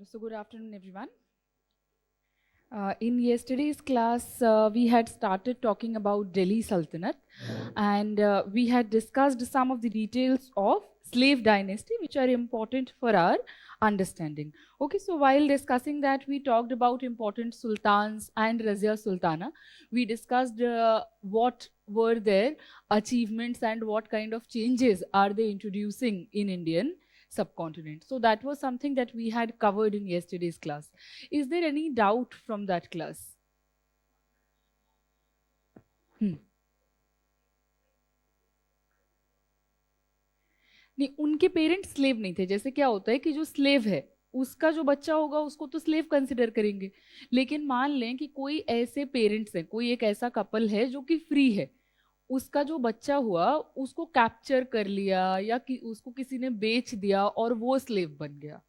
So good afternoon, everyone. In yesterday's class, we had started talking about Delhi Sultanate, and we had discussed some of the details of slave dynasty, which are important for our understanding. Okay, so while discussing that, we talked about important sultans and Razia Sultana. We discussed what were their achievements and what kind of changes are they introducing in Indian subcontinent. So that was something that we had covered in yesterday's class. Is there any doubt from that class? नहीं, उनके parents slave नहीं थे. जैसे क्या होता है कि जो स्लेव है उसका जो बच्चा होगा उसको तो स्लेव कंसिडर करेंगे, लेकिन मान लें कि कोई ऐसे पेरेंट्स है, कोई एक ऐसा कपल है जो कि फ्री है, उसका जो बच्चा हुआ उसको कैप्चर कर लिया या कि उसको किसी ने बेच दिया और वो स्लेव बन गया,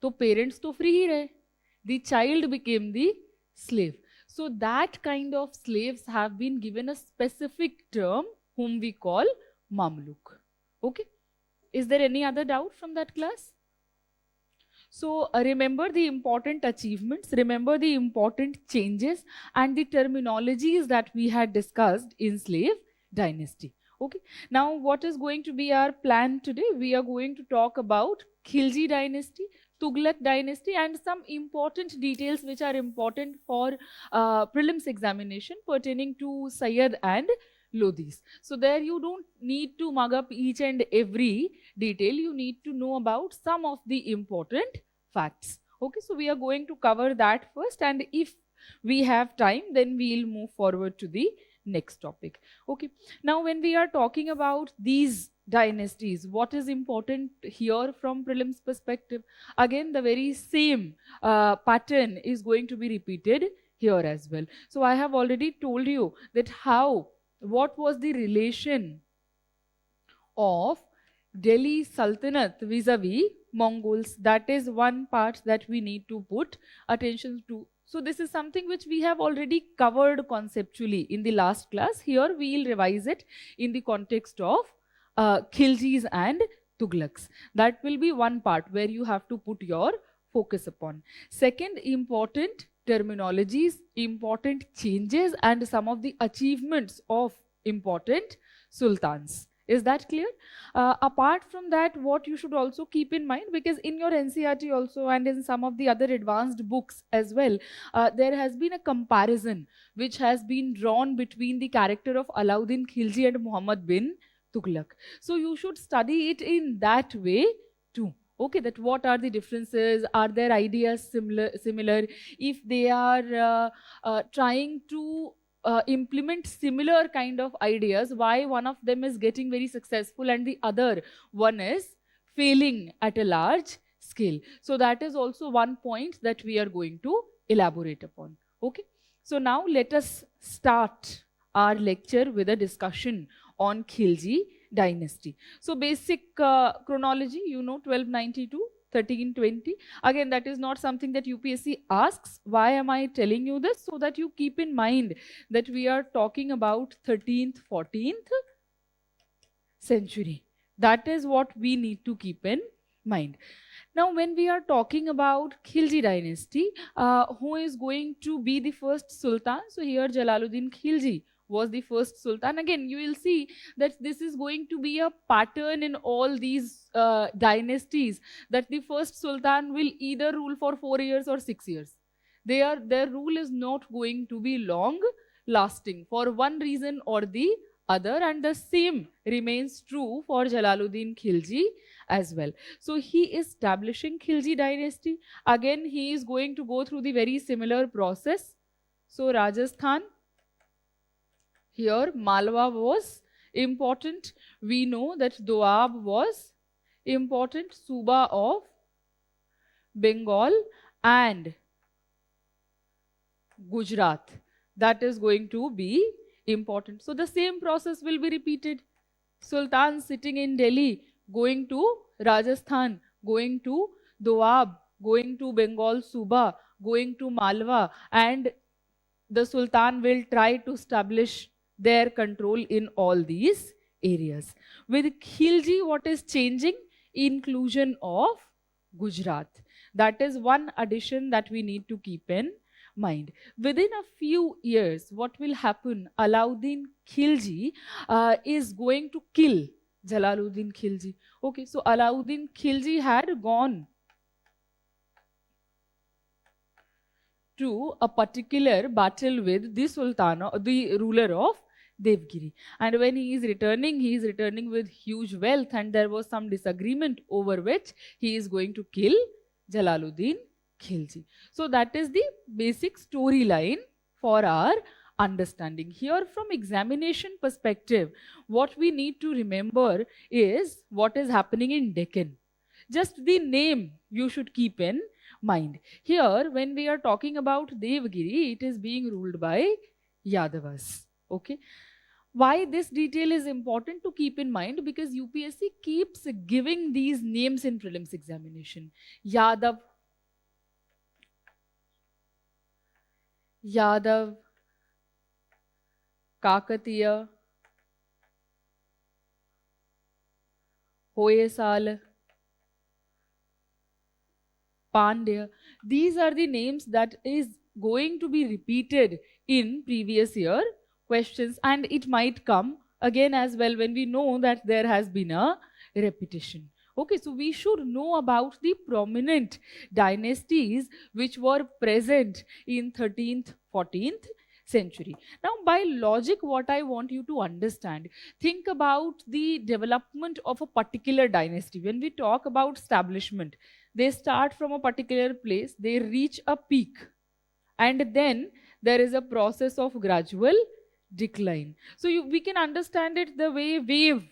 तो पेरेंट्स तो फ्री ही रहे. The child became the slave. So that kind of slaves have been given a specific term whom we call Mamluk. Okay. Is there any other doubt from that class? So remember the important achievements, remember the important changes and the terminologies that we had discussed in slave dynasty. Okay. Now what is going to be our plan today? We are going to talk about Khilji dynasty, Tughlaq dynasty and some important details which are important for prelims examination pertaining to Sayyid and Lodhis. So there you don't need to mug up each and every detail. You need to know about some of the important facts. Okay, so we are going to cover that first, and if we have time, then we'll move forward to the next topic. Okay, now when we are talking about these dynasties, what is important here from prelims perspective? Again, the very same pattern is going to be repeated here as well. So I have already told you that what was the relation of Delhi Sultanate vis-a-vis Mongols. That is one part that we need to put attention to. So this is something which we have already covered conceptually in the last class. Here we will revise it in the context of Khiljis and Tughlaqs. That will be one part where you have to put your focus upon. Second, important terminologies, important changes and some of the achievements of important sultans. Is that clear? Apart from that, what you should also keep in mind, because in your NCERT also and in some of the other advanced books as well, there has been a comparison which has been drawn between the character of Alauddin Khilji and Muhammad bin Tughlaq. So you should study it in that way too. Okay, that what are the differences? Are their ideas similar? If they are trying to implement similar kind of ideas, why one of them is getting very successful and the other one is failing at a large scale? So that is also one point that we are going to elaborate upon. Okay, so now let us start our lecture with a discussion on Khilji dynasty. So basic chronology, you know, 1292, 1320. Again, that is not something that UPSC asks. Why am I telling you this? So that you keep in mind that we are talking about 13th, 14th century. That is what we need to keep in mind. Now, when we are talking about Khilji dynasty, who is going to be the first sultan? So here Jalaluddin Khilji was the first sultan. Again, you will see that this is going to be a pattern in all these dynasties, that the first sultan will either rule for 4 years or 6 years. Their rule is not going to be long lasting for one reason or the other, and the same remains true for Jalaluddin Khilji as well. So he is establishing Khilji dynasty. Again, he is going to go through the very similar process. So Rajasthan, here Malwa was important. We know that Doab was important, Suba of Bengal and Gujarat. That is going to be important. So the same process will be repeated. Sultan sitting in Delhi, going to Rajasthan, going to Doab, going to Bengal Suba, going to Malwa, and the Sultan will try to establish their control in all these areas. With Khilji, what is changing? Inclusion of Gujarat. That is one addition that we need to keep in mind. Within a few years, what will happen? Alauddin Khilji is going to kill Jalaluddin Khilji. Okay, so Alauddin Khilji had gone to a particular battle with the Sultan, the ruler of Devgiri. And when he is returning with huge wealth, and there was some disagreement over which he is going to kill Jalaluddin Khilji. So that is the basic storyline for our understanding. Here, from examination perspective, what we need to remember is what is happening in Deccan. Just the name you should keep in mind. Here, when we are talking about Devgiri, it is being ruled by Yadavas. Okay. Why this detail is important to keep in mind? Because UPSC keeps giving these names in prelims examination. Yadav, Kakatiya, Hoysala, Pandya. These are the names that is going to be repeated in previous year questions, and it might come again as well when we know that there has been a repetition. Okay, so we should know about the prominent dynasties which were present in 13th, 14th century. Now, by logic, what I want you to understand, think about the development of a particular dynasty. When we talk about establishment, they start from a particular place, they reach a peak, and then there is a process of gradual decline. So we can understand it the way wave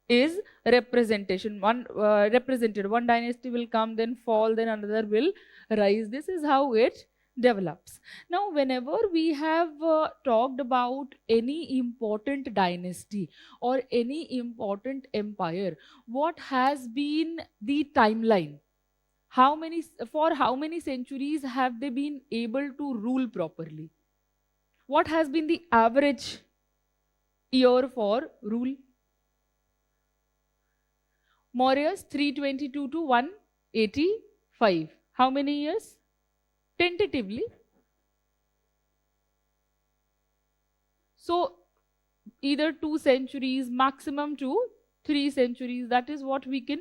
is representation. Represented. One dynasty will come, then fall, then another will rise. This is how it develops. Now, whenever we have talked about any important dynasty or any important empire, what has been the timeline? For how many centuries have they been able to rule properly? What has been the average year for rule? Mauryas 322 to 185. How many years? Tentatively. So either 2 centuries, maximum to 3 centuries. That is what we can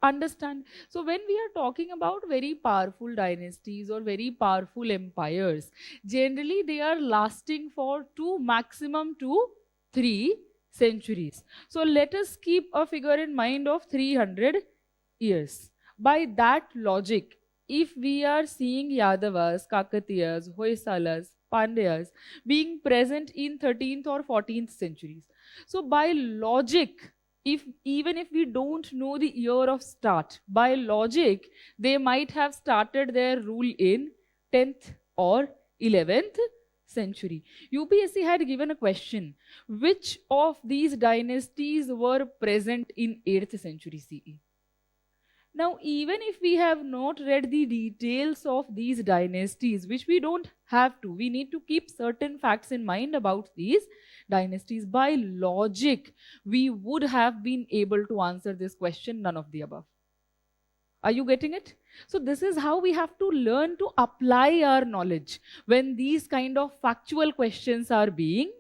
understand. So when we are talking about very powerful dynasties or very powerful empires, generally they are lasting for 2, maximum to 3 centuries. So let us keep a figure in mind of 300 years. By that logic, if we are seeing Yadavas, Kakatiyas, Hoysalas, Pandyas being present in 13th or 14th centuries, so by logic, even if we don't know the year of start, by logic, they might have started their rule in 10th or 11th century. UPSC had given a question, which of these dynasties were present in 8th century CE? Now, even if we have not read the details of these dynasties, which we don't have to, we need to keep certain facts in mind about these dynasties. By logic, we would have been able to answer this question, none of the above. Are you getting it? So this is how we have to learn to apply our knowledge when these kind of factual questions are being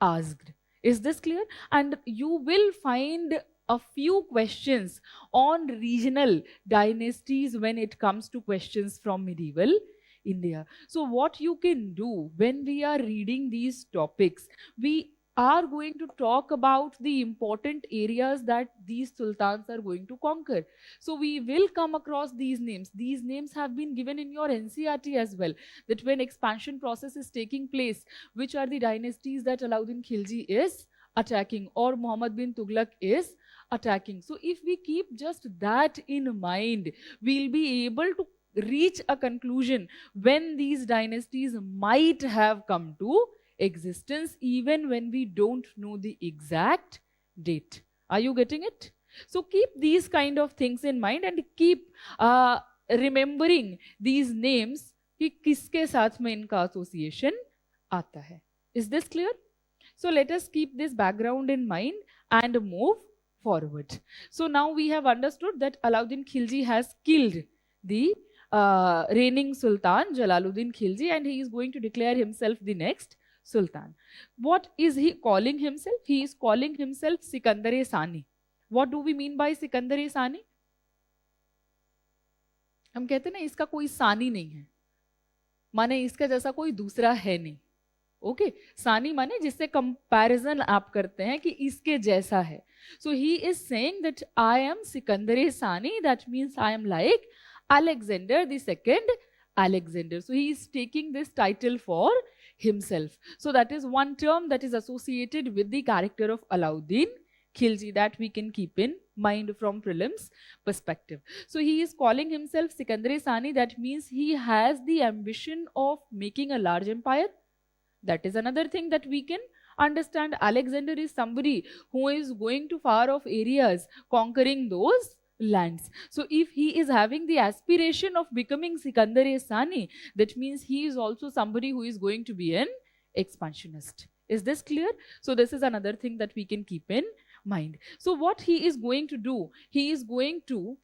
asked. Is this clear? And you will find a few questions on regional dynasties when it comes to questions from medieval India. So what you can do when we are reading these topics, we are going to talk about the important areas that these sultans are going to conquer. So we will come across these names. These names have been given in your NCERT as well, that when expansion process is taking place, which are the dynasties that Alauddin Khilji is attacking or Muhammad bin Tughlaq is attacking. So if we keep just that in mind, we'll be able to reach a conclusion when these dynasties might have come to existence, even when we don't know the exact date. Are you getting it? So keep these kind of things in mind and keep remembering these names कि किसके साथ में इनका association आता है. Is this clear? So let us keep this background in mind and move forward. So now we have understood that Alauddin Khilji has killed the reigning Sultan Jalaluddin Khilji, and he is going to declare himself the next Sultan. What is he calling himself? He is calling himself Sikandar-e-Sani. What do we mean by Sikandar-e-Sani? हम कहते हैं ना इसका कोई सानी नहीं है, माने इसका जैसा कोई दूसरा है नहीं. ओके, सानी माने जिससे कंपैरिजन आप करते हैं कि इसके जैसा है. So he is saying that I am Sikandar-e-Sani, that means I am like Alexander the second Alexander. So he is taking this title for himself. So that is one term that is associated with the character of Alauddin Khilji that we can keep in mind from prelims perspective. So he is calling himself Sikandar-e-Sani. That means he has the ambition of making a large empire. That is another thing that we can understand. Alexander is somebody who is going to far off areas, conquering those lands. So if he is having the aspiration of becoming Sikandar-e-Sani, that means he is also somebody who is going to be an expansionist. Is this clear? So this is another thing that we can keep in mind. So what he is going to do, he is going to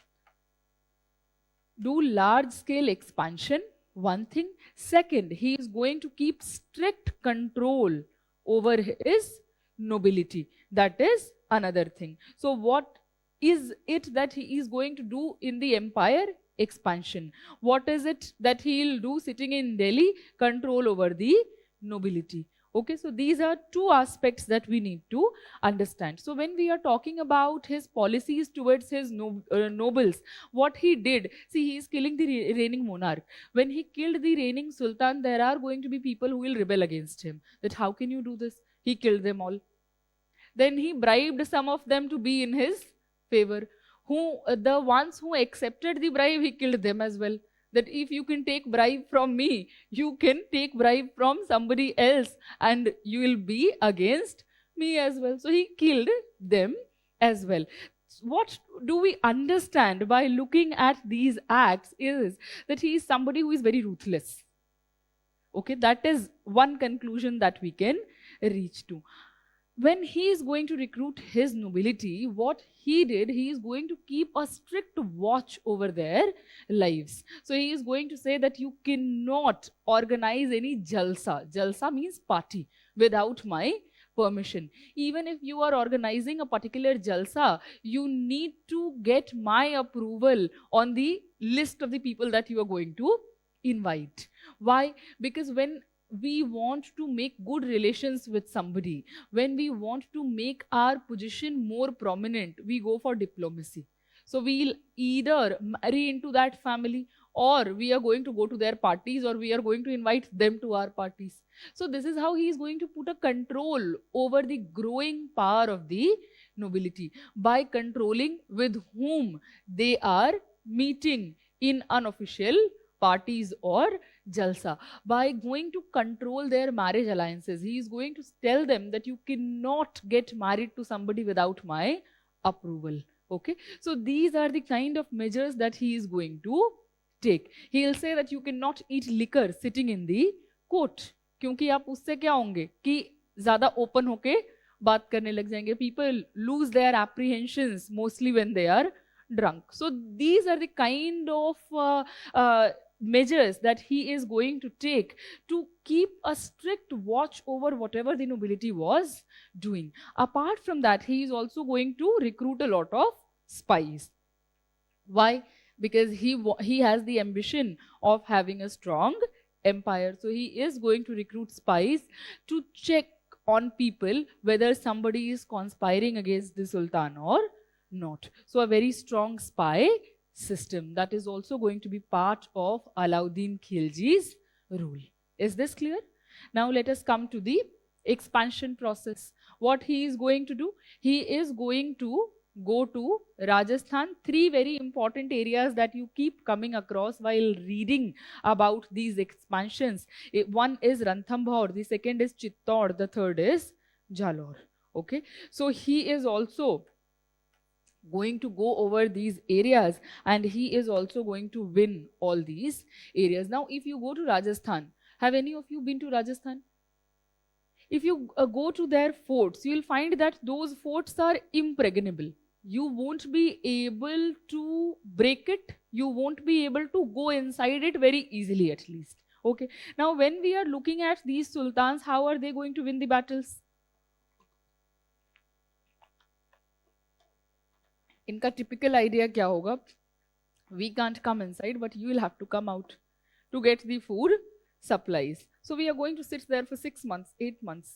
do large scale expansion, one thing. Second, he is going to keep strict control over his nobility. That is another thing. So what is it that he is going to do in the empire? Expansion. What is it that he will do sitting in Delhi? Control over the nobility. Okay, so these are two aspects that we need to understand. So when we are talking about his policies towards his nobles, what he did, see, he is killing the reigning monarch. When he killed the reigning sultan, there are going to be people who will rebel against him. That how can you do this? He killed them all. Then he bribed some of them to be in his favor. The ones who accepted the bribe, he killed them as well. That if you can take bribe from me, you can take bribe from somebody else and you will be against me as well. So he killed them as well. What do we understand by looking at these acts is that he is somebody who is very ruthless. Okay, that is one conclusion that we can reach to. When he is going to recruit his nobility, what he did, he is going to keep a strict watch over their lives. So he is going to say that you cannot organize any jalsa. Jalsa means party without my permission. Even if you are organizing a particular jalsa, you need to get my approval on the list of the people that you are going to invite. Why? Because when we want to make good relations with somebody, when we want to make our position more prominent, we go for diplomacy. So we'll either marry into that family, or we are going to go to their parties, or we are going to invite them to our parties. So this is how he is going to put a control over the growing power of the nobility by controlling with whom they are meeting in unofficial parties or jalsa. By going to control their marriage alliances, he is going to tell them that you cannot get married to somebody without my approval. Okay, so these are the kind of measures that he is going to take. He will say that you cannot eat liquor sitting in the court, क्योंकि आप उससे क्या होंगे कि ज़्यादा open होके बात करने लग जाएंगे. People lose their apprehensions mostly when they are drunk. So these are the kind of measures that he is going to take to keep a strict watch over whatever the nobility was doing. Apart from that, he is also going to recruit a lot of spies. Why? Because he has the ambition of having a strong empire. So he is going to recruit spies to check on people whether somebody is conspiring against the sultan or not. So a very strong spy system that is also going to be part of Alauddin Khilji's rule. Is this clear? Now let us come to the expansion process. What he is going to do? He is going to go to Rajasthan. Three very important areas that you keep coming across while reading about these expansions. One is Ranthambore, the second is Chittor, the third is Jalore. Okay, so he is also going to go over these areas and he is also going to win all these areas. Now, if you go to Rajasthan, have any of you been to Rajasthan? If you go to their forts, you will find that those forts are impregnable. You won't be able to break it. You won't be able to go inside it very easily at least. Okay. Now when we are looking at these sultans, how are they going to win the battles? इनका typical idea क्या होगा? We can't come inside, but you will have to come out to get the food supplies. So we are going to sit there for 6 months, 8 months,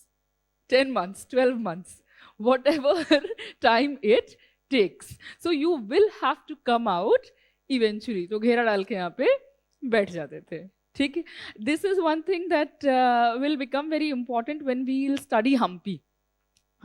10 months, 12 months, whatever time it takes. So you will have to come out eventually. तो घेरा डाल के यहाँ पे बैठ जाते थे. ठीक है? This is one thing that will become very important when we will study Hampi.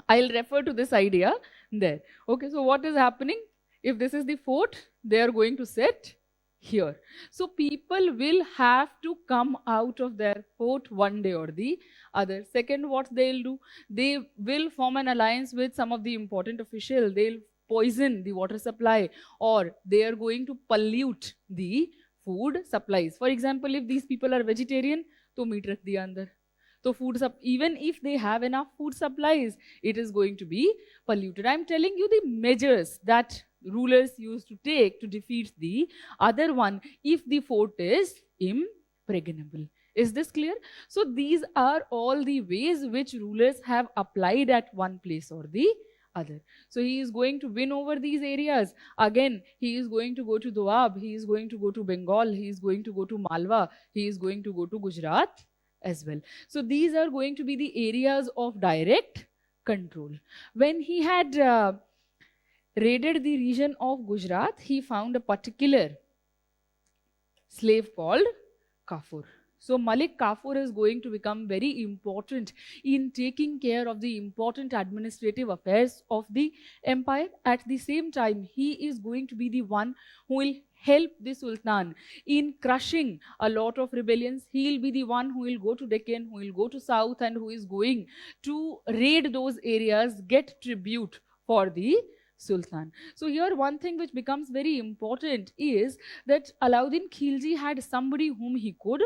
I'll refer to this idea there. Okay, so what is happening? If this is the fort, they are going to sit here. So people will have to come out of their fort one day or the other. Second, what they'll do? They will form an alliance with some of the important officials. They'll poison the water supply, or they are going to pollute the food supplies. For example, if these people are vegetarian, तो meat रख दिया अंदर. So food even if they have enough food supplies, it is going to be polluted. I'm telling you the measures that rulers used to take to defeat the other one if the fort is impregnable. Is this clear? So these are all the ways which rulers have applied at one place or the other. So he is going to win over these areas. Again, he is going to go to Doab, he is going to go to Bengal, he is going to go to Malwa, he is going to go to Gujarat as well. So these are going to be the areas of direct control. When he had raided the region of Gujarat, he found a particular slave called Kafur. So Malik Kafur is going to become very important in taking care of the important administrative affairs of the empire. At the same time, he is going to be the one who will help the Sultan in crushing a lot of rebellions. He will be the one who will go to Deccan, who will go to South, and who is going to raid those areas, get tribute for the Sultan. So here one thing which becomes very important is that Alauddin Khilji had somebody whom he could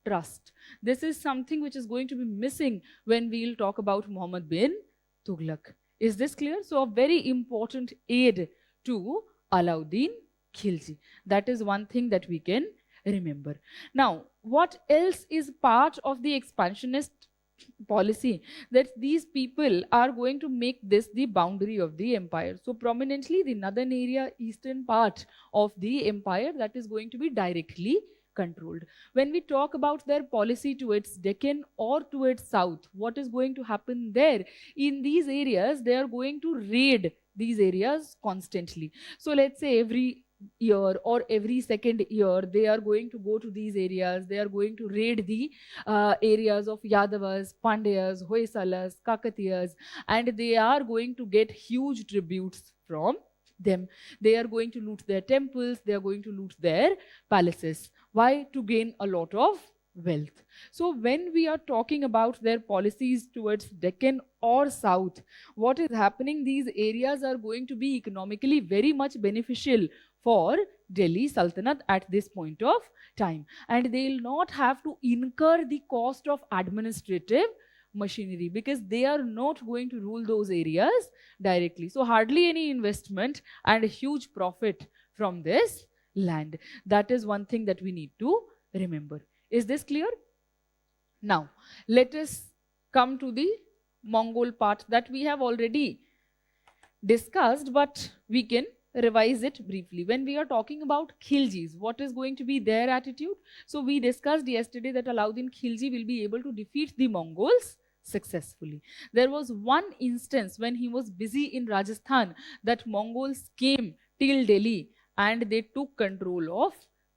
trust. This is something which is going to be missing when we'll talk about Muhammad bin Tughlaq. Is this clear? So a very important aid to Alauddin Khilji. That is one thing that we can remember. Now, what else is part of the expansionist policy? That these people are going to make this the boundary of the empire. So prominently the northern area, eastern part of the empire, that is going to be directly controlled. When we talk about their policy towards Deccan or towards South, what is going to happen there? In these areas, they are going to raid these areas constantly. So let's say every year or every second year, they are going to go to these areas. They are going to raid the areas of Yadavas, Pandyas, Hoysalas, Kakatiyas, and they are going to get huge tributes from them. They are going to loot their temples. They are going to loot their palaces. Why? To gain a lot of wealth. So when we are talking about their policies towards Deccan or South, what is happening? These areas are going to be economically very much beneficial for Delhi Sultanate at this point of time. And they will not have to incur the cost of administrative machinery because they are not going to rule those areas directly. So hardly any investment and a huge profit from this land. That is one thing that we need to remember. Is this clear? Now, let us come to the Mongol part that we have already discussed, but we can revise it briefly. When we are talking about Khiljis, what is going to be their attitude? So we discussed yesterday that Alauddin Khilji will be able to defeat the Mongols successfully. There was one instance when he was busy in Rajasthan that Mongols came till Delhi and they took control of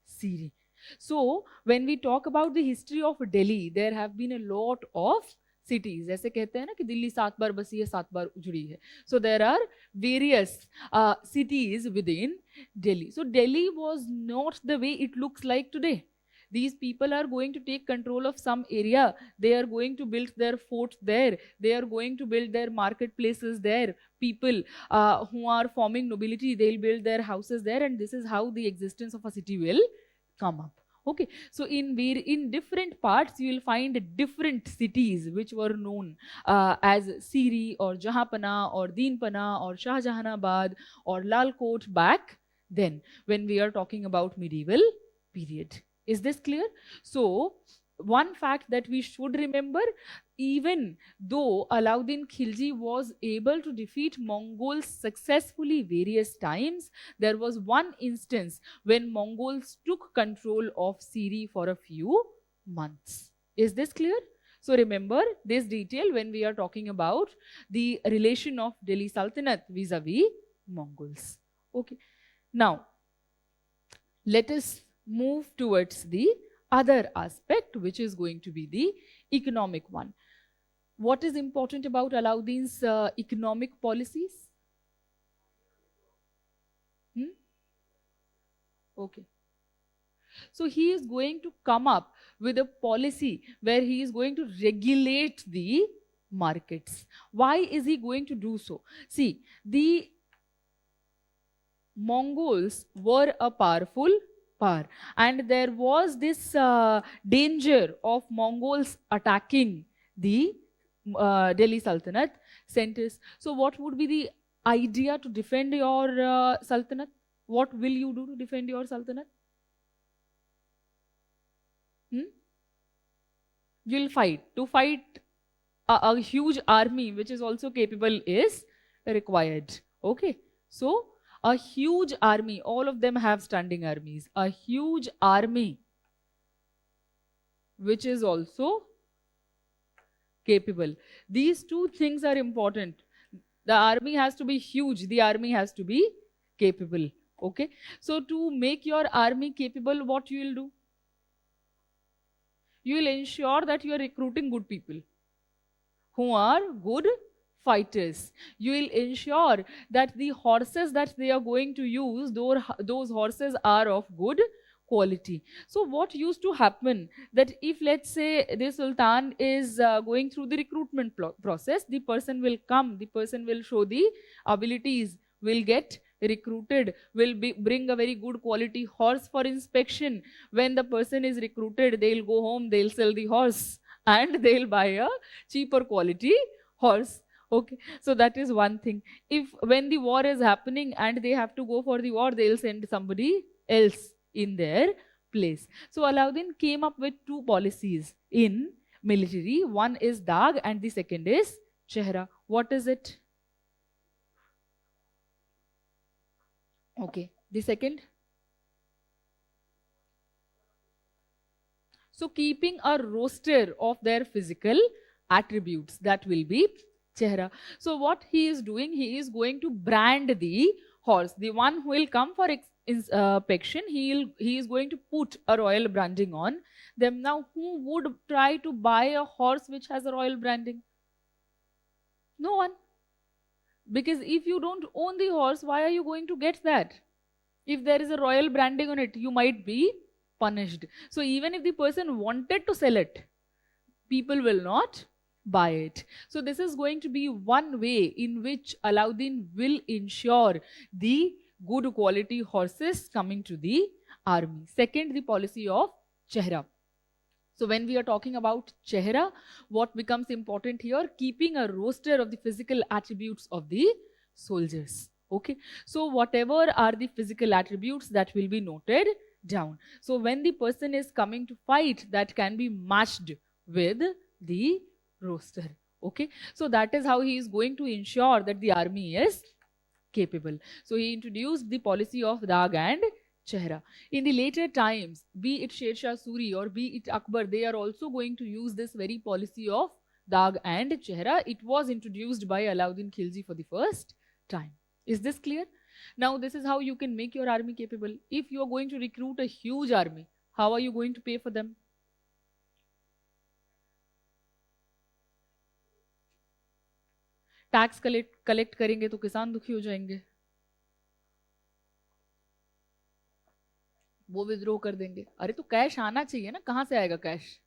Siri. So when we talk about the history of Delhi, there have been a lot of cities. जैसे कहते हैं ना कि दिल्ली 7 बार बसी है 7 बार उजड़ी है. So there are various cities within Delhi. So Delhi was not the way it looks like today. These people are going to take control of some area. They are going to build their forts there. They are going to build their marketplaces there. People who are forming nobility, they'll build their houses there, and this is how the existence of a city will come up. Okay, so in different parts you will find different cities which were known as Siri or Jahanpana or Deenpana or Shahjahanabad or Lalkot back then when we are talking about medieval period. Is this clear? So one fact that we should remember, even though Alauddin Khilji was able to defeat Mongols successfully various times, there was one instance when Mongols took control of Siri for a few months. Is this clear? So remember this detail when we are talking about the relation of Delhi Sultanate vis-a-vis Mongols. Okay. Now, let us move towards the other aspect, which is going to be the economic one. What is important about Alauddin's economic policies? Okay. So he is going to come up with a policy where he is going to regulate the markets. Why is he going to do so? See, the Mongols were a powerful power, and there was this danger of Mongols attacking the Delhi Sultanate centers. So what would be the idea to defend your Sultanate? What will you do to defend your Sultanate? You'll fight. To fight a huge army which is also capable is required. Okay. So a huge army, all of them have standing armies. A huge army which is also capable. These two things are important. The army has to be huge. The army has to be capable. Okay. So to make your army capable, what you will do? You will ensure that you are recruiting good people who are good fighters. You will ensure that the horses that they are going to use, those horses are of good quality. So what used to happen, that if let's say the Sultan is going through the recruitment process, the person will come, the person will show the abilities, will get recruited, will bring a very good quality horse for inspection. When the person is recruited, they'll go home, they'll sell the horse and they'll buy a cheaper quality horse. Okay, so that is one thing. If when the war is happening and they have to go for the war, they'll send somebody else in their place. So Alauddin came up with two policies in military. One is Dag and the second is Chehra. What is it? Okay, the second. So keeping a roster of their physical attributes, that will be Chehra. So what he is doing, he is going to brand the horse. The one who will come for inspection, he is going to put a royal branding on them. Now, who would try to buy a horse which has a royal branding? No one. Because if you don't own the horse, why are you going to get that? If there is a royal branding on it, you might be punished. So even if the person wanted to sell it, people will not buy it. So this is going to be one way in which Alauddin will ensure the good quality horses coming to the army. Second, the policy of Chehra. So when we are talking about Chehra, what becomes important here? Keeping a roster of the physical attributes of the soldiers. Okay. So whatever are the physical attributes, that will be noted down. So when the person is coming to fight, that can be matched with the roster. Okay. So that is how he is going to ensure that the army is capable. So he introduced the policy of Dag and Chehra. In the later times, be it Sher Shah Suri or be it Akbar, they are also going to use this very policy of Dag and Chehra. It was introduced by Alauddin Khilji for the first time. Is this clear? Now, this is how you can make your army capable. If you are going to recruit a huge army, how are you going to pay for them? Tax collect करेंगे तो किसान दुखी हो जाएंगे, वो विद्रोह कर देंगे. अरे तो कैश आना चाहिए ना, कहां से आएगा कैश?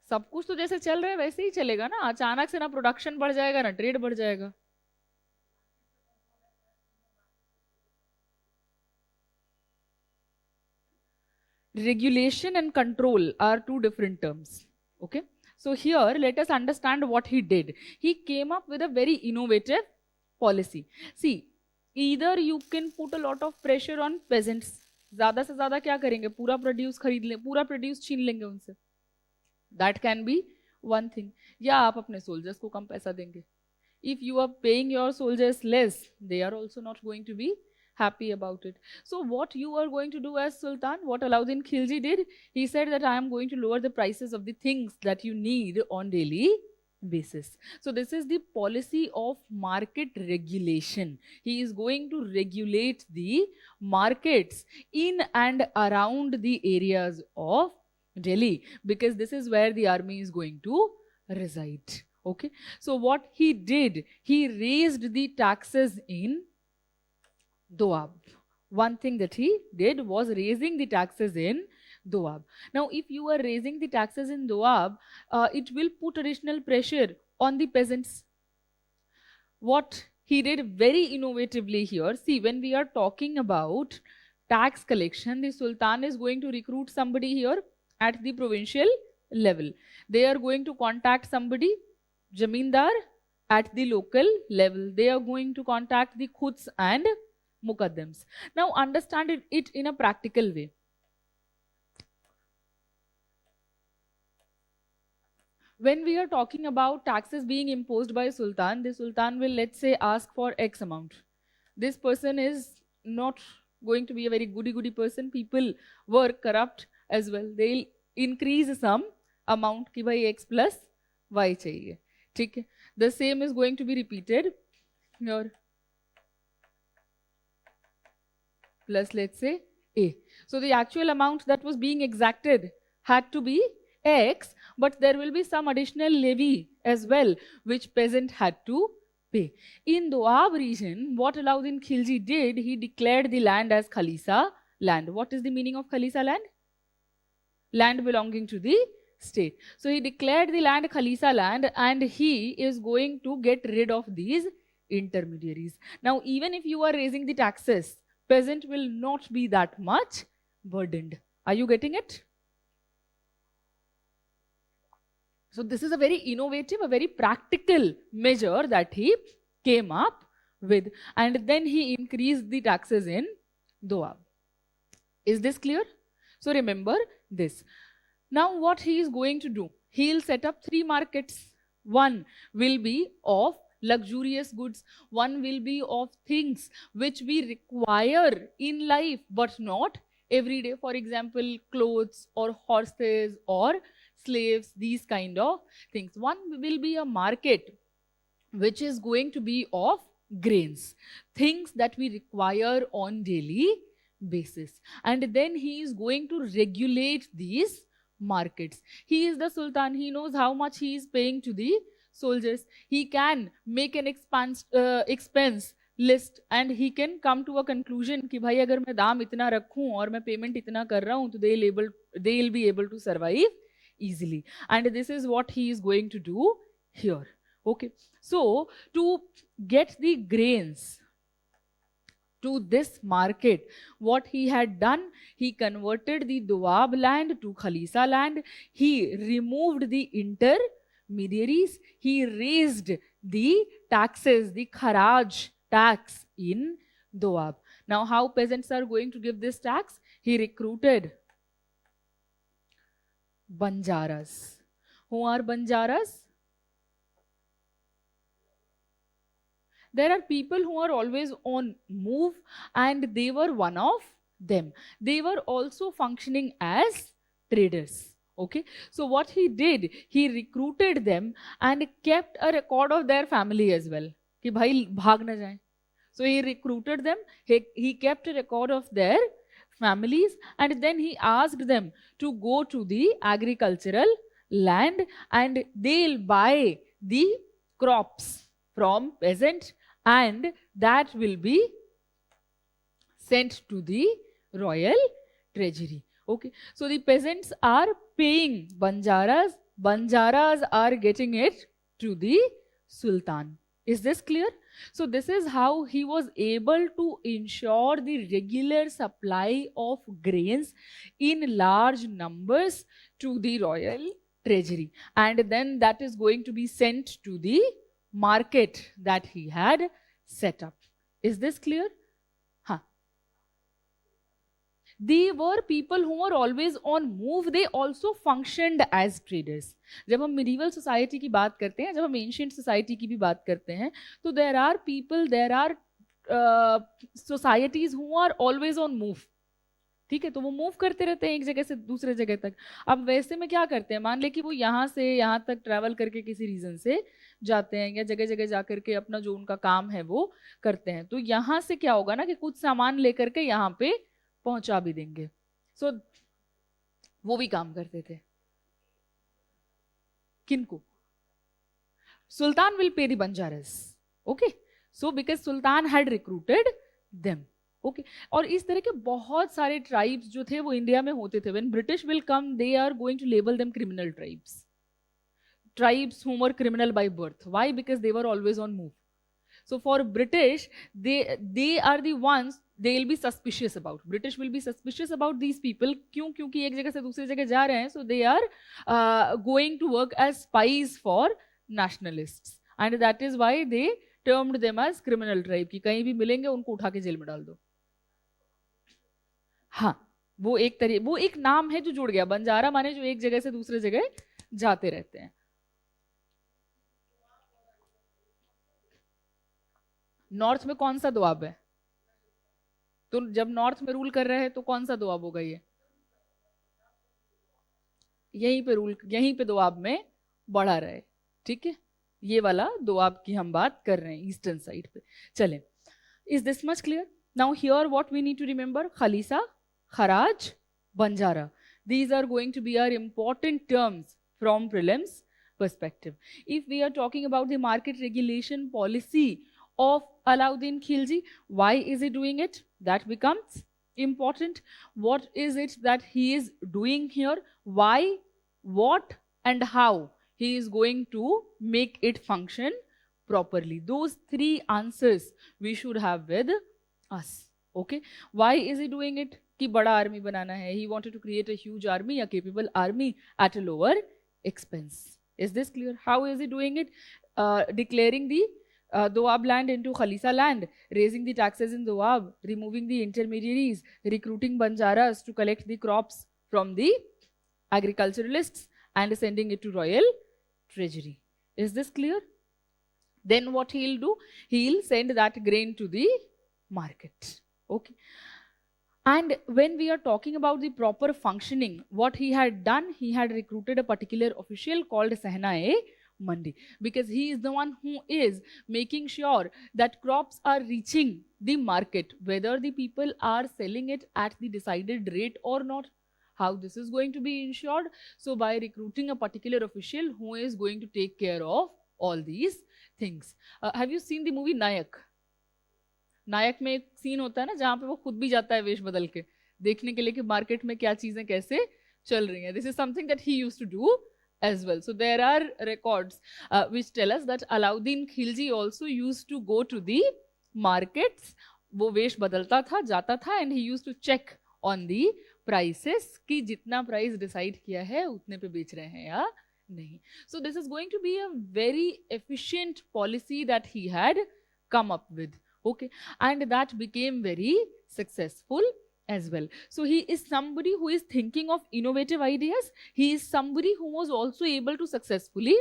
सब कुछ तो जैसे चल रहा है वैसे ही चलेगा ना. अचानक से ना प्रोडक्शन बढ़ जाएगा ना ट्रेड बढ़ जाएगा. Regulation and control are two different terms. Okay. So here, let us understand what he did. He came up with a very innovative policy. See, either you can put a lot of pressure on peasants, ज्यादा से ज्यादा क्या करेंगे, पूरा produce खरीद ले, पूरा produce छीन लेंगे उनसे, that can be one thing. या आप अपने सोल्जर्स को कम पैसा देंगे. If you are paying your soldiers less, they are also not going to be happy about it. So what you are going to do as Sultan, what Alauddin Khilji did, he said that I am going to lower the prices of the things that you need on daily basis. So this is the policy of market regulation. He is going to regulate the markets in and around the areas of Delhi, because this is where the army is going to reside. Okay, so what he did, he raised the taxes in Doab. One thing that he did was raising the taxes in Doab. Now, if you are raising the taxes in Doab, it will put additional pressure on the peasants. What he did very innovatively here, see, when we are talking about tax collection, the Sultan is going to recruit somebody here at the provincial level. They are going to contact somebody, Jamindar, at the local level. They are going to contact the Khuds and Muqaddams. Now understand it in a practical way. When we are talking about taxes being imposed by Sultan, the Sultan will, let's say, ask for X amount. This person is not going to be a very goody-goody person. People were corrupt as well. They'll increase some amount ki bhai X plus Y chahiye. Okay. The same is going to be repeated here, plus let's say A. So the actual amount that was being exacted had to be X, but there will be some additional levy as well, which peasant had to pay. In Doab region, what Alauddin Khilji did, he declared the land as Khalisa land. What is the meaning of Khalisa land? Land belonging to the state. So he declared the land Khalisa land, and he is going to get rid of these intermediaries. Now, even if you are raising the taxes, peasant will not be that much burdened. Are you getting it? So this is a very innovative, a very practical measure that he came up with, and then he increased the taxes in Doab. Is this clear? So remember this. Now what he is going to do, he'll set up 3 markets. One will be of luxurious goods, one will be of things which we require in life but not every day. For example, clothes or horses or slaves, these kind of things. One will be a market which is going to be of grains, things that we require on daily basis. And then he is going to regulate these markets. He is the Sultan. He knows how much he is paying to the soldiers. He can make an expense list and he can come to a conclusion कि भाई अगर मैं दाम इतना रखूं और मैं payment इतना कर रहा हूं तो they'll be able to survive easily. And this is what he is going to do here. Okay. So to get the grains to this market, what he had done, he converted the Doab land to Khalisa land. He removed the intermediaries. He raised the taxes, the kharaj tax in Doab. Now how peasants are going to give this tax? He recruited Banjaras. Who are Banjaras? There are people who are always on move, and they were one of them. They were also functioning as traders. Okay. So what he did, he recruited them and kept a record of their family as well. कि भाई भाग ना जाए. So he recruited them. He kept a record of their families, and then he asked them to go to the agricultural land and they'll buy the crops from peasant, and that will be sent to the royal treasury. Okay. So the peasants are paying Banjaras. Banjaras are getting it to the Sultan. Is this clear? So this is how he was able to ensure the regular supply of grains in large numbers to the royal treasury. And then that is going to be sent to the market that he had set up. Is this clear? Huh. They were people who were always on move. They also functioned as traders. जब हम medieval society की बात करते हैं, जब हम ancient society की भी बात करते हैं, तो there are people, there are societies who are always on move. ठीक है, तो वो मूव करते रहते हैं एक जगह से दूसरे जगह तक. अब वैसे में क्या करते हैं, मान ले कि वो यहाँ से यहाँ तक ट्रैवल करके किसी रीजन से जाते हैं या जगह जगह जा करके अपना जो उनका काम है वो करते हैं. तो यहाँ से क्या होगा ना कि कुछ सामान लेकर के यहाँ पे पहुंचा भी देंगे. सो वो भी काम करते थे. किनको? Sultan will pay the Banjaras. Okay, so because sultan had recruited them. Okay, और इस तरह के बहुत सारे ट्राइब्स जो थे वो इंडिया में होते थे. When British will come, they are going to label them criminal tribes. Tribes who were criminal by birth. Why? Because they were always on move. So for British, they are the ones they will be suspicious about. British will be suspicious about these people. क्यों? क्योंकि एक जगह से दूसरी जगह जा रहे हैं. So they are going to work as spies for nationalists, and that is why they termed them as criminal tribe. कि कहीं भी मिलेंगे उनको उठा के जेल में डाल दो. हाँ, वो एक नाम है जो जुड़ गया. बंजारा माने जो एक जगह से दूसरे जगह जाते रहते हैं. नॉर्थ में कौन सा दोआब है? तो जब नॉर्थ में रूल कर रहे हैं तो कौन सा दोआब होगा ये? यहीं पे दोआब में बढ़ा रहे. ठीक है, ये वाला दोआब की हम बात कर रहे हैं ईस्टर्न साइड पे. चलें, is this much clear? Now here what we need to remember: khalisa, kharaj, Banjara. These are going to be our important terms from prelims perspective. If we are talking about the market regulation policy of Alauddin Khilji, why is he doing it? That becomes important. What is it that he is doing here? Why, what, and how he is going to make it function properly? Those three answers we should have with us. Okay, why is he doing it? कि बड़ा army बनाना है. He wanted to create a huge army, a capable army at a lower expense. Is this clear? How is he doing it? Declaring the Doab land into Khalisa land, raising the taxes in Doab, removing the intermediaries, recruiting Banjaras to collect the crops from the agriculturalists and sending it to royal treasury. Is this clear? Then what he'll do? He'll send that grain to the market. Okay. And when we are talking about the proper functioning, what he had done, he had recruited a particular official called Sehna-e Mandi, because he is the one who is making sure that crops are reaching the market, whether the people are selling it at the decided rate or not. How this is going to be ensured? So by recruiting a particular official who is going to take care of all these things. Have you seen the movie Nayak? नायक में एक scene होता है ना जहाँ पे वो खुद भी जाता है वेश बदल के देखने के लिए कि मार्केट में क्या चीजें कैसे चल रही हैं. This is something that he used to do as well. So there are records which tell us that Alauddin Khilji also used to go to the markets. वो वेश बदलता था, जाता था, and he used to check on the prices कि जितना price decide किया है उतने पे बेच रहे हैं या नहीं. So this is going to be a very efficient policy that he had come up with. Okay, and that became very successful as well. So he is somebody who is thinking of innovative ideas. He is somebody who was also able to successfully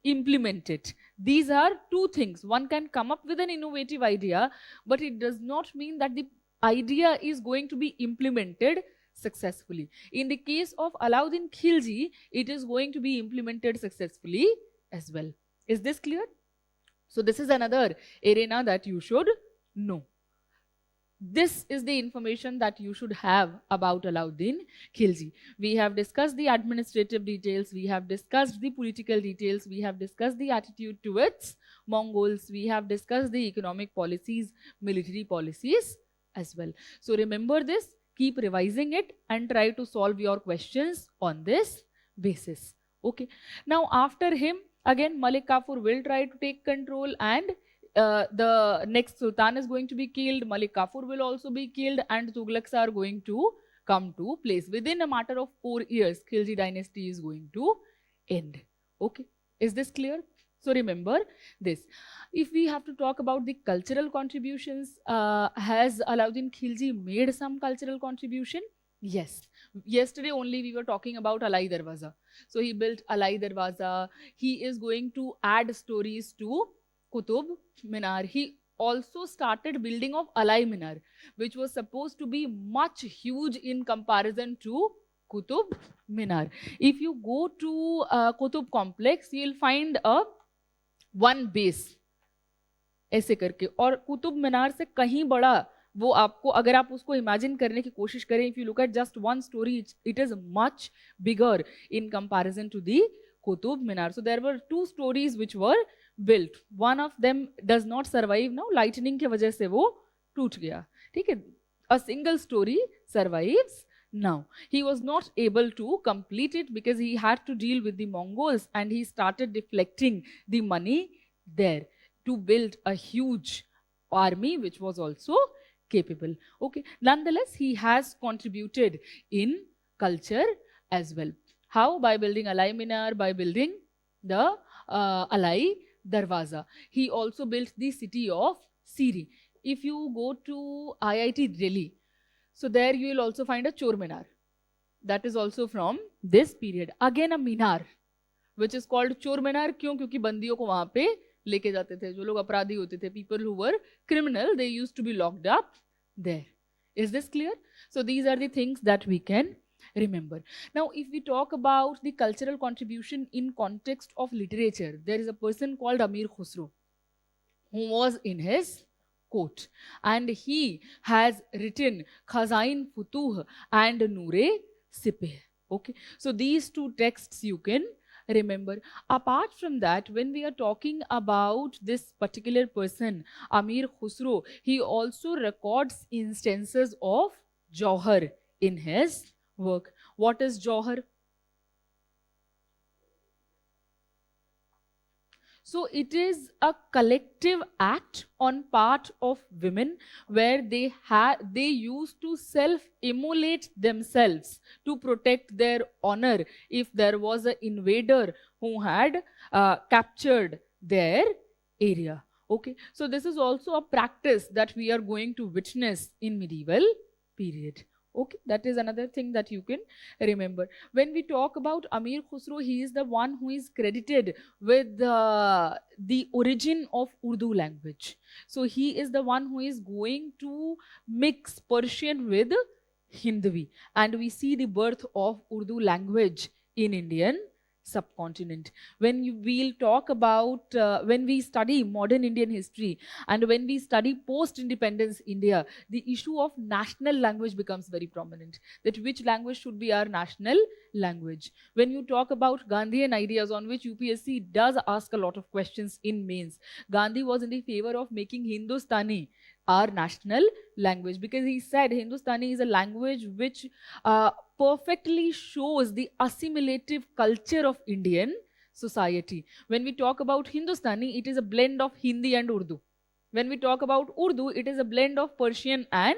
implement it. These are two things. One can come up with an innovative idea, but it does not mean that the idea is going to be implemented successfully. In the case of Alauddin Khilji, it is going to be implemented successfully as well. Is this clear? So this is another arena that you should know. This is the information that you should have about Alauddin Khilji. We have discussed the administrative details, we have discussed the political details, we have discussed the attitude towards Mongols, we have discussed the economic policies, military policies as well. So remember this, keep revising it and try to solve your questions on this basis. Okay. Now after him, again Malik Kafur will try to take control, and the next Sultan is going to be killed, Malik Kafur will also be killed, and Tughlaqs are going to come to place. Within a matter of 4 years, Khilji dynasty is going to end. Okay, is this clear? So remember this. If we have to talk about the cultural contributions, has Alauddin Khilji made some cultural contribution? Yes. Yesterday only we were talking about Alai Darwaza. So he built Alai Darwaza. He is going to add stories to Qutub Minar. He also started building of Alai Minar, which was supposed to be much huge in comparison to Qutub Minar. If you go to Qutub complex, you'll find a one base ऐसे करके, और कुतुब मीनार से कहीं बड़ा वो आपको, अगर आप उसको इमेजिन करने की कोशिश करें, if you look at just one storey, it is much bigger in comparison to the Qutub Minar. So there were two storeys which were built. One of them does not survive now, lightning की वजह से वो टूट गया. ठीक है, a single storey survives now. He was not able to complete it because he had to deal with the Mongols, and he started deflecting the money there to build a huge army which was also capable. Okay, nonetheless, he has contributed in culture as well. How? By building Alai Minar, by building the Alai Darwaza. He also built the city of Siri. If you go to IIT Delhi, so there you will also find a Chor Minar. That is also from this period. Again a minar, which is called Chor Minar. क्यों? क्योंकि बंदियों को वहाँ पे लेके जाते थे, जो लोग अपराधी होते थे, people who were criminal, they used to be locked up there. Is this clear? So these are the things that we can remember. Now, if we talk about the cultural contribution in context of literature, there is a person called Amir Khusro, who was in his court, and he has written Khazain Futuh and Noor-e Sipah. Okay, so these two texts you can remember. Apart from that, when we are talking about this particular person, Amir Khusro, he also records instances of Jauhar in his work. What is Jauhar? So it is a collective act on part of women where they used to self-immolate themselves to protect their honor if there was an invader who had captured their area. Okay, so this is also a practice that we are going to witness in medieval period. Okay, that is another thing that you can remember. When we talk about Amir Khusro, he is the one who is credited with the origin of Urdu language. So he is the one who is going to mix Persian with Hindvi, and we see the birth of Urdu language in Indian subcontinent. When we'll talk about, when we study modern Indian history and when we study post-independence India, the issue of national language becomes very prominent, that which language should be our national language. When you talk about Gandhian ideas, on which UPSC does ask a lot of questions in mains, Gandhi was in the favor of making Hindustani our national language, because he said Hindustani is a language which perfectly shows the assimilative culture of Indian society. When we talk about Hindustani, it is a blend of Hindi and Urdu. When we talk about Urdu, it is a blend of Persian and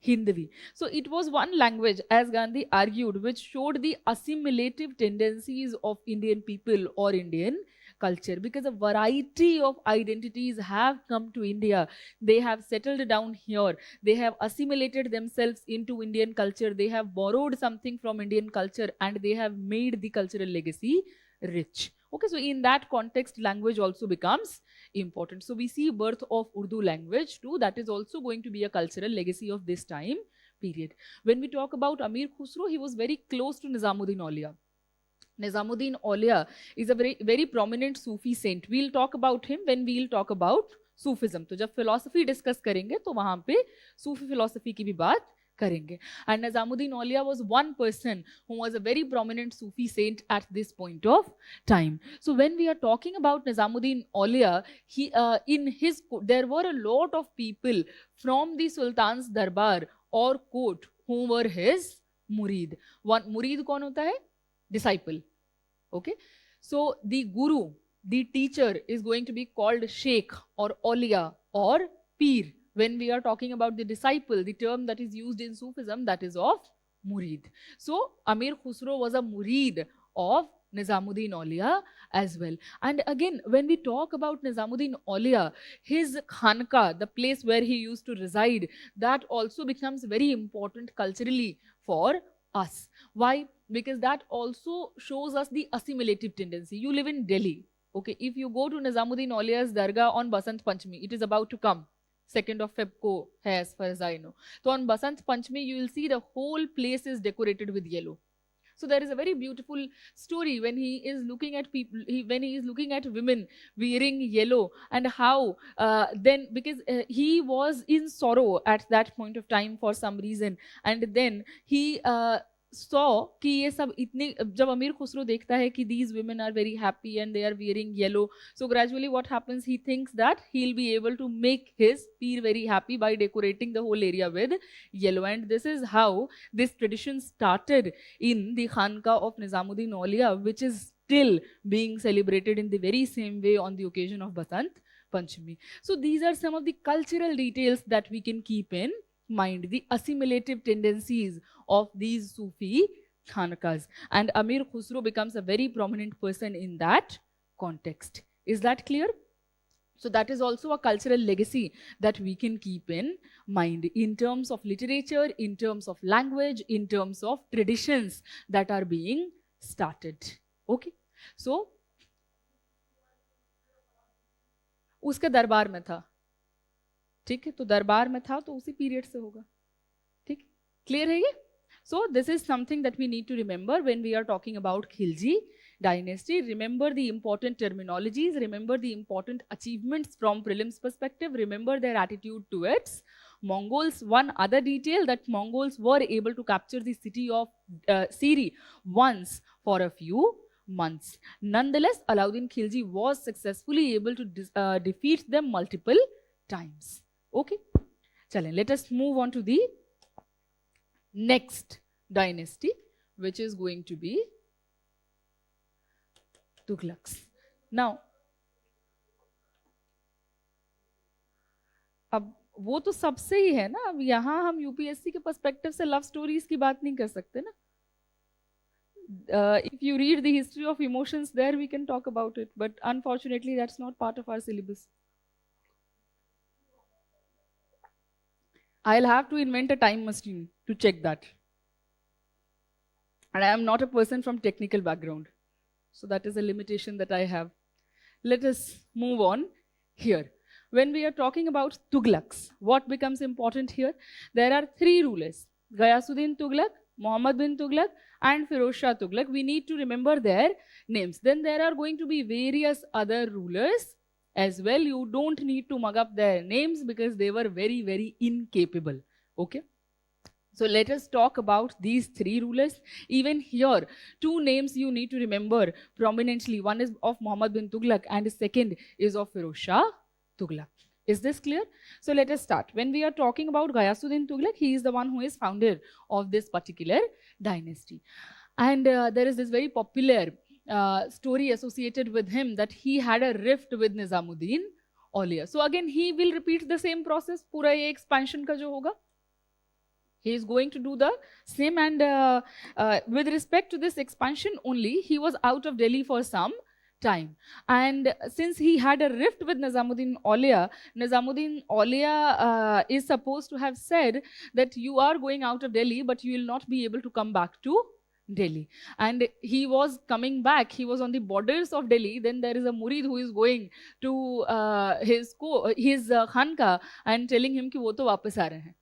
Hindvi. So it was one language, as Gandhi argued, which showed the assimilative tendencies of Indian people or Indian culture, because a variety of identities have come to India. They have settled down here. They have assimilated themselves into Indian culture. They have borrowed something from Indian culture, and they have made the cultural legacy rich. Okay, so in that context, language also becomes important. So we see birth of Urdu language too. That is also going to be a cultural legacy of this time period. When we talk about Amir Khusro, he was very close to Nizamuddin Aulia. Nizamuddin Aulia is a very prominent Sufi saint. We'll talk about him when we'll talk about Sufism. तो जब philosophy discuss करेंगे तो वहाँ पे Sufi philosophy की भी बात करेंगे. And Nizamuddin Aulia was one person who was a very prominent Sufi saint at this point of time. So when we are talking about Nizamuddin Aulia, there were a lot of people from the Sultan's Darbar or court who were his murid. One murid कौन होता है? Disciple. Okay, so the guru, the teacher, is going to be called Sheikh or Aulia or Peer. When we are talking about the disciple, the term that is used in Sufism, that is of murid. So Amir Khusro was a murid of Nizamuddin Aulia as well. And again, when we talk about Nizamuddin Aulia, his Khanka, the place where he used to reside, that also becomes very important culturally for us. Why? Because that also shows us the assimilative tendency. You live in Delhi. Okay, if you go to Nizamuddin Aulia's Dargah on Basant Panchami, it is about to come. 2nd of Feb ko hai as far as I know. So on Basant Panchami, you will see the whole place is decorated with yellow. So there is a very beautiful story when he is looking at people, when he is looking at women wearing yellow, and how then, because he was in sorrow at that point of time for some reason, and then he saw कि ये सब इतने, जब अमीर खुसरो देखता है कि these women are very happy and they are wearing yellow, so gradually what happens, he thinks that he'll be able to make his peer very happy by decorating the whole area with yellow. And this is how this tradition started in the Khanka of Nizamuddin Aulia, which is still being celebrated in the very same way on the occasion of Basant Panchami. So these are some of the cultural details that we can keep in mind, the assimilative tendencies of these Sufi Khankas. And Amir Khusro becomes a very prominent person in that context. Is that clear? So that is also a cultural legacy that we can keep in mind in terms of literature, in terms of language, in terms of traditions that are being started. Okay? So, उसके दरबार में था, ठीक है, तो दरबार में था तो उसी पीरियड से होगा, ठीक, क्लियर है ये? So this is something that we need to remember when we are talking about Khilji dynasty. Remember the important terminologies, remember the important achievements from prelims perspective, remember their attitude towards Mongols. One other detail, that Mongols were able to capture the city of Siri once for a few months. Nonetheless, Alauddin Khilji was successfully able to defeat them multiple times. Okay, chale, let us move on to the next dynasty, which is going to be Tughlaqs. Now, अब वो तो सबसे ही है ना, अब यहाँ हम UPSC के पर्सपेक्टिव से लव स्टोरीज की बात नहीं कर सकते ना. If you read the history of emotions there, we can talk about it, but unfortunately that's not part of our syllabus. I'll have to invent a time machine to check that. And I am not a person from technical background, so that is a limitation that I have. Let us move on here. When we are talking about Tughlaqs, what becomes important here? There are three rulers: Ghayasuddin Tughlaq, Muhammad bin Tughlaq, and Firoz Shah Tughlaq. We need to remember their names. Then there are going to be various other rulers as well. You don't need to mug up their names because they were very, very incapable. Okay? So let us talk about these three rulers. Even here, two names you need to remember prominently. One is of Muhammad bin Tughlaq and the second is of Firoz Shah Tughlaq. Is this clear? So let us start. When we are talking about Ghayasuddin Tughlaq, he is the one who is founder of this particular dynasty. And there is this very popular story associated with him that he had a rift with Nizamuddin Aulia. So again, he will repeat the same process. Pura ye expansion ka jo hoga, he is going to do the same. And with respect to this expansion only, he was out of Delhi for some time. And since he had a rift with Nizamuddin Aulia is supposed to have said that you are going out of Delhi, but you will not be able to come back to Delhi. And he was coming back, he was on the borders of Delhi. Then there is a murid who is going to his Khanka and telling him ki wo to wapas aa rahe hain.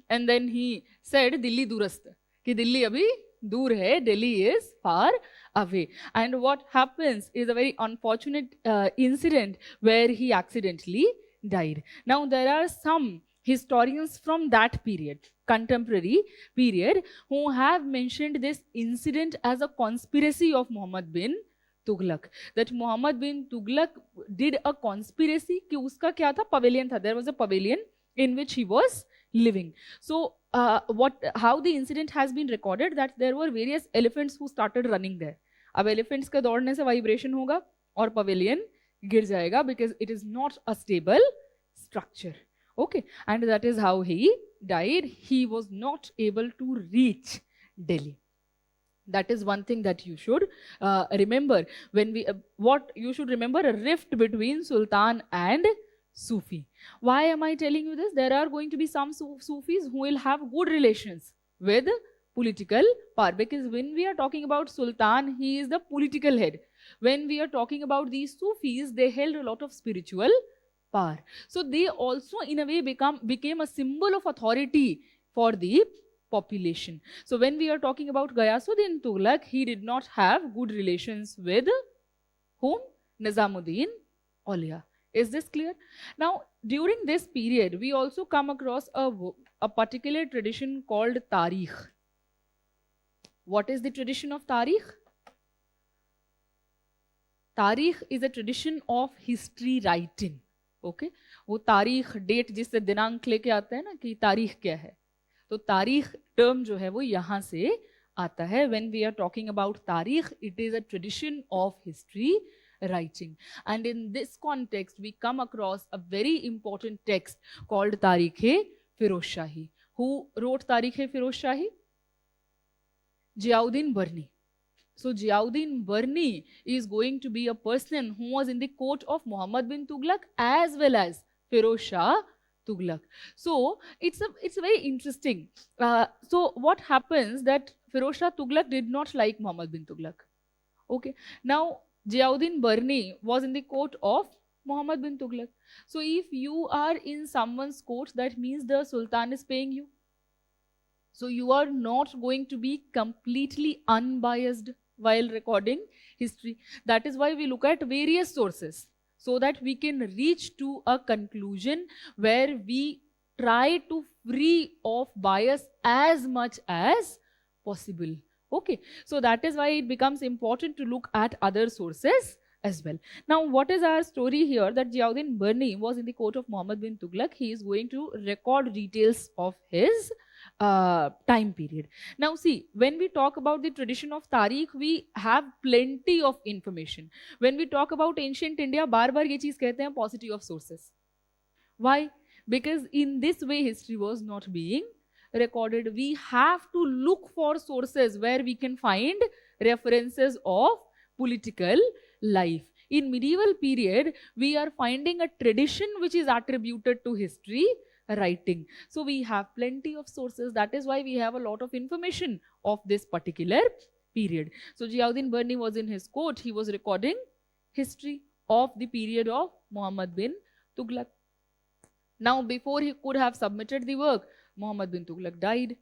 And then he said, Delhi durast, ki Delhi abhi dur hai, Delhi is far away. And what happens is a very unfortunate incident where he accidentally died. Now there are some historians from that period, contemporary period, who have mentioned this incident as a conspiracy of Muhammad bin Tughlaq. That Muhammad bin Tughlaq did a conspiracy कि उसका क्या था, pavilion था. There was a pavilion in which he was living. So how the incident has been recorded, that there were various elephants who started running there. अब elephants के दौड़ने से vibration होगा और pavilion गिर जाएगा because it is not a stable structure. Okay, and that is how he died. He was not able to reach Delhi. That is one thing that you should remember. When we what you should remember, a rift between Sultan and Sufi. Why am I telling you this? There are going to be some Sufis who will have good relations with political power, because when we are talking about Sultan, he is the political head. When we are talking about these Sufis, they held a lot of spiritual power. So they also in a way became a symbol of authority for the population. So when we are talking about Ghayasuddin Tughlaq, he did not have good relations with whom? Nizamuddin Aulia. Is this clear? Now, during this period, we also come across a particular tradition called Tarikh. What is the tradition of Tarikh? Tarikh is a tradition of history writing. Okay? वो तारीख date जिससे दिनांक लेके आते हैं ना कि तारीख क्या है, तो तारीख टर्म जो है वो यहाँ से आता है. When we are talking about तारीख, it is a tradition of history writing. And in this context, we come across a very important text called Tarikh-e-Firoz Shahi. Who wrote Tarikh-e-Firoz Shahi? Ziauddin Barni. So Ziauddin Barni is going to be a person who was in the court of Muhammad bin Tughlaq as well as Firoz Shah Tughlaq. So it's very interesting. So what happens that Firoz Shah Tughlaq did not like Muhammad bin Tughlaq. Okay. Now Ziauddin Barni was in the court of Muhammad bin Tughlaq. So if you are in someone's court, that means the Sultan is paying you. So you are not going to be completely unbiased while recording history. That is why we look at various sources, so that we can reach to a conclusion where we try to free of bias as much as possible. Okay, so that is why it becomes important to look at other sources as well. Now, what is our story here? That Ziauddin Barni was in the court of Muhammad bin Tughlaq. He is going to record details of his time period. Now see, when we talk about the tradition of Tarikh, we have plenty of information. When we talk about ancient India, बार-बार ये चीज कहते हैं paucity of sources. Why? Because in this way history was not being recorded. We have to look for sources where we can find references of political life. In medieval period, we are finding a tradition which is attributed to history writing. So we have plenty of sources. That is why we have a lot of information of this particular period. So Ziauddin Barni was in his court. He was recording history of the period of Muhammad bin Tughlaq. Now before he could have submitted the work, Muhammad bin Tughlaq died.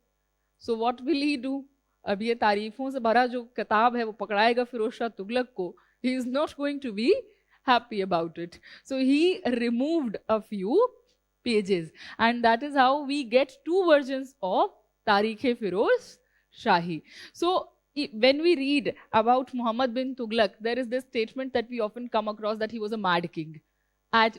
So what will he do? अब ये तारीफों से भरा जो किताब है वो पकड़ाएगा फिरोज शाह तुगलक को. He is not going to be happy about it. So he removed a few pages, and that is how we get two versions of Tarikh-e-Firoz Shahi. So when we read about Muhammad bin Tughlaq, there is this statement that we often come across, that he was a mad king, as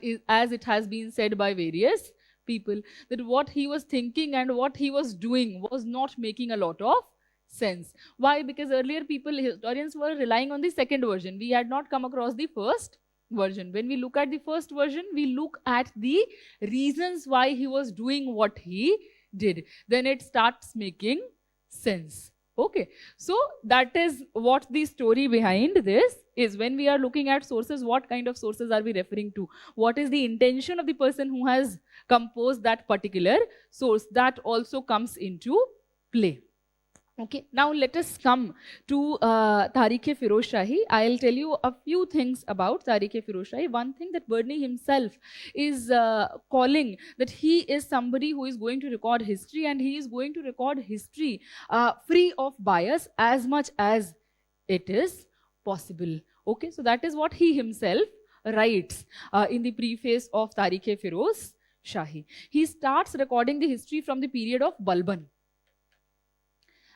it has been said by various people, that what he was thinking and what he was doing was not making a lot of sense. Why? Because earlier historians were relying on the second version. We had not come across the first version. When we look at the first version, we look at the reasons why he was doing what he did. Then it starts making sense. Okay, so that is what the story behind this is. When we are looking at sources, what kind of sources are we referring to? What is the intention of the person who has composed that particular source? That also comes into play. Okay, now let us come to Tarikh-e-Firoz Shahi. I'll tell you a few things about Tarikh-e-Firoz Shahi. One thing, that Barni himself is calling that he is somebody who is going to record history, and he is going to record history free of bias as much as it is possible. Okay, so that is what he himself writes in the preface of Tarikh-e-Firoz Shahi. He starts recording the history from the period of Balban.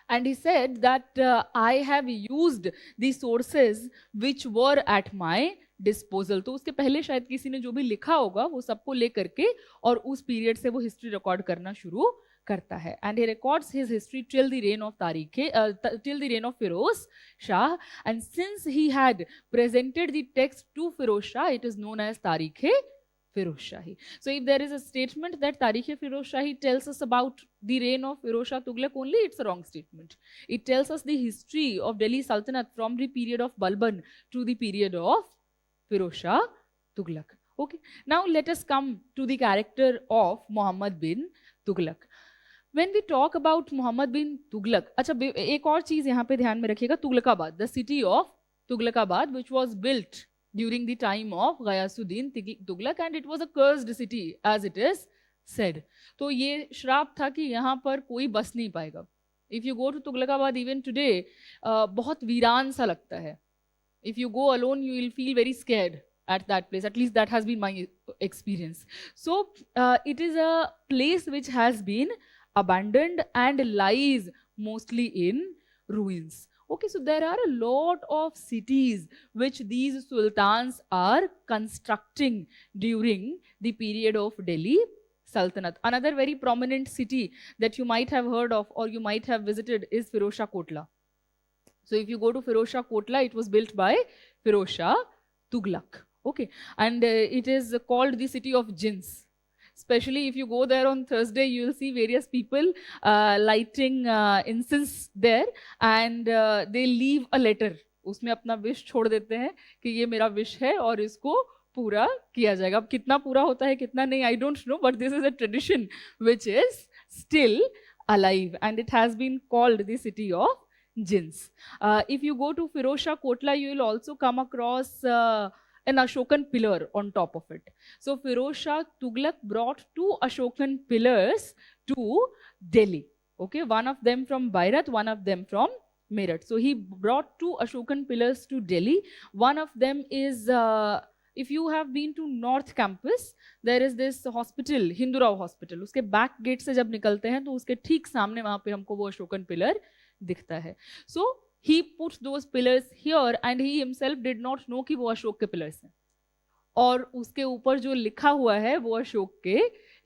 And he said that I have used the sources which were at my disposal. तो उसके पहले शायद किसी ने जो भी लिखा होगा वो सबको ले करके और उस पीरियड से वो हिस्ट्री रिकॉर्ड करना शुरू करता है. And he records his history till the reign of till the reign of Firoz Shah. And since he had presented the text to Firoz Shah, it is known as Tarikh-e-Firoz Firoz Shahi. So if there is a statement that Tarikh-e-Firoz Shahi tells us about the reign of Firoz Shah Tughlaq only, it's a wrong statement. It tells us the history of Delhi Sultanate from the period of Balban to the period of Firoz Shah Tughlaq. Okay. Now let us come to the character of Muhammad bin Tughlaq. When we talk about Muhammad bin Tughlaq, अच्छा एक और चीज यहाँ पे ध्यान में रखिएगा, Tughlakabad, the city of Tughlaqabad, which was built during the time of Ghayasuddin Tughlaq, and it was a cursed city as it is said. तो ये श्राप था कि यहाँ पर कोई बस नहीं पाएगा. If you go to Tughlaqabad even today, बहुत वीरान सा लगता है. If you go alone, you will feel very scared at that place. At least that has been my experience. So it is a place which has been abandoned and lies mostly in ruins. Okay, so there are a lot of cities which these sultans are constructing during the period of Delhi Sultanate. Another very prominent city that you might have heard of or you might have visited is Firoz Shah Kotla. So if you go to Firoz Shah Kotla, it was built by Firoz Shah Tughlaq. Okay, and it is called the city of jinns. Especially if you go there on Thursday, you will see various people lighting incense there, and they leave a letter. उसमें अपना wish छोड़ देते हैं कि ये मेरा wish है और इसको पूरा किया जाएगा. अब कितना पूरा होता है कितना नहीं, I don't know, but this is a tradition which is still alive, and it has been called the city of jinns. If you go to Firoz Shah Kotla, you will also come across an Ashokan pillar on top of it. So Firoz Shah Tughlaq brought 2 Ashokan pillars to Delhi. Okay, one of them from Bairat, one of them from Meerut. So he brought 2 Ashokan pillars to Delhi. One of them is, if you have been to North Campus, there is this hospital, Hindurao Hospital. उसके back gate से जब निकलते हैं तो उसके ठीक सामने वहाँ पे हमको वो Ashokan pillar दिखता है. So he put those pillars here and he himself did not know कि वो अशोक के pillars हैं. और उसके ऊपर जो लिखा हुआ है वो अशोक के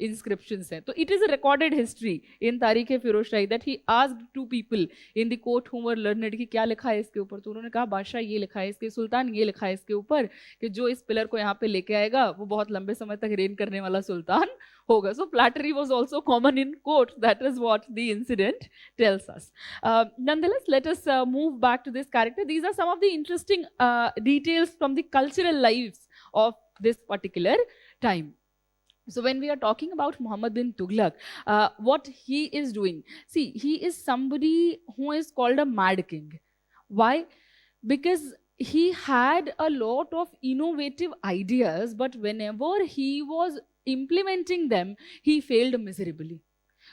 inscriptions हैं. तो it is a recorded history in Tarikh-e-Firoz Shahi that he asked 2 people in the court who were learned कि क्या लिखा है इसके ऊपर. तो उन्होंने कहा बादशाह ये लिखा है इसके, सुल्तान ये लिखा है इसके ऊपर कि जो इस पिलर को यहाँ पे लेके आएगा वो बहुत लंबे समय तक रेन करने वाला सुल्तान होगा. So flattery was also common in court. That is what the incident tells us. Nonetheless, let us move back to this character. These are some of the interesting details from the cultural lives of this particular time. So when we are talking about Muhammad bin Tughlaq, what he is doing, see, he is somebody who is called a mad king. Why? Because he had a lot of innovative ideas, but whenever he was implementing them, he failed miserably.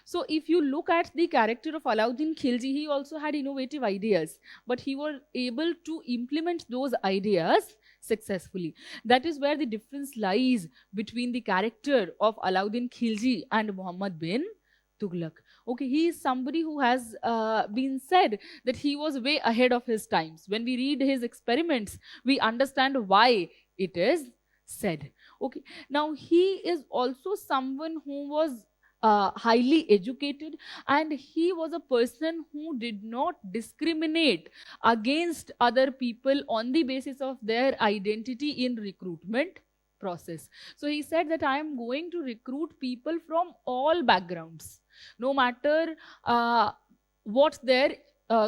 So if you look at the character of Alauddin Khilji, he also had innovative ideas, but he was able to implement those ideas successfully. That is where the difference lies between the character of Alauddin Khilji and Muhammad bin Tughlaq. Okay, he is somebody who has been said that he was way ahead of his times. When we read his experiments, we understand why it is said. Okay, now he is also someone who was highly educated, and he was a person who did not discriminate against other people on the basis of their identity in recruitment process. So he said that I am going to recruit people from all backgrounds, no matter what their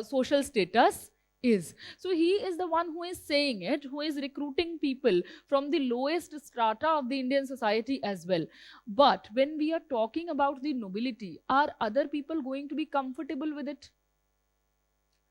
social status is. So he is the one who is saying it, who is recruiting people from the lowest strata of the Indian society as well. But when we are talking about the nobility, are other people going to be comfortable with it?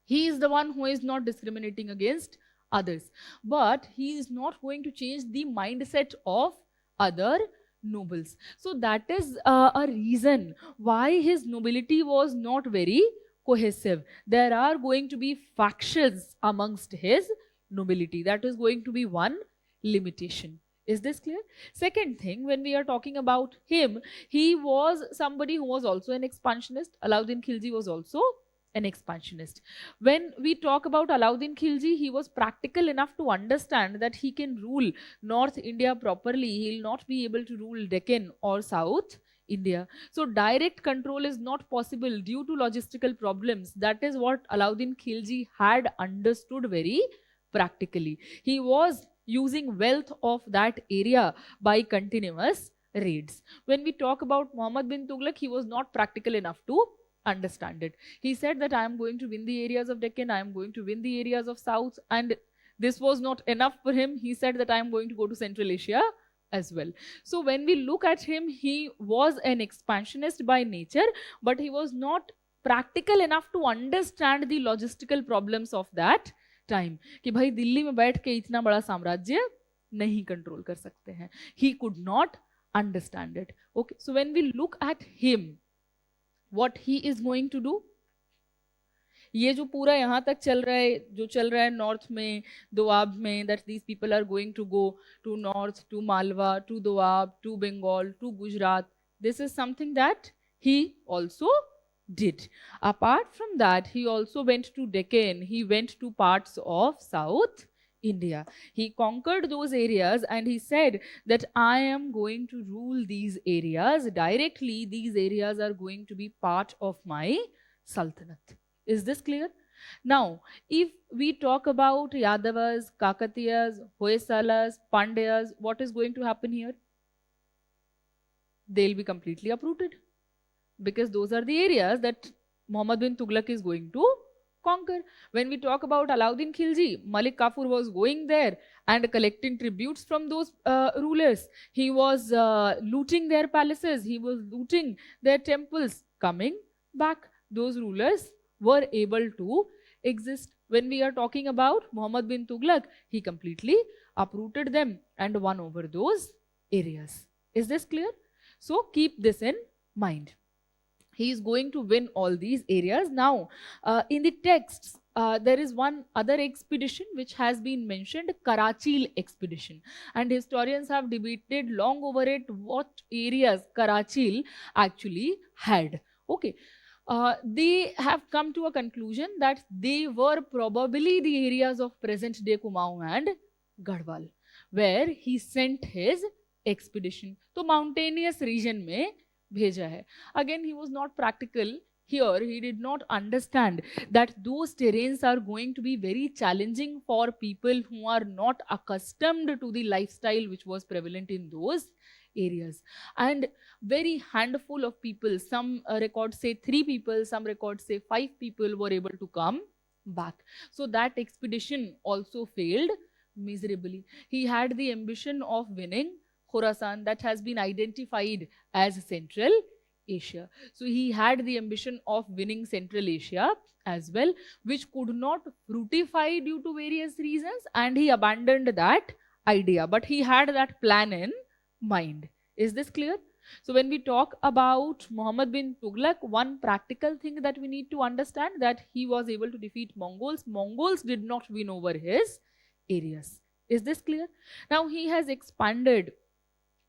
He is the one who is not discriminating against others, but he is not going to change the mindset of other nobles. So that is a reason why his nobility was not very cohesive. There are going to be factions amongst his nobility. That is going to be one limitation. Is this clear? Second thing, when we are talking about him, he was somebody who was also an expansionist. Alauddin Khilji was also an expansionist. When we talk about Alauddin Khilji, he was practical enough to understand that he can rule North India properly. He will not be able to rule Deccan or South India. So direct control is not possible due to logistical problems. That is what Alauddin Khilji had understood very practically. He was using wealth of that area by continuous raids. When we talk about Muhammad bin Tughlaq, he was not practical enough to understand it. He said that I am going to win the areas of Deccan, I am going to win the areas of South, and this was not enough for him. He said that I am going to go to Central Asia as well. So when we look at him, he was an expansionist by nature, but he was not practical enough to understand the logistical problems of that time. कि भाई दिल्ली में बैठ के इतना बड़ा साम्राज्य नहीं control कर सकते हैं. He could not understand it. Okay, so when we look at him, what he is going to do, ये जो पूरा यहाँ तक चल रहा है, जो चल रहा है नॉर्थ में, दोआब में, that these people are going to go to north, to Malwa, to Doab, to Bengal, to Gujarat. This is something that he also did. Apart from that, he also went to Deccan. He went to parts of South India. He conquered those areas and he said that I am going to rule these areas directly. These areas are going to be part of my Sultanate. Is this clear? Now, if we talk about Yadavas, Kakatiyas, Hoysalas, Pandyas, what is going to happen here? They'll be completely uprooted, because those are the areas that Muhammad bin Tughlaq is going to conquer. When we talk about Alauddin Khilji, Malik Kafur was going there and collecting tributes from those rulers. He was looting their palaces, he was looting their temples. Coming back, those rulers were able to exist. When we are talking about Muhammad bin Tughlaq, he completely uprooted them and won over those areas. Is this clear? So keep this in mind. He is going to win all these areas. Now, in the texts, there is one other expedition which has been mentioned, Karachil expedition. And historians have debated long over it, what areas Karachil actually had. Okay. They have come to a conclusion that they were probably the areas of present-day Kumaon and Garhwal, where he sent his expedition. So, mountainous region में भेजा है. Again, he was not practical. Here, he did not understand that those terrains are going to be very challenging for people who are not accustomed to the lifestyle which was prevalent in those areas. And very handful of people, some records say 3 people, some records say 5 people were able to come back. So that expedition also failed miserably. He had the ambition of winning Khorasan, that has been identified as Central Asia. So he had the ambition of winning Central Asia as well, which could not fructify due to various reasons, and he abandoned that idea. But he had that plan in mind. Is this clear? So when we talk about Muhammad bin Tughlaq, one practical thing that we need to understand, that he was able to defeat Mongols. Mongols did not win over his areas. Is this clear? Now he has expanded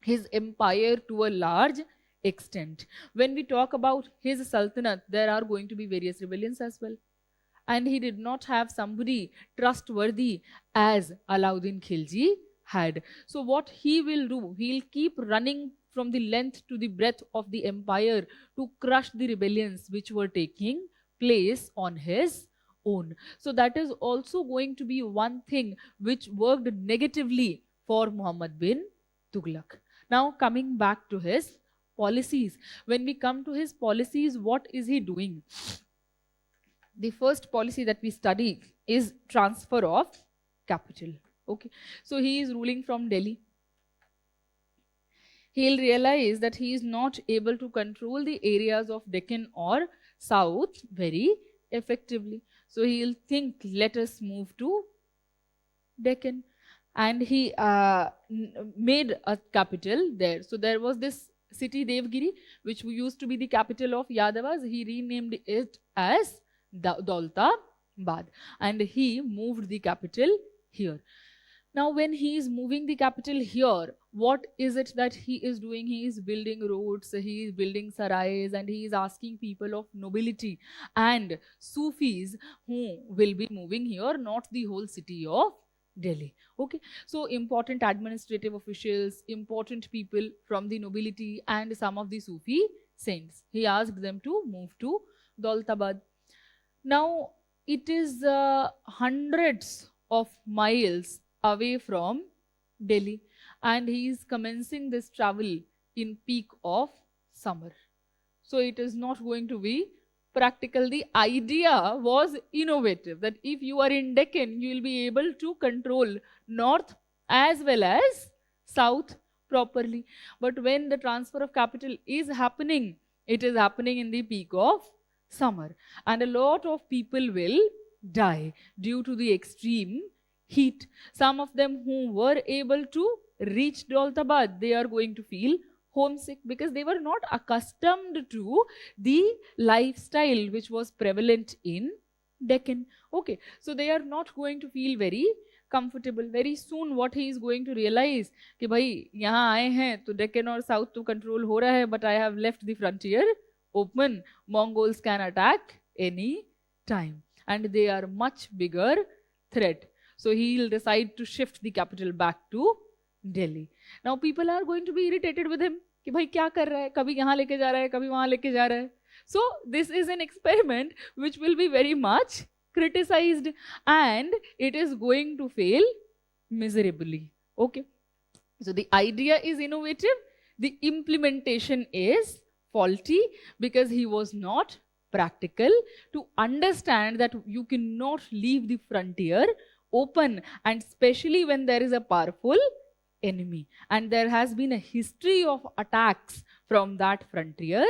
his empire to a large extent. When we talk about his sultanate, there are going to be various rebellions as well. And he did not have somebody trustworthy as Alauddin Khilji had. So what he will do, he'll keep running from the length to the breadth of the empire to crush the rebellions which were taking place on his own. So that is also going to be one thing which worked negatively for Muhammad bin Tughlaq. Now coming back to his policies. When we come to his policies, what is he doing? The first policy that we study is transfer of capital. Okay, so he is ruling from Delhi. He'll realize that he is not able to control the areas of Deccan or South very effectively. So he'll think, let us move to Deccan. And he made a capital there. So there was this city Devgiri, which used to be the capital of Yadavas. He renamed it as Daulatabad. And he moved the capital here. Now, when he is moving the capital here, what is it that he is doing? He is building roads, he is building sarais, and he is asking people of nobility and Sufis who will be moving here, not the whole city of Delhi. Okay, so important administrative officials, important people from the nobility and some of the Sufi saints. He asked them to move to Daulatabad. Now, it is hundreds of miles away from Delhi, and he is commencing this travel in peak of summer. So it is not going to be practical. The idea was innovative, that if you are in Deccan, you will be able to control north as well as south properly. But when the transfer of capital is happening, it is happening in the peak of summer, and a lot of people will die due to the extreme heat. Some of them who were able to reach Daulatabad, they are going to feel homesick because they were not accustomed to the lifestyle which was prevalent in Deccan. Okay, so they are not going to feel very comfortable. Very soon what he is going to realize कि भाई यहाँ आए हैं तो Deccan और South तो control हो रहा है, but I have left the frontier open. Mongols can attack any time and they are much bigger threat. So he will decide to shift the capital back to Delhi. Now people are going to be irritated with him कि भाई क्या कर रहा है, कभी यहाँ लेके जा रहा है, कभी वहाँ लेके जा रहा है. So this is an experiment which will be very much criticized and it is going to fail miserably. Okay. So the idea is innovative, the implementation is faulty because he was not practical to understand that you cannot leave the frontier open, and especially when there is a powerful enemy and there has been a history of attacks from that frontier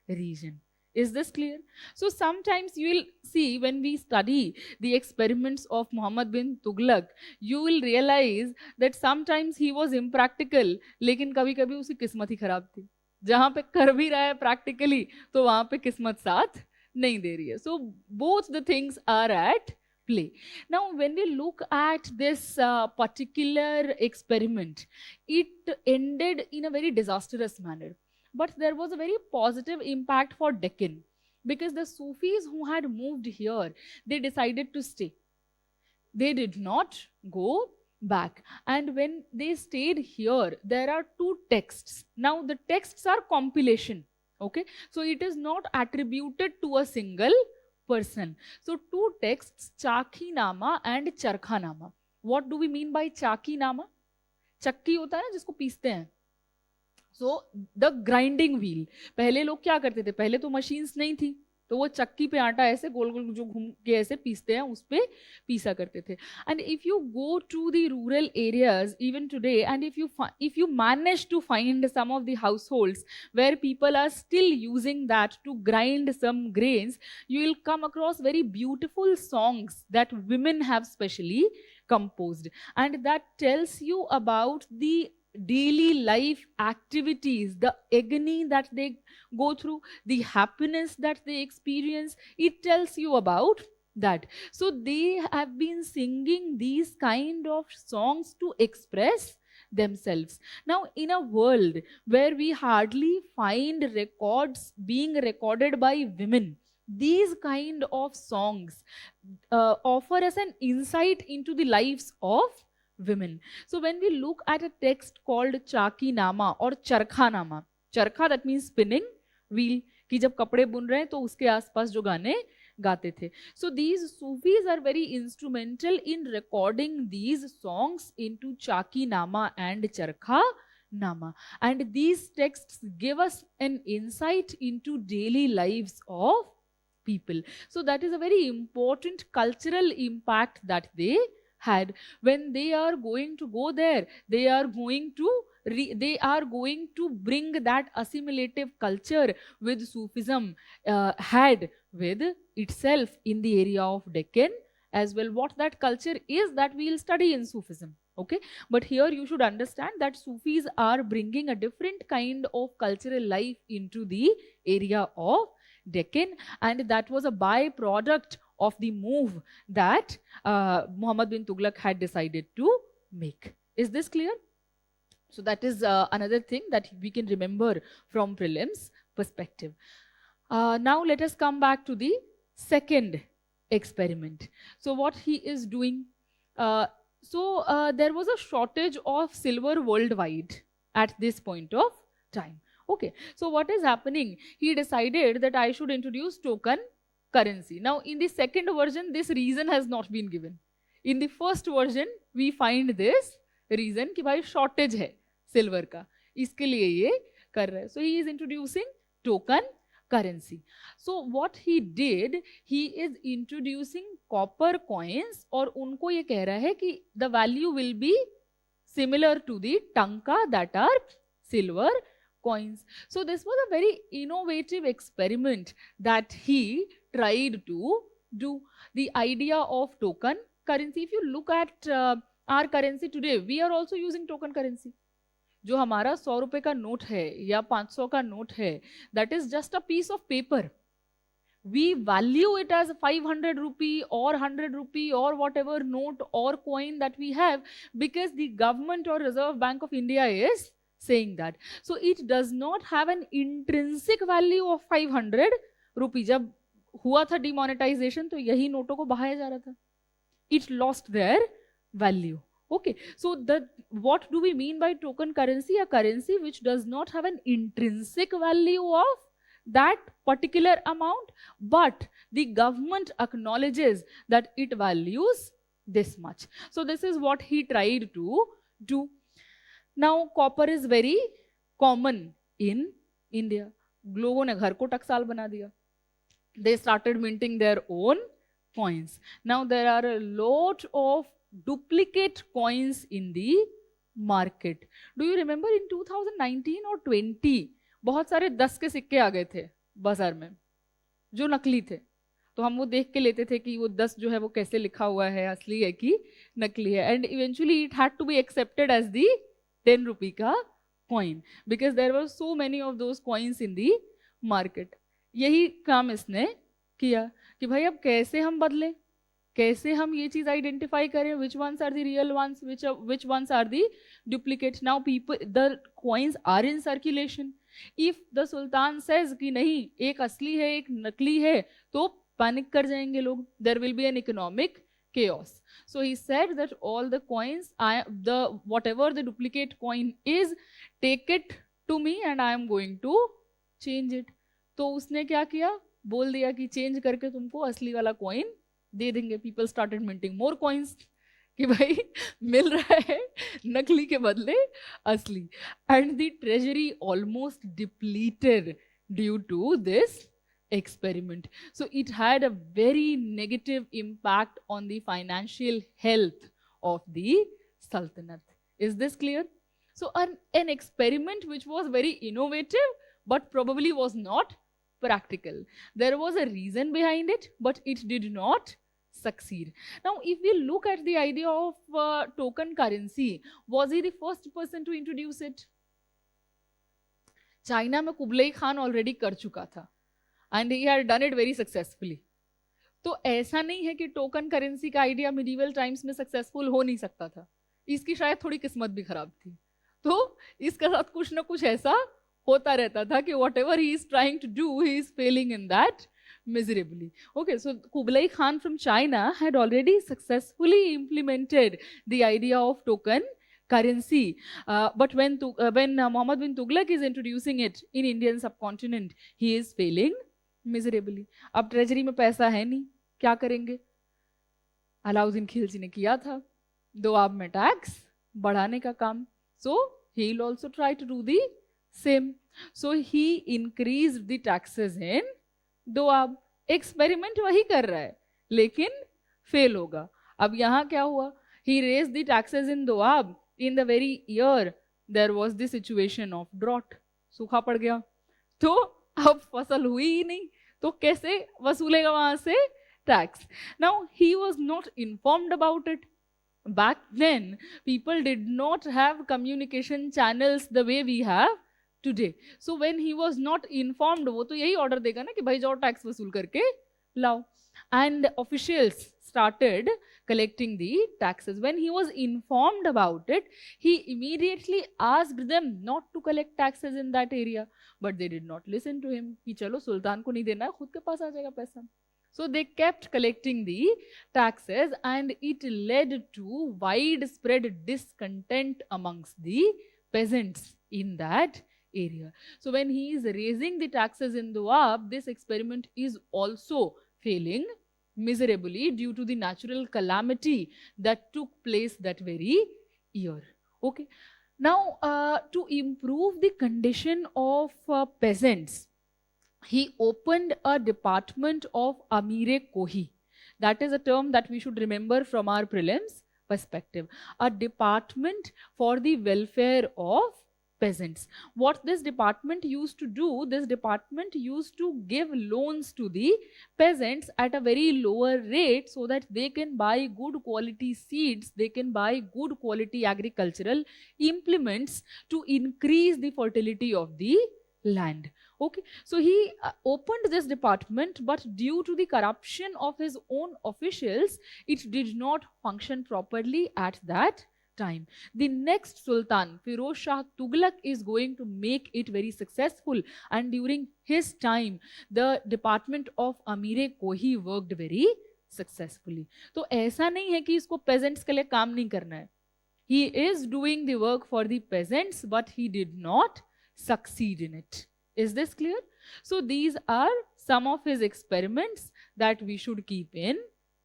region. Is this clear? So sometimes you will see when we study the experiments of Muhammad bin Tughlaq, you will realize that sometimes he was impractical, लेकिन कभी-कभी उसकी किस्मत ही खराब थी. जहाँ पे कर भी रहा है practically, तो वहाँ पे किस्मत साथ नहीं दे रही है. So both the things are at play. Now when we look at this particular experiment, it ended in a very disastrous manner. But there was a very positive impact for Deccan because the Sufis who had moved here, they decided to stay. They did not go back. And when they stayed here, there are two texts. Now the texts are compilation. Okay, so it is not attributed to a single person. So two texts, Chakhi-nama and Charkha-nama. What do we mean by Chakhi-nama? चक्की होता है ना जिसको पीसते हैं. So the grinding wheel. पहले लोग क्या करते थे, पहले तो मशीन्स नहीं थी, तो वो चक्की पे आटा ऐसे गोल गोल जो घूम के ऐसे पीसते हैं, उस पे पीसा करते थे. And if you go to the rural areas even today and if you manage to find some of the households where people are still using that to grind some grains, you will come across very beautiful songs that women have specially composed, and that tells you about the daily life activities, the agony that they go through, the happiness that they experience. It tells you about that. So they have been singing these kind of songs to express themselves. Now in a world where we hardly find records being recorded by women, these kind of songs offer us an insight into the lives of women. So when we look at a text called Chaki-nama or Charkha-nama, Charkha that means spinning wheel, कि जब कपड़े बुन रहे हैं तो उसके आसपास जो गाने गाते थे. So these Sufis are very instrumental in recording these songs into Chaki-nama and Charkha-nama, and these texts give us an insight into daily lives of people. So that is a very important cultural impact that they had. When they are going to go there, they are going to bring that assimilative culture with Sufism had with itself in the area of Deccan as well. What that culture is, that we will study in Sufism. Okay, but here you should understand that Sufis are bringing a different kind of cultural life into the area of Deccan, and that was a byproduct of the move that Muhammad bin Tughlaq had decided to make. Is this clear? So that is another thing that we can remember from prelims perspective. Now let us come back to the second experiment. So what he is doing, there was a shortage of silver worldwide at this point of time. Okay, so what is happening? He decided that I should introduce token currency. Now in the second version, this reason has not been given. In the first version, we find this reason कि भाई shortage है silver का, इसके लिए ये कर रहा है. So he is introducing token currency. So what he did, he is introducing copper coins, और उनको ये कह रहा है कि the value will be similar to the tanka that are silver coins. So this was a very innovative experiment that he tried to do. The idea of token currency, if you look at our currency today, we are also using token currency. जो हमारा 100 रुपए का note है या 500 का note है, that is just a piece of paper. We value it as 500 rupee or 100 rupee or whatever note or coin that we have, because the government or Reserve Bank of India is saying that. So it does not have an intrinsic value of 500 rupee. जब हुआ था demonetization तो यही नोटों को बहाया जा रहा था. It lost their value. Okay, so what do we mean by token currency? A currency which does not have an intrinsic value of that particular amount, but the government acknowledges that it values this much. So this is what he tried to do. Now copper is very common in India. लोगों ने घर को टकसाल बना दिया. They started minting their own coins. Now there are a lot of duplicate coins in the market. Do you remember in 2019 or 20 बहुत सारे 10 के सिक्के आ गए थे बाजार में जो नकली थे. तो हम वो देख के लेते थे कि वो 10 जो है वो कैसे लिखा हुआ है, असली है कि नकली है. And eventually it had to be accepted as the 10 rupee का coin, because there were so many of those coins in the market. यही काम इसने किया कि भाई अब कैसे हम बदलें, कैसे हम ये चीज आइडेंटिफाई करें, which ones are the real ones, which ones are the duplicate. Now people, the coins are in circulation. If the sultan says कि नहीं एक असली है एक नकली है, तो पैनिक कर जाएंगे लोग. There will be an economic chaos. So he said that all the coins, whatever the duplicate coin is, take it to me and I am going to change it. तो उसने क्या किया, बोल दिया कि चेंज करके तुमको असली वाला कॉइन दे देंगे. People started minting more coins कि भाई मिल रहा है नकली के बदले असली. And the treasury almost depleted due to this experiment. So it had a very negative impact on the financial health of the Sultanate. Is this clear? So an experiment which was very innovative but probably was not practical. There was a reason behind it, but it did not succeed. Now if we look at the idea of token currency, was he the first person to introduce it? China में Kublai Khan already कर चुका था. And he had done it very successfully. तो ऐसा नहीं है कि token currency का आइडिया मिडीवल टाइम्स में सक्सेसफुल हो नहीं सकता था. इसकी शायद थोड़ी किस्मत भी खराब थी. तो इसके साथ कुछ ना कुछ ऐसा होता रहता था कि whatever he is trying to do, he is failing in that miserably. Okay, so Kublai Khan from China had already successfully implemented the idea of token currency. But when Muhammad bin Tughlaq is introducing it in Indian subcontinent, he is failing miserably. अब treasury में पैसा है नहीं, क्या करेंगे? अलाउद्दीन खिलजी ने किया था दोआब में टैक्स बढ़ाने का काम. So he will also try to do the same. So he increased the taxes in Doab. Experiment वही कर रहा है लेकिन फेल होगा. अब यहाँ क्या हुआ? He raised the taxes in Doab. In the very year there was the situation of drought. सूखा पड़ गया तो अब फसल हुई ही नहीं, तो कैसे वसूलेगा वहां से tax? Now he was not informed about it. Back then people did not have communication channels the way we have today. So when he was not informed, वो तो यही ऑर्डर देगा ना कि भाई जाओ टैक्स वसूल करके लाओ. And officials started collecting the taxes. When he was informed about it, he immediately asked them not to collect taxes in that area, but they did not listen to him. कि चलो सुल्तान को नहीं देना, खुद के पास आ जाएगा पैसा. So they kept collecting the taxes and it led to widespread discontent amongst the peasants in that area. So when he is raising the taxes in Doab, this experiment is also failing miserably due to the natural calamity that took place that very year. Okay. Now, to improve the condition of peasants, he opened a department of Amire Kohi. That is a term that we should remember from our prelims perspective. A department for the welfare of peasants. What this department used to do, this department used to give loans to the peasants at a very lower rate so that they can buy good quality seeds, they can buy good quality agricultural implements to increase the fertility of the land. Okay, so he opened this department, but due to the corruption of his own officials, it did not function properly at that time. The next Sultan, Firoz Shah Tughlaq, is going to make it very successful, and during his time, the department of Amire Kohi worked very successfully. तो ऐसा नहीं है कि इसको peasants के लिए काम नहीं करना है. He is doing the work for the peasants, but he did not succeed in it. Is this clear? So these are some of his experiments that we should keep in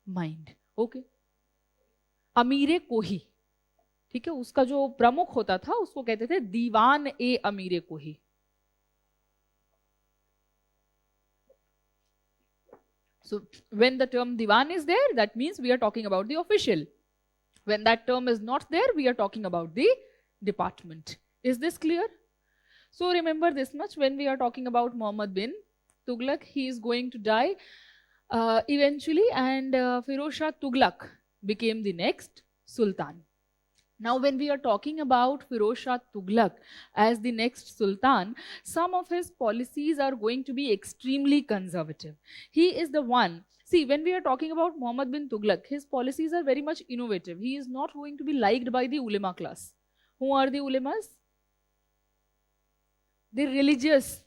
mind. Okay. अमीरे कोही, ठीक है, उसका जो प्रमुख होता था उसको कहते थे दीवान ए अमीरे कोही. So when the term divan is there, that means we are talking about the official. When that term is not there, we are talking about the department. Is this clear? So remember this much, when we are talking about Muhammad bin Tughlaq, he is going to die eventually, and Firoz Shah Tughlaq became the next Sultan. Now when we are talking about Firoz Shah Tughlaq as the next Sultan, some of his policies are going to be extremely conservative. He is the one, see, when we are talking about Muhammad bin Tughlaq, his policies are very much innovative. He is not going to be liked by the ulema class. Who are the ulemas? The religious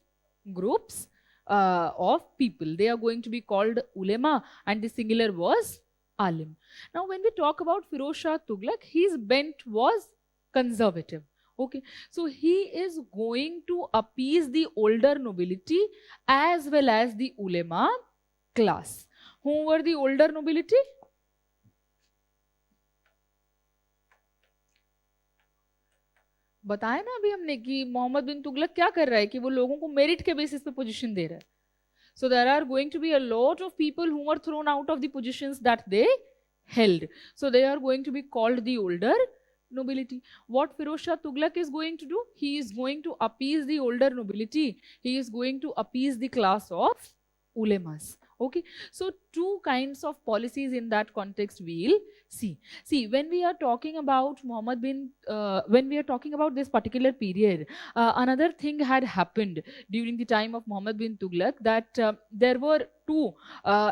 groups of people. They are going to be called ulema, and the singular was alim. Now when we talk about Firoz Shah Tughlaq, his bent was conservative. Okay, so he is going to appease the older nobility as well as the ulema class. Who were the older nobility? बताया ना अभी हमने कि मोहम्मद बिन तुगलक क्या कर रहा है कि वो लोगों को मेरिट के बेसिस पे पोजीशन दे रहा है. So there are going to be a lot of people who are thrown out of the positions that they held. So they are going to be called the older nobility. What Firoz Shah Tughlaq is going to do? He is going to appease the older nobility. He is going to appease the class of ulemas. Okay, so two kinds of policies in that context we'll see. See, when we are talking about when we are talking about this particular period, another thing had happened during the time of Muhammad bin Tughlaq, that there were two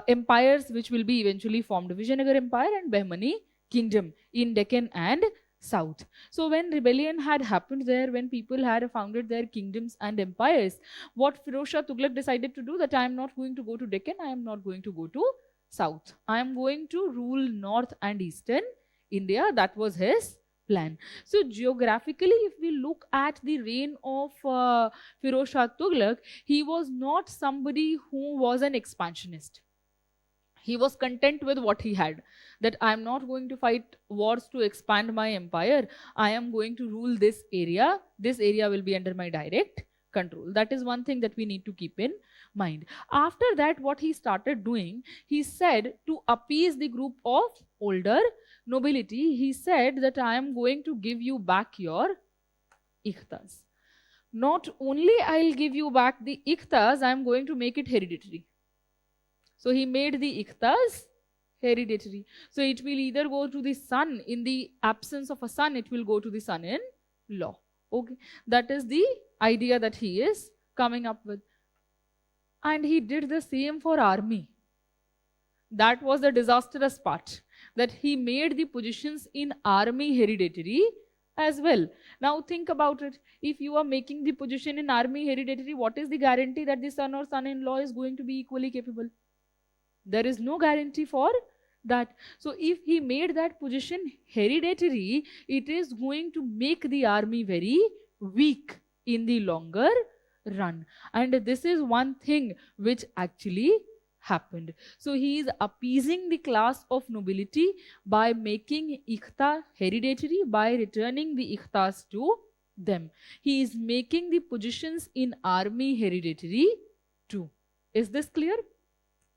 empires which will be eventually formed, Vijayanagar Empire and Bahmani Kingdom in Deccan and South. So when rebellion had happened there, when people had founded their kingdoms and empires, what Firoz Shah Tughlaq decided to do, that I am not going to go to Deccan, I am not going to go to South. I am going to rule North and Eastern India. That was his plan. So geographically, if we look at the reign of Firoz Shah Tughlaq, he was not somebody who was an expansionist. He was content with what he had, that I am not going to fight wars to expand my empire. I am going to rule this area. This area will be under my direct control. That is one thing that we need to keep in mind. After that, what he started doing, he said, to appease the group of older nobility, he said that I am going to give you back your ikhtas. Not only I'll give you back the ikhtas, I am going to make it hereditary. So he made the ikhtas hereditary. So it will either go to the son. In the absence of a son, it will go to the son-in-law. Okay, that is the idea that he is coming up with. And he did the same for army. That was the disastrous part, that he made the positions in army hereditary as well. Now think about it. If you are making the position in army hereditary, what is the guarantee that the son or son-in-law is going to be equally capable? There is no guarantee for that. So if he made that position hereditary, it is going to make the army very weak in the longer run. And this is one thing which actually happened. So he is appeasing the class of nobility by making ikhta hereditary, by returning the ikhtas to them. He is making the positions in army hereditary too. Is this clear?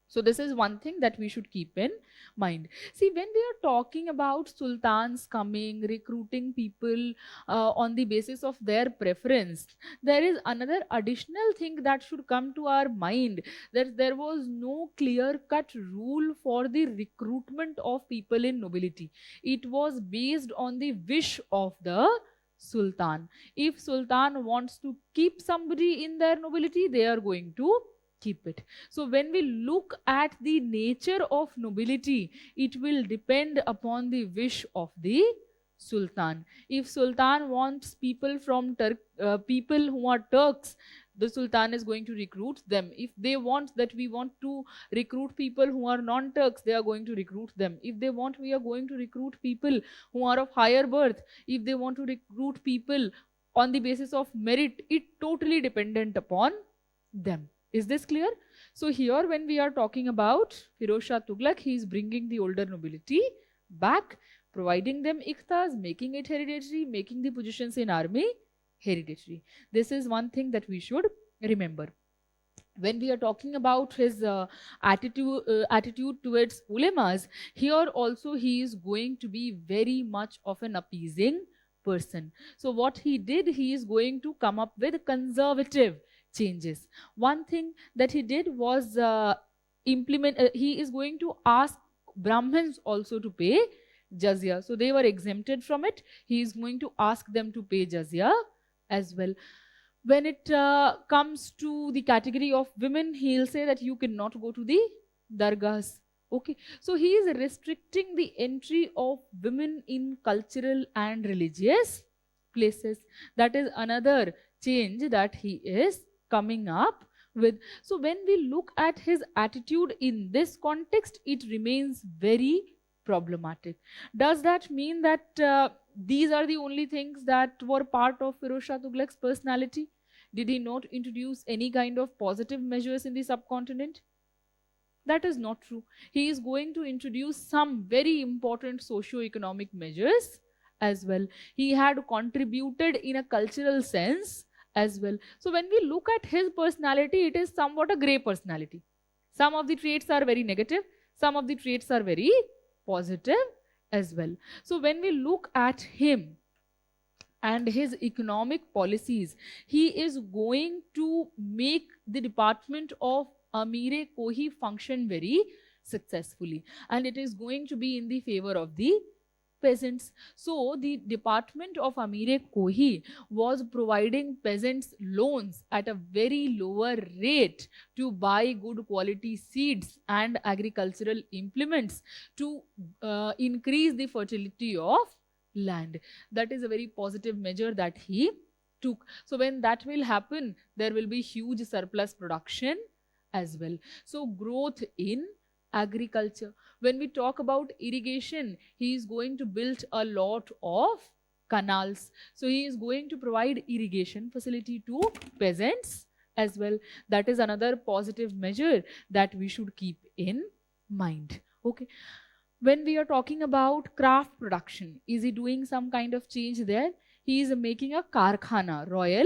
So this is one thing that we should keep in mind. See, when we are talking about sultans coming, recruiting people on the basis of their preference, there is another additional thing that should come to our mind, that there was no clear-cut rule for the recruitment of people in nobility. It was based on the wish of the sultan. If sultan wants to keep somebody in their nobility, they are going to keep it. So when we look at the nature of nobility, it will depend upon the wish of the sultan. If sultan wants people from people who are Turks, the sultan is going to recruit them. If they want that we want to recruit people who are non-Turks, they are going to recruit them. If they want, we are going to recruit people who are of higher birth. If they want to recruit people on the basis of merit, it totally dependent upon them. Is this clear? So here when we are talking about Firoz Shah Tughlaq, he is bringing the older nobility back, providing them ikhtas, making it hereditary, making the positions in army hereditary. This is one thing that we should remember. When we are talking about his attitude towards ulemas, here also he is going to be very much of an appeasing person. So what he did, he is going to come up with conservative changes. One thing that he did was he is going to ask Brahmins also to pay jizya. So they were exempted from it. He is going to ask them to pay jizya as well. When it comes to the category of women, he'll say that you cannot go to the dargahs. Okay, so he is restricting the entry of women in cultural and religious places. That is another change that he is coming up with. So when we look at his attitude in this context, it remains very problematic. Does that mean that these are the only things that were part of Firoz Shah Tughlaq's personality? Did he not introduce any kind of positive measures in the subcontinent? That is not true. He is going to introduce some very important socio-economic measures as well. He had contributed in a cultural sense as well. So when we look at his personality, it is somewhat a grey personality. Some of the traits are very negative, some of the traits are very positive as well. So when we look at him and his economic policies, he is going to make the department of Amir-e-Kohi function very successfully, and it is going to be in the favor of the peasants. So the department of Amir-e-Kohi was providing peasants loans at a very lower rate to buy good quality seeds and agricultural implements to increase the fertility of land. That is a very positive measure that he took. So when that will happen, there will be huge surplus production as well. So growth in agriculture. When we talk about irrigation, he is going to build a lot of canals. So he is going to provide irrigation facility to peasants as well. That is another positive measure that we should keep in mind. Okay. When we are talking about craft production, is he doing some kind of change there? He is making a karkhana, royal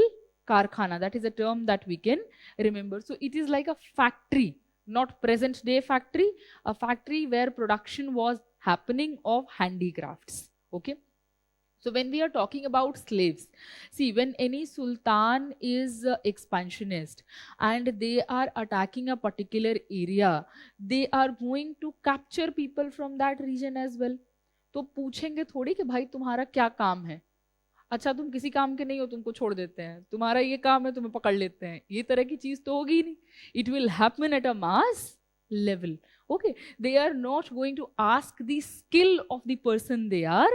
karkhana. That is a term that we can remember. So it is like a factory, not present day factory, a factory where production was happening of handicrafts. Okay. So when we are talking about slaves, see, when any sultan is expansionist and they are attacking a particular area, they are going to capture people from that region as well. तो पूछेंगे थोड़ी कि भाई तुम्हारा क्या काम है, अच्छा तुम किसी काम के नहीं हो, तुमको छोड़ देते हैं, तुम्हारा ये काम है, तुम्हें पकड़ लेते हैं, ये तरह की चीज तो होगी नहीं. It will happen at a mass level. Okay, they are not going to ask the skill of the person they are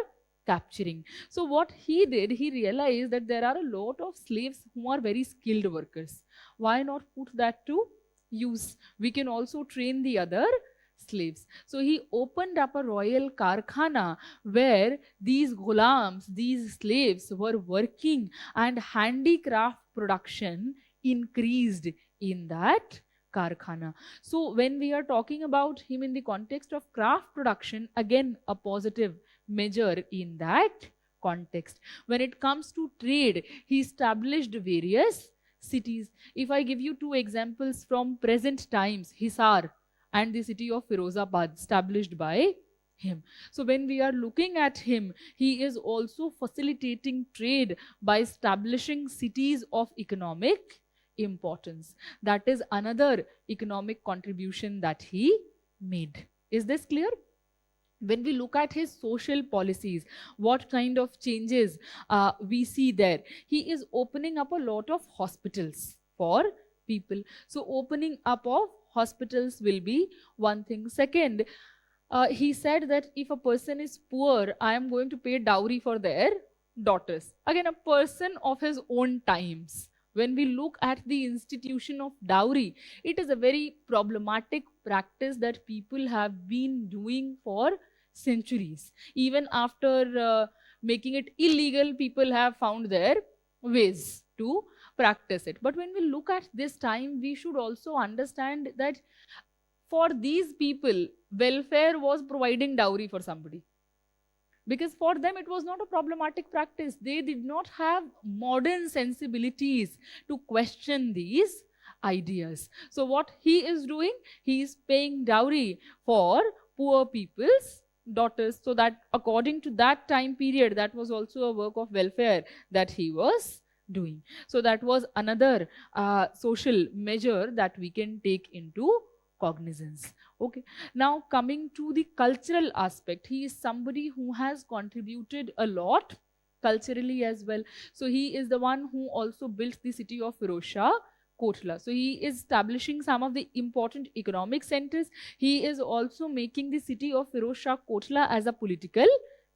capturing. So what he did, he realized that there are a lot of slaves who are very skilled workers. Why not put that to use? We can also train the other slaves. So he opened up a royal karkhana where these ghulams, these slaves were working, and handicraft production increased in that Karkhana. So when we are talking about him in the context of craft production, again a positive measure in that context. When it comes to trade, he established various cities. If I give you two examples from present times, Hisar and the city of Firozabad, established by him. So when we are looking at him, he is also facilitating trade by establishing cities of economic importance. That is another economic contribution that he made. Is this clear? When we look at his social policies, what kind of changes we see there? He is opening up a lot of hospitals for people. So opening up of hospitals will be one thing. Second, he said that if a person is poor, I am going to pay dowry for their daughters. Again, a person of his own times. When we look at the institution of dowry, it is a very problematic practice that people have been doing for centuries. Even after making it illegal, people have found their ways to practice it. But when we look at this time, we should also understand that for these people, welfare was providing dowry for somebody. Because for them, it was not a problematic practice. They did not have modern sensibilities to question these ideas. So what he is doing, he is paying dowry for poor people's daughters. So that according to that time period, that was also a work of welfare that he was doing. So that was another social measure that we can take into cognizance. Okay. Now coming to the cultural aspect, he is somebody who has contributed a lot culturally as well. So he is the one who also built the city of Firozshah Kotla. So he is establishing some of the important economic centers. He is also making the city of Firozshah Kotla as a political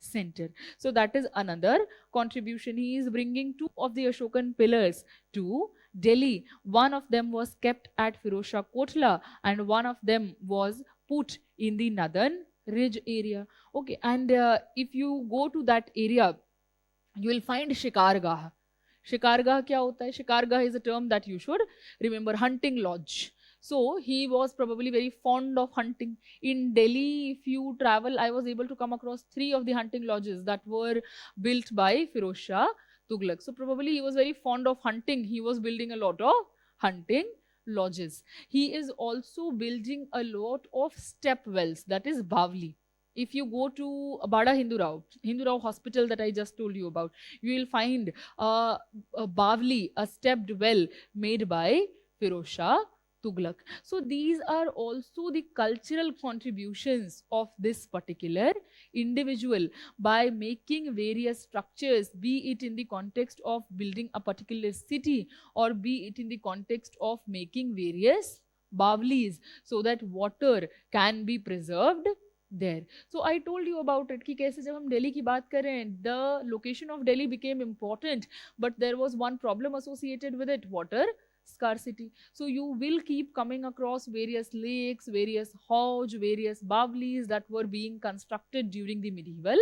center. So that is another contribution. He is bringing two of the Ashokan pillars to Delhi. One of them was kept at Firozshah Kotla and one of them was put in the Northern Ridge area. Okay, and if you go to that area, you will find Shikargah. Shikargah kya hota hai? Shikargah is a term that you should remember, hunting lodge. So he was probably very fond of hunting. In Delhi, if you travel, I was able to come across 3 of the hunting lodges that were built by Firozshah Tughlaq. So probably he was very fond of hunting. He was building a lot of hunting lodges. He is also building a lot of step wells, that is Bavli. If you go to Bada Hindu Rao hospital that I just told you about, you will find a Bavli, a stepped well made by Firozshah Tughlaq. So these are also the cultural contributions of this particular individual by making various structures, be it in the context of building a particular city or be it in the context of making various Bavlis so that water can be preserved there. So I told you about it कि कैसे जब हम Delhi की बात करें, the location of Delhi became important, but there was one problem associated with it, water scarcity. So you will keep coming across various lakes, various hauj, various bavlis that were being constructed during the medieval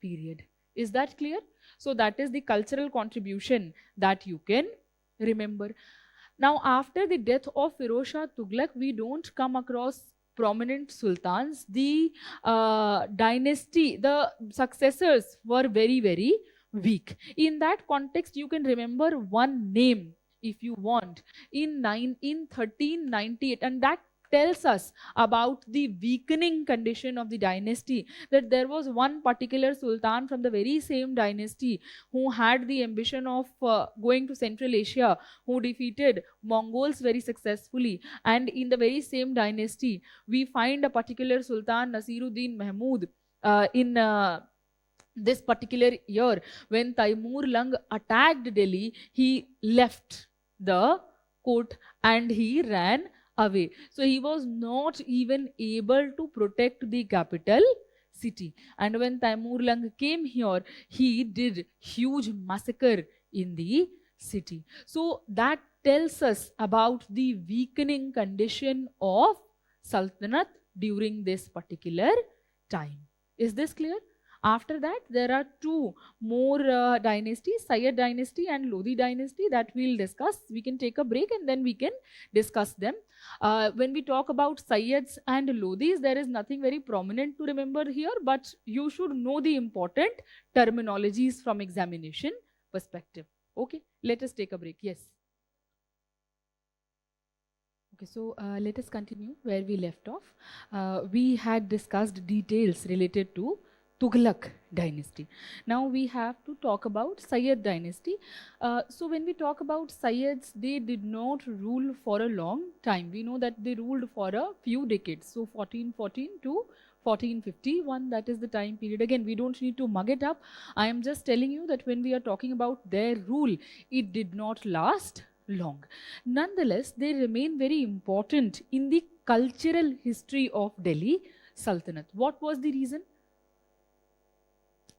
period. Is that clear? So that is the cultural contribution that you can remember. Now after the death of Firozshah Tughlaq, we don't come across prominent sultans. The dynasty, the successors were very, very weak. In that context, you can remember one name if you want, in 1398, and that tells us about the weakening condition of the dynasty, that there was one particular sultan from the very same dynasty who had the ambition of going to Central Asia, who defeated Mongols very successfully. And in the very same dynasty, we find a particular Sultan Nasiruddin Mahmud in this particular year, when Taimur Lang attacked Delhi, he left the court and he ran away. So he was not even able to protect the capital city. And when Taimur Lang came here, he did huge massacre in the city. So that tells us about the weakening condition of Sultanate during this particular time. Is this clear? After that, there are two more dynasties, Sayyid dynasty and Lodi dynasty, that we'll discuss. We can take a break and then we can discuss them. When we talk about Sayyids and Lodis, there is nothing very prominent to remember here, but you should know the important terminologies from examination perspective. Okay, let us take a break. Yes. Okay, so let us continue where we left off. We had discussed details related to Tughlaq dynasty. Now we have to talk about Sayyid dynasty. So when we talk about Sayyids, they did not rule for a long time. We know that they ruled for a few decades. So 1414 to 1451, that is the time period. Again, we don't need to mug it up. I am just telling you that when we are talking about their rule, it did not last long. Nonetheless, they remain very important in the cultural history of Delhi Sultanate. What was the reason?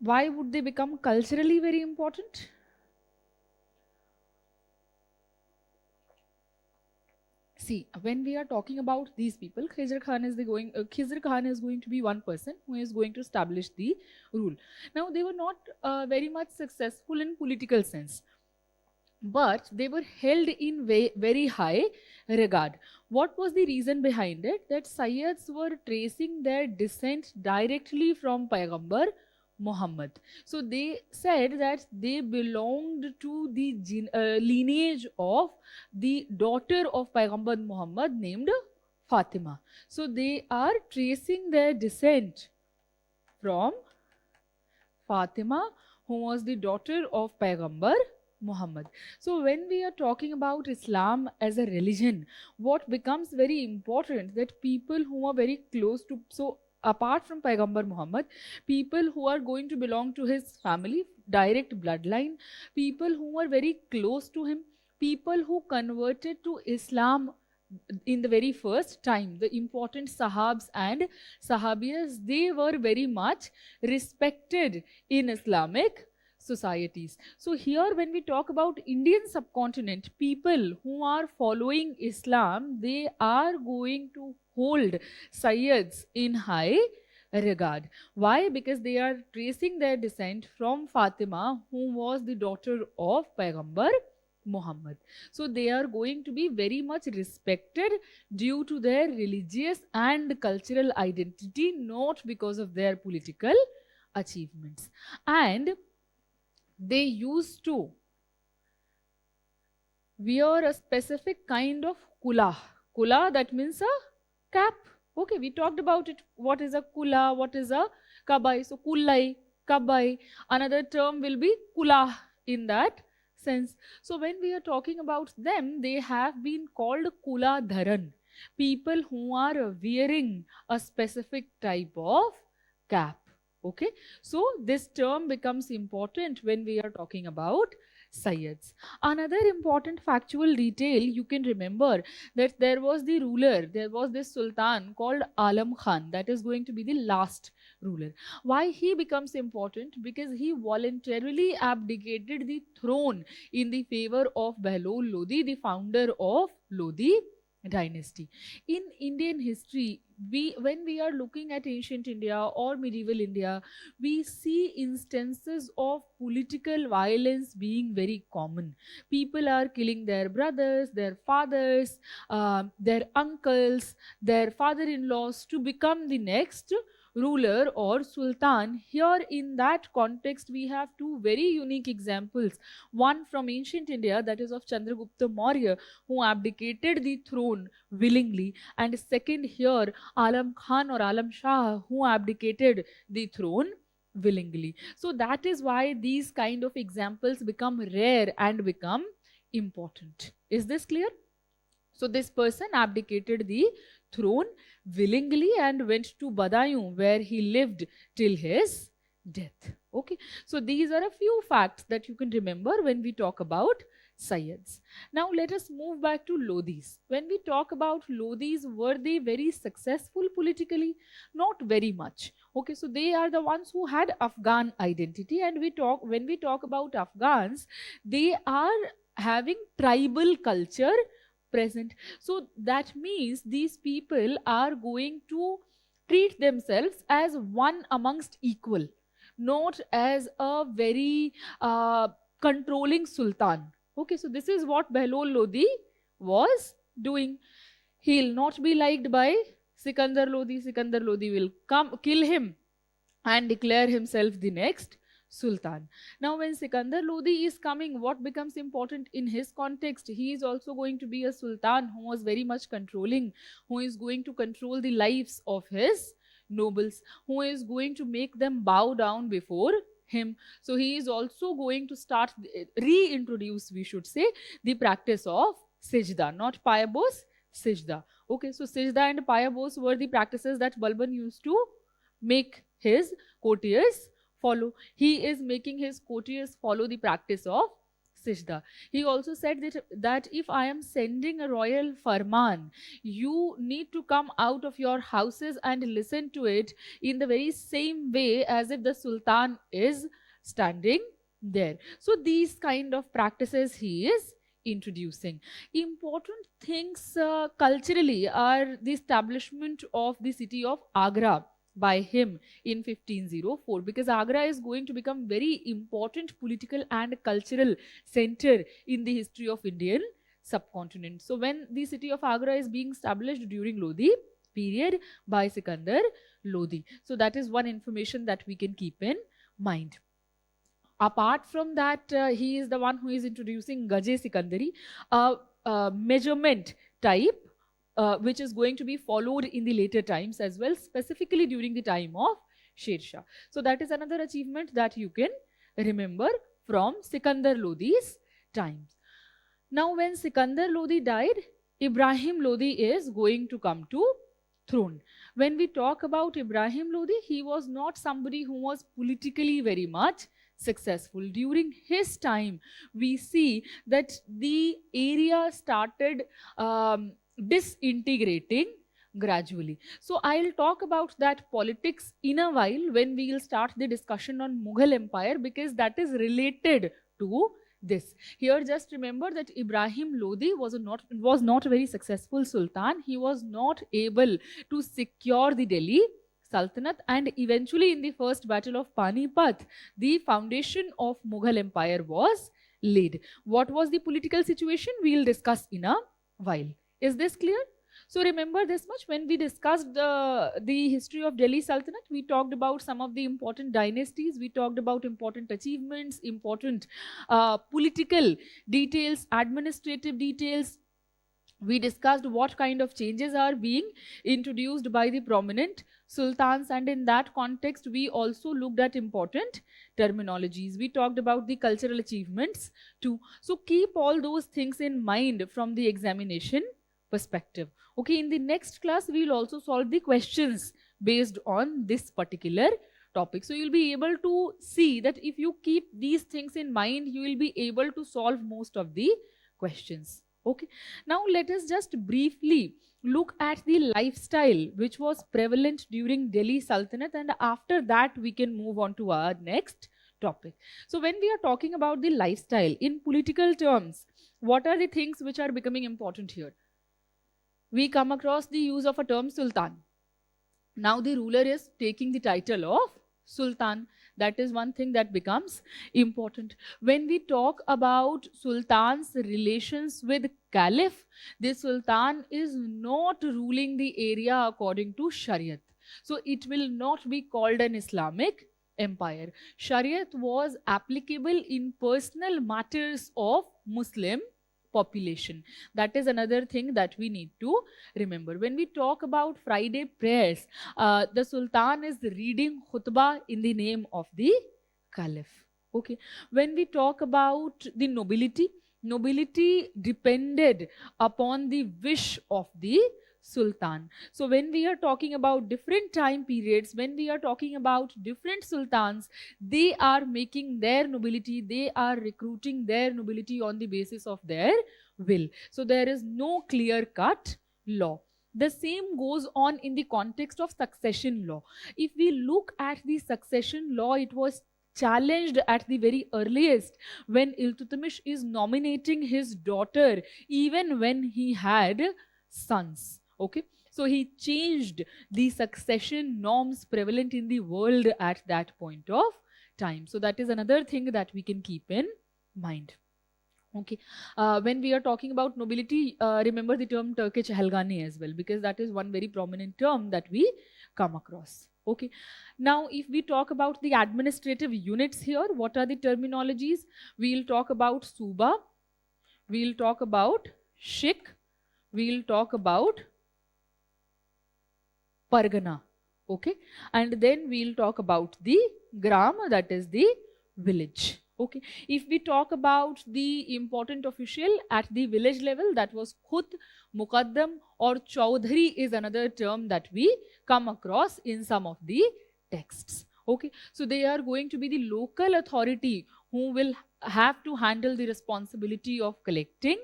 Why would they become culturally very important? See, when we are talking about these people, Khizr Khan is going to be one person who is going to establish the rule. Now, they were not very much successful in political sense, but they were held in very high regard. What was the reason behind it? That Sayyids were tracing their descent directly from Payghambar Muhammad. So they said that they belonged to the lineage of the daughter of Payghambar Muhammad named Fatima. So they are tracing their descent from Fatima, who was the daughter of Payghambar Muhammad. So when we are talking about Islam as a religion, what becomes very important, that people who are very close to, so apart from Payghambar Muhammad, people who are going to belong to his family, direct bloodline, people who are very close to him, people who converted to Islam in the very first time, the important Sahabs and Sahabiyas, they were very much respected in Islamic societies. So here when we talk about Indian subcontinent, people who are following Islam, they are going to hold Sayyids in high regard. Why? Because they are tracing their descent from Fatima, who was the daughter of Payghambar Muhammad. So they are going to be very much respected due to their religious and cultural identity, not because of their political achievements. And they used to wear a specific kind of kula. Kula, that means a cap. Okay, we talked about it. What is a kula? What is a kabai? So kullai, kabai. Another term will be kula in that sense. So when we are talking about them, they have been called kula dharan. People who are wearing a specific type of cap. Okay, so this term becomes important when we are talking about Sayyids. Another important factual detail you can remember, that there was the ruler, there was this sultan called Alam Khan, that is going to be the last ruler. Why he becomes important? Because he voluntarily abdicated the throne in the favor of Behlol Lodi, the founder of Lodi dynasty. In Indian history, when we are looking at ancient India or medieval India, we see instances of political violence being very common. People are killing their brothers, their fathers, their uncles, their father-in-laws to become the next ruler or sultan. Here in that context, we have two very unique examples. One from ancient India, that is of Chandragupta Maurya, who abdicated the throne willingly, and second here, Alam Khan or Alam Shah, who abdicated the throne willingly. So that is why these kind of examples become rare and become important. Is this clear? So this person abdicated the throne willingly and went to Badayun, where he lived till his death. Okay, so these are a few facts that you can remember when we talk about Sayyids. Now let us move back to Lodis. When we talk about Lodis, were they very successful politically? Not very much. Okay, so they are the ones who had Afghan identity, and when we talk about Afghans, they are having tribal culture present. So that means these people are going to treat themselves as one amongst equal. not as a very controlling sultan. Okay, so this is what Behlol Lodi was doing. He'll not be liked by Sikandar Lodi. Sikandar Lodi will come kill him and declare himself the next sultan. Now, when Sikandar Lodi is coming, what becomes important in his context? He is also going to be a sultan who was very much controlling, who is going to control the lives of his nobles, who is going to make them bow down before him. So he is also going to start, reintroduce, we should say, the practice of sijda, not payabos, sijda. Okay, so sijda and payabos were the practices that Balban used to make his courtiers follow. He is making his courtiers follow the practice of sijda. He also said that if I am sending a royal farman, you need to come out of your houses and listen to it in the very same way as if the sultan is standing there. So these kind of practices he is introducing. Important things culturally are the establishment of the city of Agra by him in 1504, because Agra is going to become very important political and cultural center in the history of Indian subcontinent. So when the city of Agra is being established during Lodi period by Sikandar Lodi. So that is one information that we can keep in mind. Apart from that, he is the one who is introducing Gaje Sikandari, a measurement type which is going to be followed in the later times as well, specifically during the time of Sher Shah. So that is another achievement that you can remember from Sikandar Lodi's times. Now when Sikandar Lodi died, Ibrahim Lodi is going to come to throne. When we talk about Ibrahim Lodi, he was not somebody who was politically very much successful. During his time, we see that the area started disintegrating gradually. So I'll talk about that politics in a while when we will start the discussion on Mughal Empire, because that is related to this. Here just remember that Ibrahim Lodi was not a very successful sultan. He was not able to secure the Delhi Sultanate, and eventually in the first battle of Panipat, the foundation of Mughal Empire was laid. What was the political situation? We will discuss in a while. Is this clear? So remember this much, when we discussed the history of Delhi Sultanate, we talked about some of the important dynasties, we talked about important achievements, important political details, administrative details. We discussed what kind of changes are being introduced by the prominent sultans, and in that context, we also looked at important terminologies. We talked about the cultural achievements too. So keep all those things in mind from the examination perspective. Okay, in the next class, we will also solve the questions based on this particular topic. So you'll be able to see that if you keep these things in mind, you will be able to solve most of the questions. Okay, now let us just briefly look at the lifestyle which was prevalent during Delhi Sultanate, and after that we can move on to our next topic. So when we are talking about the lifestyle in political terms, what are the things which are becoming important here? We come across the use of a term sultan. Now the ruler is taking the title of sultan. That is one thing that becomes important. When we talk about sultan's relations with caliph, the sultan is not ruling the area according to Shariat. So it will not be called an Islamic empire. Shariat was applicable in personal matters of Muslim population. That is another thing that we need to remember. When we talk about Friday prayers, the Sultan is reading khutbah in the name of the Caliph. Okay. When we talk about the nobility, nobility depended upon the wish of the Sultan. So when we are talking about different time periods, when we are talking about different sultans, they are making their nobility, they are recruiting their nobility on the basis of their will. So there is no clear-cut law. The same goes on in the context of succession law. If we look at the succession law, it was challenged at the very earliest when Iltutmish is nominating his daughter even when he had sons. Okay, so he changed the succession norms prevalent in the world at that point of time. So that is another thing that we can keep in mind. Okay, when we are talking about nobility, remember the term Turkish Helgani as well, because that is one very prominent term that we come across. Okay, now if we talk about the administrative units here, what are the terminologies? We'll talk about Suba, we'll talk about Shik, we'll talk about Pargana. Okay, and then we'll talk about the Gram, that is the village. Okay, if we talk about the important official at the village level, that was Khut, Muqaddam or Chaudhary is another term that we come across in some of the texts. Okay, so they are going to be the local authority who will have to handle the responsibility of collecting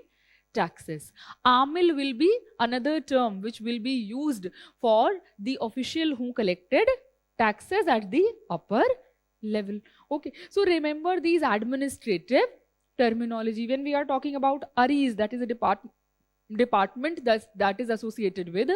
taxes. Amil will be another term which will be used for the official who collected taxes at the upper level. Okay, so remember these administrative terminology. When we are talking about ARIs, that is a department that is associated with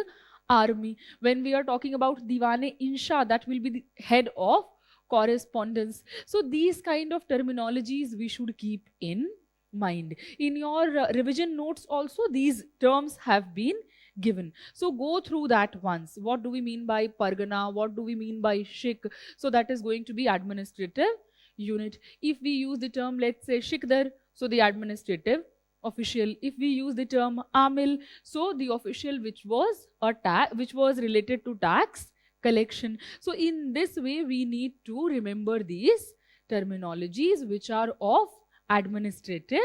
army. When we are talking about Diwane Insha, that will be the head of correspondence. So these kind of terminologies we should keep in mind. In your revision notes also, these terms have been given. So go through that once. What do we mean by Pargana? What do we mean by Shik? So that is going to be administrative unit. If we use the term, let's say Shikdar, so the administrative official. If we use the term Amil, so the official which was related to tax collection. So in this way, we need to remember these terminologies which are of administrative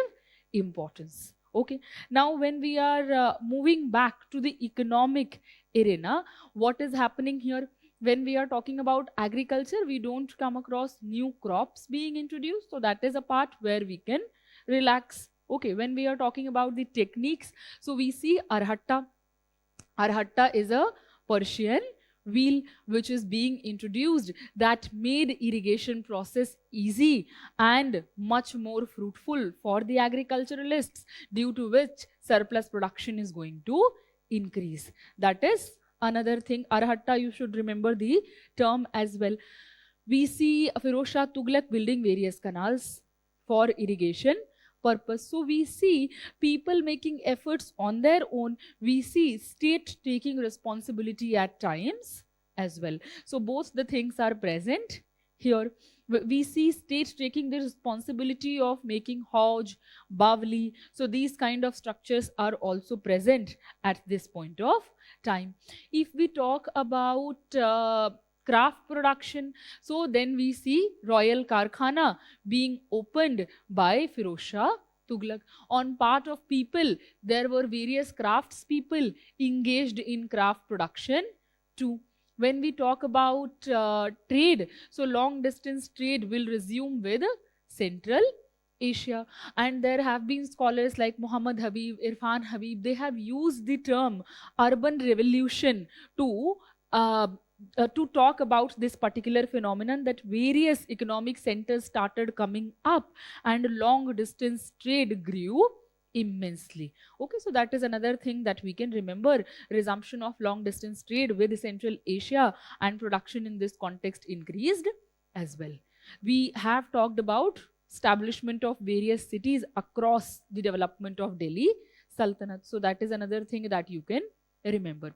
importance. Okay, now when we are moving back to the economic arena, what is happening here? When we are talking about agriculture, we don't come across new crops being introduced, so that is a part where we can relax. Okay, when we are talking about the techniques, so we see Arhatta. Arhatta is a Persian wheel which is being introduced that made irrigation process easy and much more fruitful for the agriculturalists, due to which surplus production is going to increase. That is another thing. Arhatta, you should remember the term as well. We see Firoz Shah Tughlaq building various canals for irrigation purpose. So we see people making efforts on their own. We see state taking responsibility at times as well. So both the things are present here. We see state taking the responsibility of making Hajj, Bawli. So these kind of structures are also present at this point of time. If we talk about craft production, so then we see Royal Karkhana being opened by Firoz Shah Tughlaq. On part of people, there were various crafts people engaged in craft production too. When we talk about trade, so long distance trade will resume with Central Asia, and there have been scholars like Muhammad Habib, Irfan Habib, they have used the term urban revolution to talk about this particular phenomenon, that various economic centers started coming up and long distance trade grew immensely. Okay, so that is another thing that we can remember. Resumption of long distance trade with Central Asia and production in this context increased as well. We have talked about establishment of various cities across the development of Delhi Sultanate. So that is another thing that you can remember.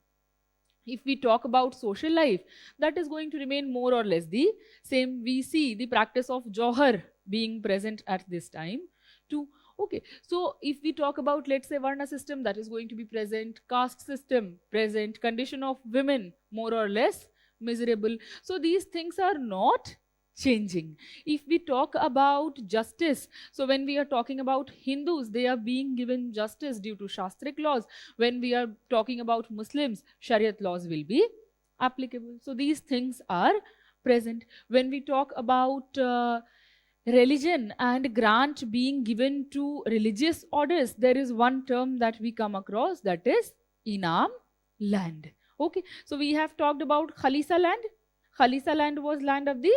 If we talk about social life, that is going to remain more or less the same. We see the practice of Johar being present at this time too. Okay, so if we talk about, let's say, Varna system, that is going to be present, caste system present, condition of women more or less miserable. So these things are not changing. If we talk about justice, so when we are talking about Hindus, they are being given justice due to Shastric laws. When we are talking about Muslims, Shariat laws will be applicable. So these things are present. When we talk about religion and grant being given to religious orders, there is one term that we come across, that is Inam land. Okay, so we have talked about Khalisa land. Khalisa land was land of the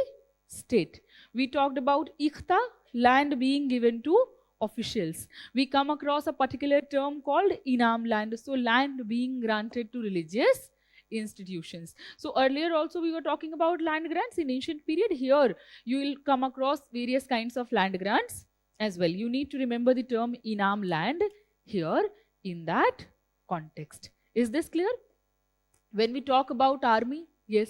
state. We talked about Ikhta, land being given to officials. We come across a particular term called Inam land, so land being granted to religious institutions. So earlier also we were talking about land grants in ancient period. Here you will come across various kinds of land grants as well. You need to remember the term inam land here in that context. Is this clear? When we talk about army, yes,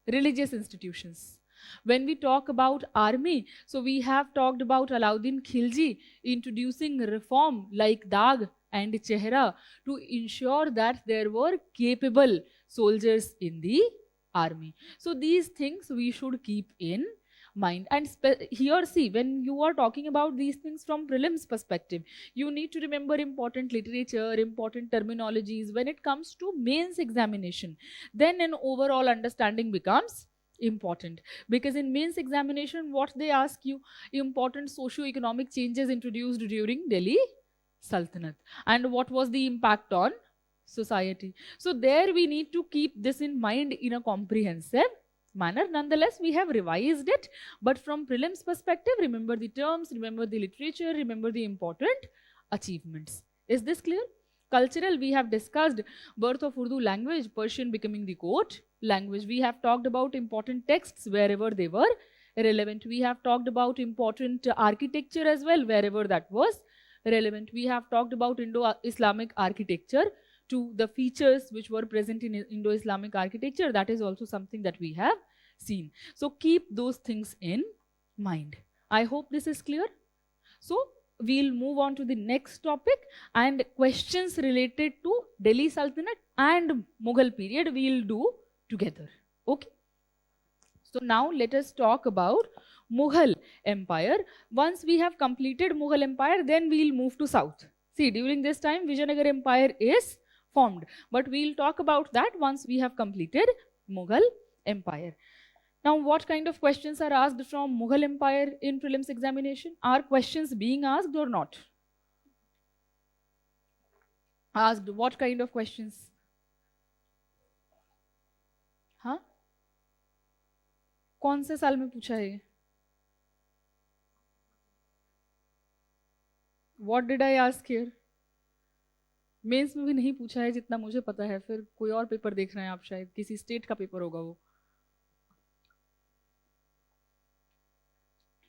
religious institutions. When we talk about army, so we have talked about Alauddin Khilji introducing reform like Dag and Chehra to ensure that there were capable soldiers in the army. So these things we should keep in mind. And here see, when you are talking about these things from prelims perspective, you need to remember important literature, important terminologies. When it comes to mains examination, then an overall understanding becomes important, because in mains examination what they ask you, important socio-economic changes introduced during Delhi Sultanate and what was the impact on society. So there we need to keep this in mind in a comprehensive manner. Nonetheless, we have revised it, but from prelims perspective, remember the terms, remember the literature, remember the important achievements. Is this clear? Cultural, we have discussed birth of Urdu language, Persian becoming the court language. We have talked about important texts wherever they were relevant. We have talked about important architecture as well wherever that was relevant. We have talked about Indo-Islamic architecture, to the features which were present in Indo-Islamic architecture. That is also something that we have seen. So keep those things in mind. I hope this is clear. So we'll move on to the next topic, and questions related to Delhi Sultanate and Mughal period we'll do together. Okay. So now let us talk about Mughal Empire. Once we have completed Mughal Empire, then we'll move to south. See, during this time Vijayanagar Empire is formed, but we'll talk about that once we have completed Mughal Empire. Now, what kind of questions are asked from Mughal Empire in prelims examination? Are questions being asked or not? Asked what kind of questions? हाँ? कौन से साल में पूछा है? What did I ask here? Mains में भी नहीं पूछा है जितना मुझे पता है, फिर कोई और पेपर देख रहे हैं आप, शायद किसी स्टेट का पेपर होगा वो।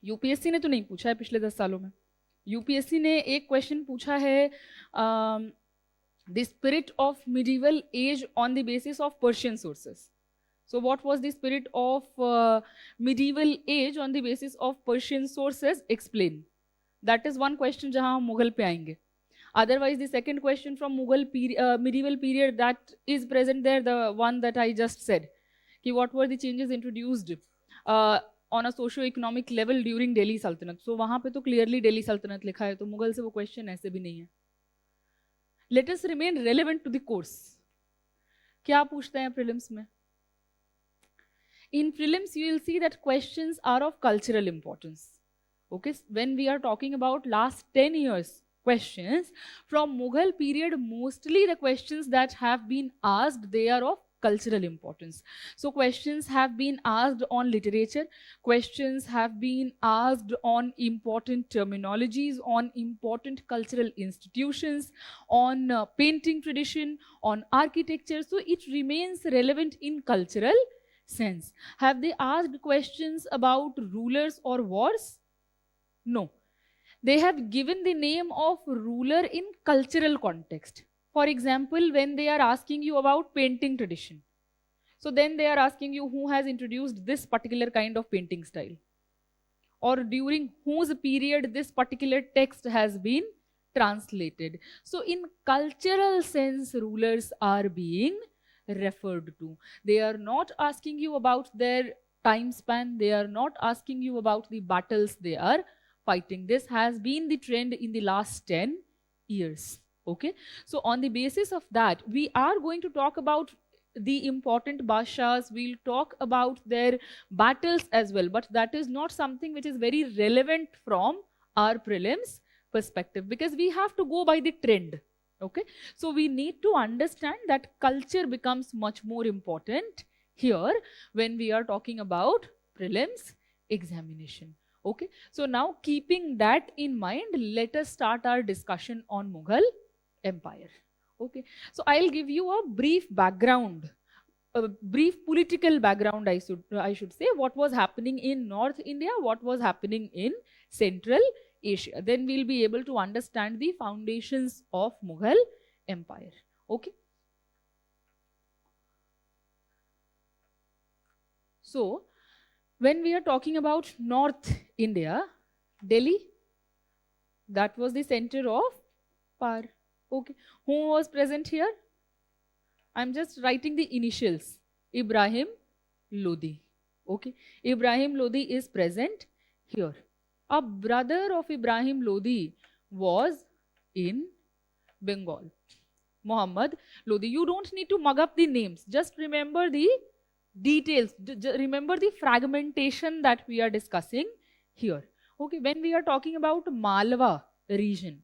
यूपीएससी ने तो नहीं पूछा है पिछले 10 सालों में। यूपीएससी ने एक क्वेश्चन पूछा है, the spirit of medieval age on the basis of Persian sources. So what was the spirit of medieval age on the basis of Persian sources? Explain. That is one question जहाँ हम मुगल पे आएंगे. Otherwise, the second question from Mughal medieval period that is present there, the one that I just said, कि what were the changes introduced on a socio-economic level during Delhi Sultanate. So वहाँ पे तो clearly Delhi Sultanate लिखा है, तो मुगल से वो question ऐसे भी नहीं है. Let us remain relevant to the course. क्या पूछते हैं prelims में? In prelims, you will see that questions are of cultural importance. Okay, when we are talking about last 10 years questions from Mughal period, mostly the questions that have been asked, they are of cultural importance. So questions have been asked on literature, questions have been asked on important terminologies, on important cultural institutions, on painting tradition, on architecture. So it remains relevant in cultural sense. Have they asked questions about rulers or wars? No. They have given the name of ruler in cultural context. For example, when they are asking you about painting tradition, so then they are asking you who has introduced this particular kind of painting style, or during whose period this particular text has been translated. So in cultural sense, rulers are being referred to. They are not asking you about their time span. They are not asking you about the battles they are fighting. This has been the trend in the last 10 years. Okay. So on the basis of that, we are going to talk about the important Bashas. We'll talk about their battles as well, but that is not something which is very relevant from our prelims perspective, because we have to go by the trend. Okay, so we need to understand that culture becomes much more important here when we are talking about prelims examination. Okay, so now keeping that in mind, let us start our discussion on Mughal Empire. Okay, so I'll give you a brief background, a brief political background, I should say, what was happening in North India, what was happening in Central Asia. Then we'll be able to understand the foundations of Mughal Empire. Okay. So, when we are talking about North India, Delhi, that was the center of power. Okay. Who was present here? I'm just writing the initials. Ibrahim Lodi. Okay. Ibrahim Lodi is present here. A brother of Ibrahim Lodi was in Bengal. Muhammad Lodi. You don't need to mug up the names. Just remember the details. Remember the fragmentation that we are discussing here. Okay. When we are talking about Malwa region,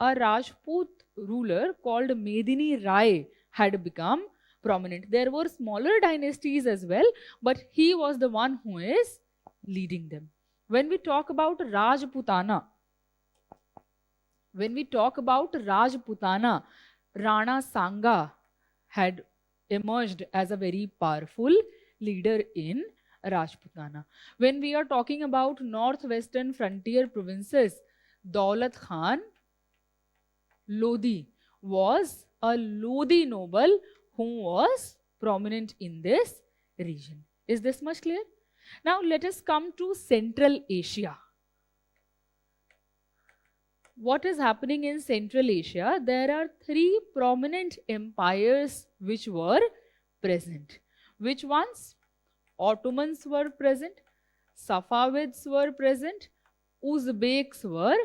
a Rajput ruler called Medini Rai had become prominent. There were smaller dynasties as well, but he was the one who is leading them. When we talk about Rajputana, Rana Sanga had emerged as a very powerful leader in Rajputana. When we are talking about northwestern frontier provinces, Daulat Khan Lodi was a Lodi noble who was prominent in this region. Is this much clear? Now let us come to Central Asia. What is happening in Central Asia? There are three prominent empires which were present. Which ones? Ottomans were present, Safavids were present, Uzbeks were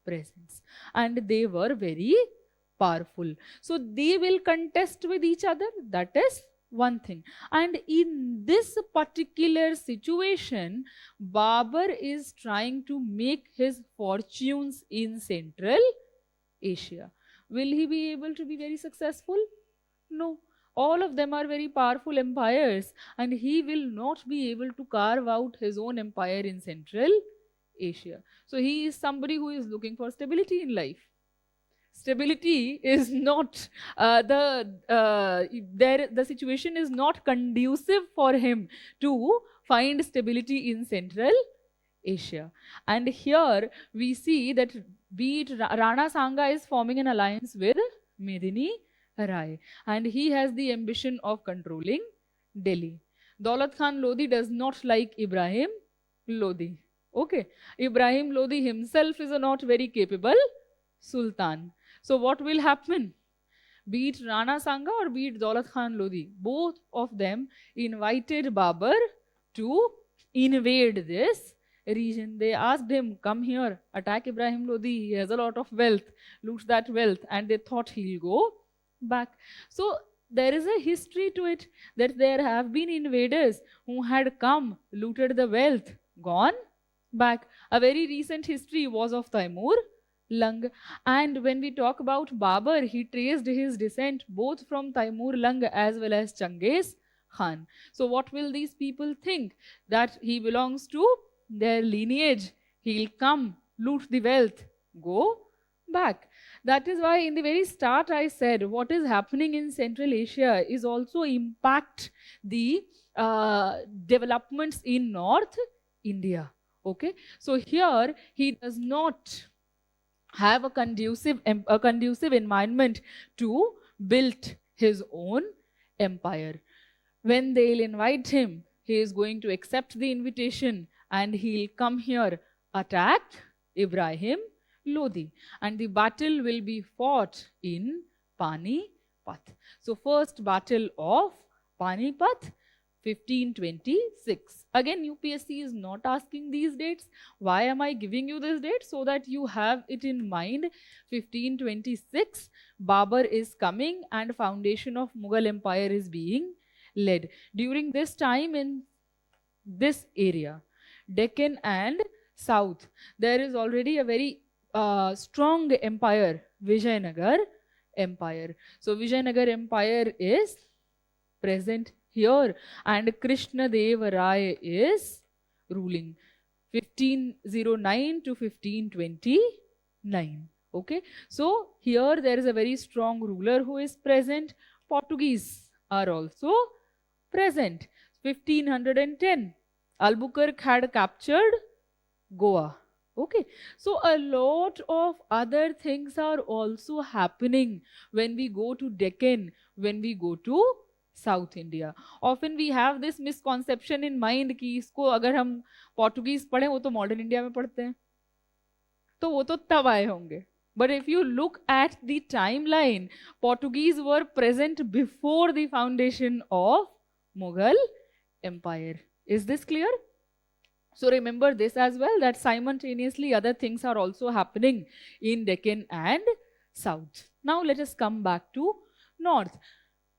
present, and they were very powerful. So they will contest with each other. That is one thing. And in this particular situation, Babur is trying to make his fortunes in Central Asia. Will he be able to be very successful? No. All of them are very powerful empires, and he will not be able to carve out his own empire in Central Asia. So he is somebody who is looking for stability in life. Stability is not the situation is not conducive for him to find stability in Central Asia. And here we see that Rana Sanga is forming an alliance with Medini Rai, and he has the ambition of controlling Delhi. Daulat Khan Lodi does not like Ibrahim Lodi. Okay, Ibrahim Lodi himself is a not very capable Sultan. So what will happen? Be it Rana Sanga or be it Daulat Khan Lodi, both of them invited Babur to invade this region. They asked him, come here, attack Ibrahim Lodi, he has a lot of wealth, loot that wealth, and they thought he'll go back. So there is a history to it, that there have been invaders who had come, looted the wealth, gone back. A very recent history was of Taimur Lung. And when we talk about Babur, he traced his descent both from Taimur Lung as well as Changiz Khan. So what will these people think? That he belongs to their lineage. He'll come, loot the wealth, go back. That is why in the very start I said what is happening in Central Asia is also impact the developments in North India. Okay, so here he does not have a conducive environment to build his own empire. When they'll invite him, he is going to accept the invitation and he'll come here, attack Ibrahim Lodi, and the battle will be fought in Panipat. So first battle of Panipat, 1526. Again, UPSC is not asking these dates. Why am I giving you this date? So that you have it in mind. 1526, Babur is coming and foundation of Mughal Empire is being led. During this time in this area, Deccan and South, there is already a very strong empire, Vijayanagar Empire. So Vijayanagar Empire is present here, and Krishna Deva Rai is ruling 1509 to 1529. Okay, so here there is a very strong ruler who is present. Portuguese are also present. 1510, Albuquerque had captured Goa. Okay, so a lot of other things are also happening when we go to Deccan, when we go to South India. Often we have this misconception in mind कि इसको अगर हम Portuguese पढ़ें वो तो modern India में पढ़ते हैं, तो वो तो तब आए होंगे. But if you look at the timeline, Portuguese were present before the foundation of Mughal Empire. Is this clear? So remember this as well, that simultaneously other things are also happening in Deccan and South. Now let us come back to North.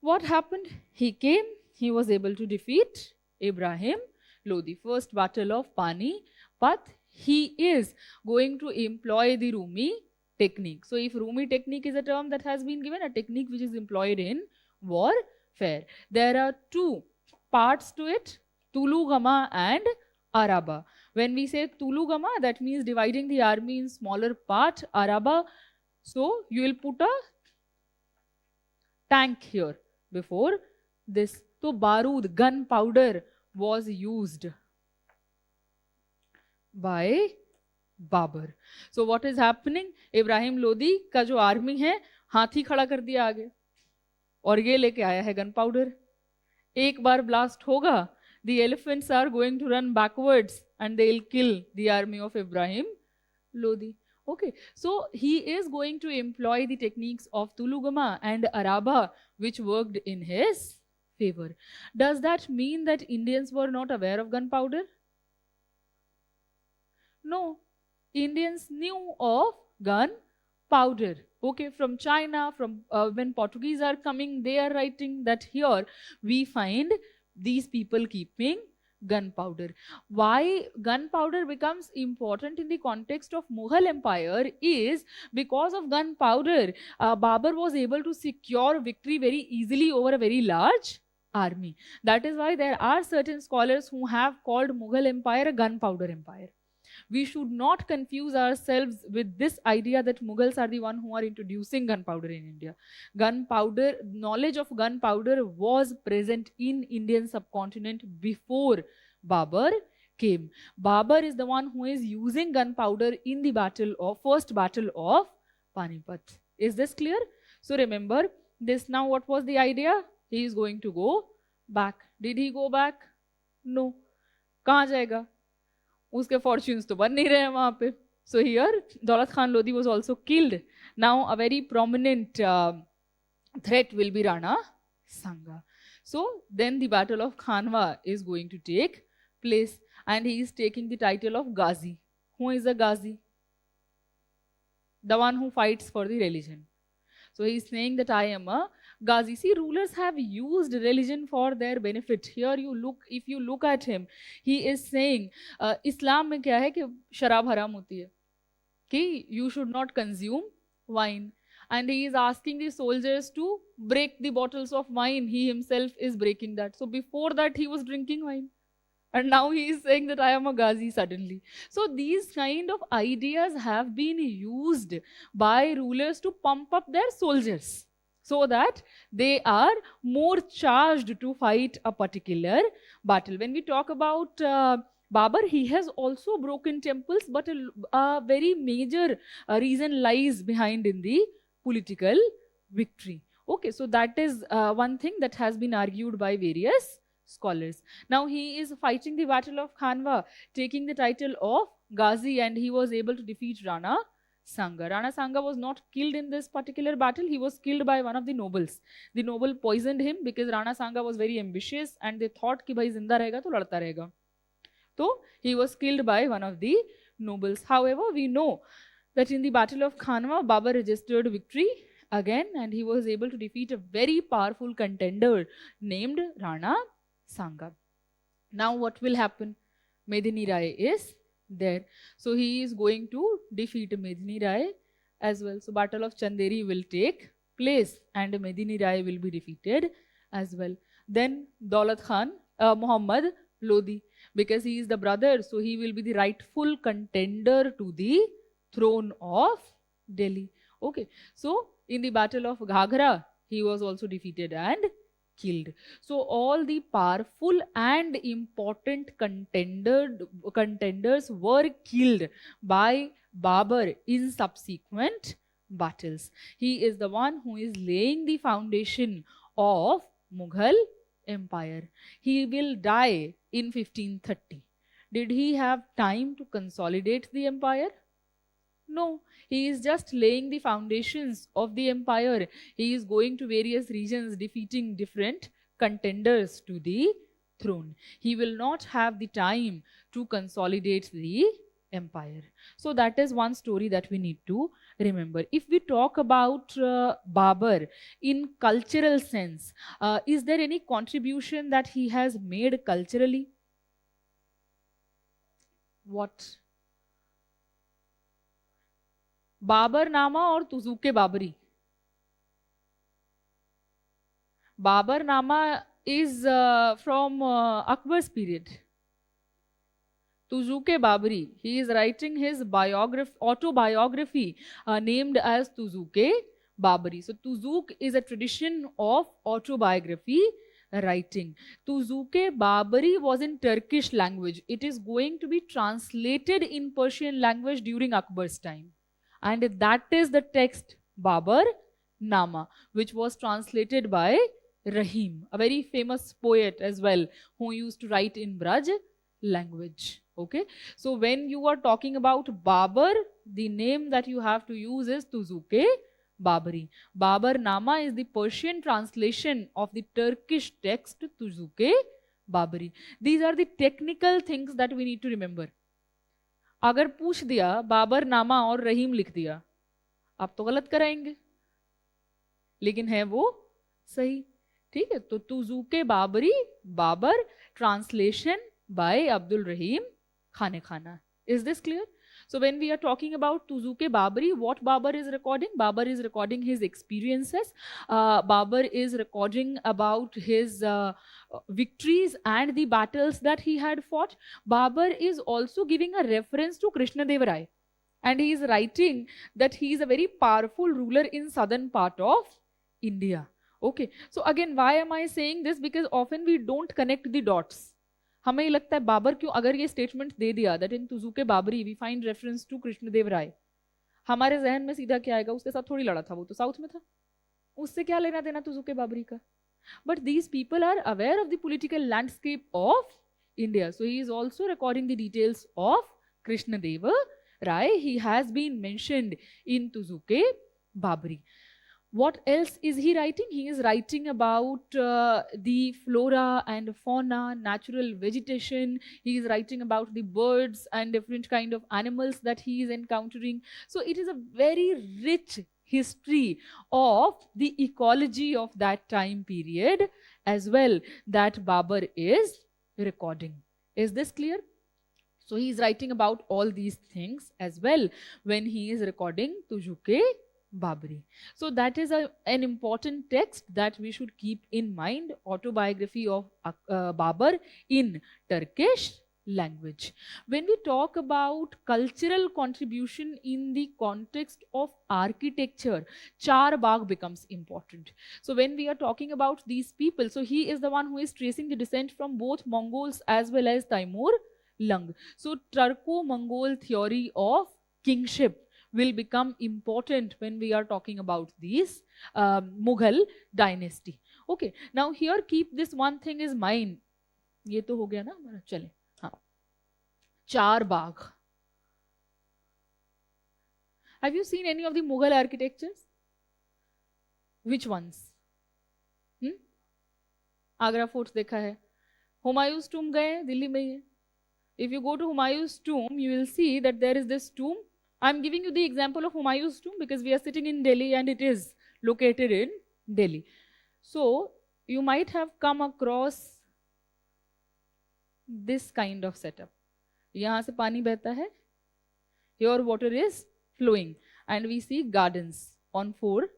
What happened? He came, he was able to defeat Ibrahim Lodi. First battle of Panipat. He is going to employ the Rumi technique. So if Rumi technique is a term that has been given, a technique which is employed in warfare. There are two parts to it, Tulu Gama and Araba. When we say Tulu Gama, that means dividing the army in smaller part. Araba, so you will put a tank here before this. So Barud, gunpowder was used by Babar. So what is happening? Ibrahim Lodi का जो army है हाथी खड़ा कर दिया आगे और ये लेके आया है गन पाउडर. एक बार ब्लास्ट होगा, the elephants are going to run backwards and they'll kill the army of Ibrahim Lodi. Okay, so he is going to employ the techniques of Tulugama and Araba, which worked in his favor. Does that mean that Indians were not aware of gunpowder? No, Indians knew of gunpowder. Okay, from China, from when Portuguese are coming, they are writing that here we find these people keeping gunpowder. Why gunpowder becomes important in the context of Mughal Empire is because of gunpowder. Babur was able to secure victory very easily over a very large army. That is why there are certain scholars who have called Mughal Empire a gunpowder empire. We should not confuse ourselves with this idea that Mughals are the one who are introducing gunpowder in India. Gunpowder, knowledge of gunpowder was present in Indian subcontinent before Babur came. Babur is the one who is using gunpowder in the first battle of Panipat. Is this clear? So remember this. Now what was the idea? He is going to go back. Did he go back? No. कहाँ जाएगा? उसके fortunes तो बन नहीं रहे हैं वहाँ पे. So here Daulat Khan Lodi was also killed. Now a very prominent threat will be Rana Sanga. So then the battle of Khanwa is going to take place and he is taking the title of Ghazi. Who is a Ghazi? The one who fights for the religion. So he is saying that I am a Ghazi. See, rulers have used religion for their benefit. Here you look, if you look at him, he is saying, Islam में क्या है कि शराब हराम होती है, कि you should not consume wine. And he is asking the soldiers to break the bottles of wine. He himself is breaking that. So before that he was drinking wine. And now he is saying that I am a Ghazi suddenly. So these kind of ideas have been used by rulers to pump up their soldiers, so that they are more charged to fight a particular battle. When we talk about Babur, he has also broken temples, but a very major reason lies behind in the political victory. Okay, so that is one thing that has been argued by various scholars. Now he is fighting the battle of Khanwa, taking the title of Ghazi, and he was able to defeat Rana Sanga. Rana Sanga was not killed in this particular battle. He was killed by one of the nobles. The noble poisoned him because Rana Sanga was very ambitious and they thought कि भाई जिंदा रहेगा तो लड़ता रहेगा. So he was killed by one of the nobles. However, we know that in the battle of Khanwa, Babur registered victory again and he was able to defeat a very powerful contender named Rana Sanga. Now what will happen? Medini Rai is there. So he is going to defeat Medini Rai as well. So battle of Chanderi will take place and Medini Rai will be defeated as well. Then Daulat Khan, Muhammad Lodi, because he is the brother, so he will be the rightful contender to the throne of Delhi. Okay, so in the battle of Ghagra, he was also defeated and killed. So all the powerful and important contenders were killed by Babur in subsequent battles. He is the one who is laying the foundation of Mughal Empire. He will die in 1530. Did he have time to consolidate the empire? No, he is just laying the foundations of the empire. He is going to various regions, defeating different contenders to the throne. He will not have the time to consolidate the empire. So that is one story that we need to remember. If we talk about Babur in cultural sense, is there any contribution that he has made culturally? What? Baburnama और Tuzuke Babri. Babarnama is from Akbar's period. Tuzuke Babri, he is writing his autobiography named as Tuzuke Babri. So Tuzuk is a tradition of autobiography writing. Tuzuke Babri was in Turkish language. It is going to be translated in Persian language during Akbar's time. And that is the text Babar Nama, which was translated by Rahim, a very famous poet as well, who used to write in Braj language. Okay, so when you are talking about Babar, the name that you have to use is Tuzuke Babri. Babar Nama is the Persian translation of the Turkish text Tuzuke Babri. These are the technical things that we need to remember. अगर पूछ दिया बाबर नामा और रहीम लिख दिया, आप तो गलत कराएंगे, लेकिन है वो सही. ठीक है, तो तुजुके बाबरी, बाबर, ट्रांसलेशन बाय अब्दुल रहीम खाने खाना. Is this clear? So when we are talking about Tuzuke Babri, what Babur is recording? Babur is recording his experiences. Babur is recording about his victories and the battles that he had fought. Babur is also giving a reference to Krishna Deva Rai. And he is writing that he is a very powerful ruler in southern part of India. Okay. So again, why am I saying this? Because often we don't connect the dots. हमें ये लगता है बाबर क्यों, अगर ये statement दे दिया that in Tuzuk-e Babri we find reference to Krishnadeva Raya, हमारे जहन में सीधा क्या आएगा, उसके साथ थोड़ी लड़ा था, वो तो साउथ में था, उससे क्या लेना देना तुजुके बाबरी का. But these people are aware of the political landscape of India. So he is also recording the details of Krishnadeva Raya. He has been mentioned in Tuzuk-e Babri. What else is he writing? He is writing about the flora and fauna, natural vegetation. He is writing about the birds and different kind of animals that he is encountering. So it is a very rich history of the ecology of that time period as well that Babur is recording. Is this clear? So he is writing about all these things as well when he is recording Tuzuke Babri. So that is an important text that we should keep in mind, autobiography of Babur in Turkish language. When we talk about cultural contribution in the context of architecture, Char Bagh becomes important. So when we are talking about these people, so he is the one who is tracing the descent from both Mongols as well as Taimur Lung. So Turco-Mongol theory of kingship will become important when we are talking about these Mughal dynasty. Okay, now here keep this one thing is mine. ये तो हो गया ना हमारा, चले हाँ. चार बाग. Have you seen any of the Mughal architectures? Which ones? Agra fort देखा है. हुमायूं's tomb गए, दिल्ली में ही है. If you go to Humayun's tomb, you will see that there is this tomb. I'm giving you the example of Humayun's tomb because we are sitting in Delhi and it is located in Delhi. So you might have come across this kind of setup. यहाँ से पानी बहता है. Here water is flowing and we see gardens on 4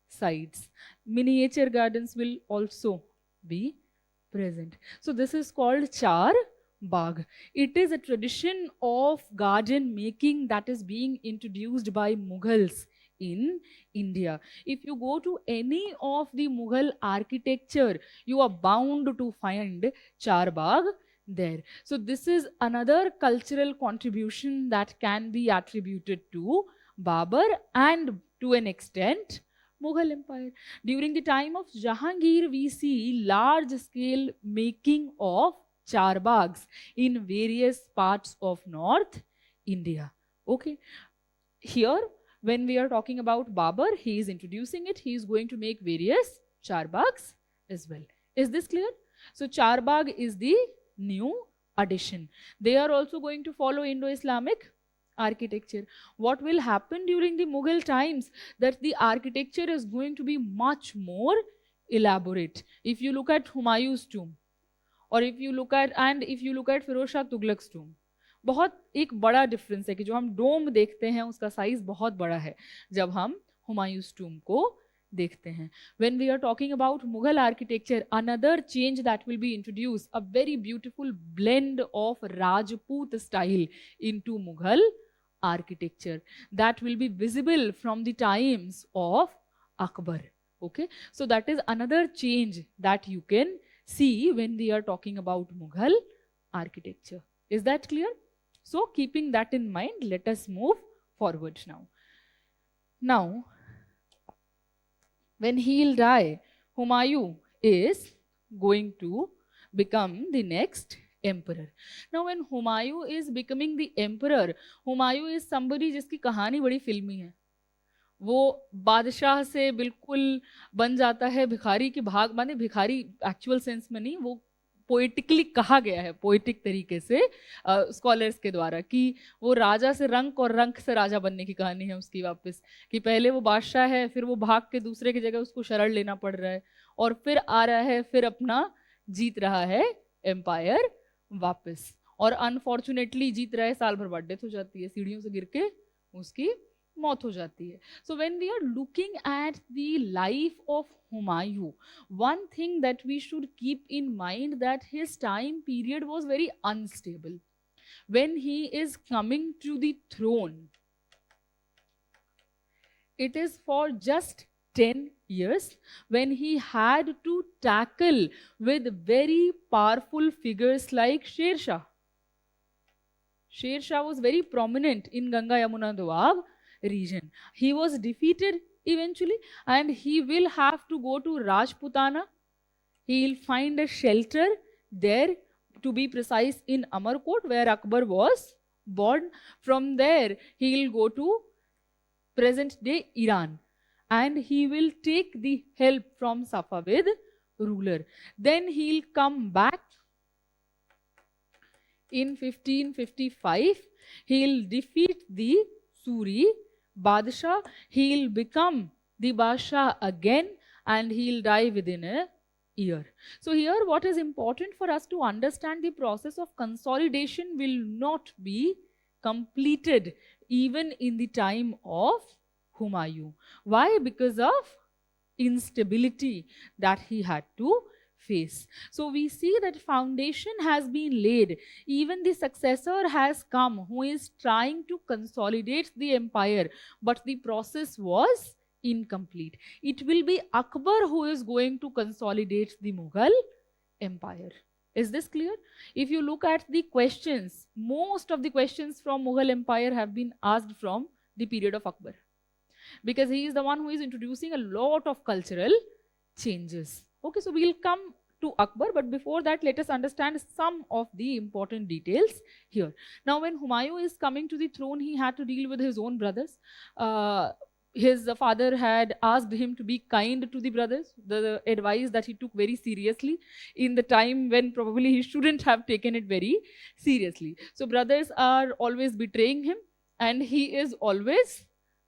sides. Miniature gardens will also be present. So this is called Char Bagh. It is a tradition of garden making that is being introduced by Mughals in India. If you go to any of the Mughal architecture, you are bound to find Charbagh there. So this is another cultural contribution that can be attributed to Babur and to an extent Mughal Empire. During the time of Jahangir, we see large-scale making of charbags in various parts of North India. Okay, here when we are talking about Babur, he is introducing it. He is going to make various charbags as well. Is this clear? So charbag is the new addition. They are also going to follow Indo-Islamic architecture. What will happen during the Mughal times, that the architecture is going to be much more elaborate. If you look at Humayun's tomb, और if you look at Firoz Shah Tughlaqs tomb, बहुत एक बड़ा difference है कि जो हम डोम देखते हैं उसका साइज बहुत बड़ा है जब हम हुमायूं's tomb को देखते हैं. When we are talking about Mughal architecture, another change that will be introduced, a very beautiful blend of Rajput style into Mughal architecture that will be visible from the times of Akbar. Okay, so that is another change that you can see when we are talking about Mughal architecture. Is that clear? So keeping that in mind, let us move forward now. Now, when he will die, Humayun is going to become the next emperor. Now, when Humayun is becoming the emperor, Humayun is somebody जिसकी कहानी बड़ी फिल्मी है. वो बादशाह से बिल्कुल बन जाता है भिखारी की भाग, माने भिखारी एक्चुअल सेंस में नहीं, वो पोएटिकली कहा गया है, पोएटिक तरीके से स्कॉलर्स के द्वारा, कि वो राजा से रंक और रंक से राजा बनने की कहानी है उसकी वापस, कि पहले वो बादशाह है, फिर वो भाग के दूसरे की जगह उसको शरण लेना पड़ रहा है, और फिर आ रहा है, फिर अपना जीत रहा है एम्पायर वापस, और अनफॉर्चुनेटली जीत रहा है, साल भर बाद डेथ हो जाती है, सीढ़ियों से गिर के उसकी मौत हो जाती है. So when we are looking at the life of Humayun, one thing that we should keep in mind that his time period was very unstable. When he is coming to the throne, it is for just 10 years when he had to tackle with very powerful figures like Sher Shah. Sher Shah was very prominent in Ganga Yamuna Doab region. He was defeated eventually and he will have to go to Rajputana. He will find a shelter there, to be precise in Amarkot, where Akbar was born. From there he will go to present day Iran and he will take the help from Safavid ruler. Then he will come back in 1555. He will defeat the Suri Badshah, he will become the Badshah again and he will die within a year. So here what is important for us to understand, the process of consolidation will not be completed even in the time of Humayun. Why? Because of instability that he had to face. So we see that foundation has been laid. Even the successor has come who is trying to consolidate the empire, but the process was incomplete. It will be Akbar who is going to consolidate the Mughal empire. Is this clear? If you look at the questions, most of the questions from Mughal empire have been asked from the period of Akbar, because he is the one who is introducing a lot of cultural changes. Okay, so we'll come to Akbar, but before that, let us understand some of the important details here. Now, when Humayun is coming to the throne, he had to deal with his own brothers. His father had asked him to be kind to the brothers, the advice that he took very seriously in the time when probably he shouldn't have taken it very seriously. So brothers are always betraying him and he is always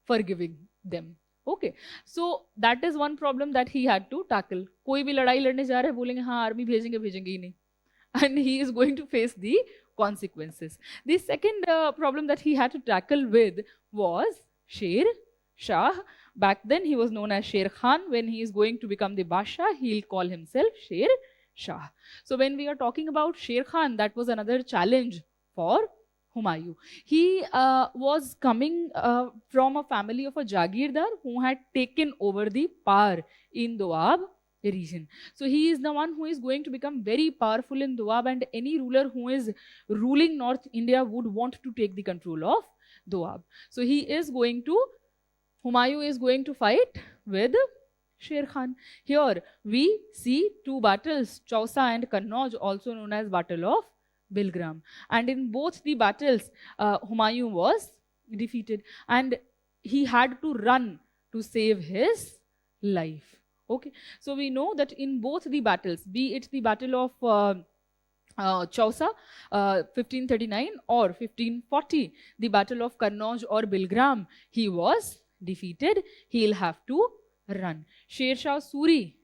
forgiving them. Okay, so that is one problem that he had to tackle. कोई भी लड़ाई लड़ने जा रहे हैं बोलेंगे हाँ army भेजेंगे ही नहीं, and he is going to face the consequences. The second problem that he had to tackle with was Sher Shah. Back then he was known as Sher Khan. When he is going to become the Basha, he will call himself Sher Shah. So when we are talking about Sher Khan, that was another challenge for Humayun. He was coming from a family of a Jagirdar who had taken over the power in Doab region. So he is the one who is going to become very powerful in Doab, and any ruler who is ruling North India would want to take the control of Doab. So Humayun is going to fight with Sher Khan. Here we see two battles, Chausa and Kannauj, also known as Battle of Bilgram. And in both the battles, Humayun was defeated and he had to run to save his life. Okay, so we know that in both the battles, be it the battle of Chausa, 1539 or 1540, the battle of Kannauj or Bilgram, he was defeated. He'll have to run. Sher Shah Suri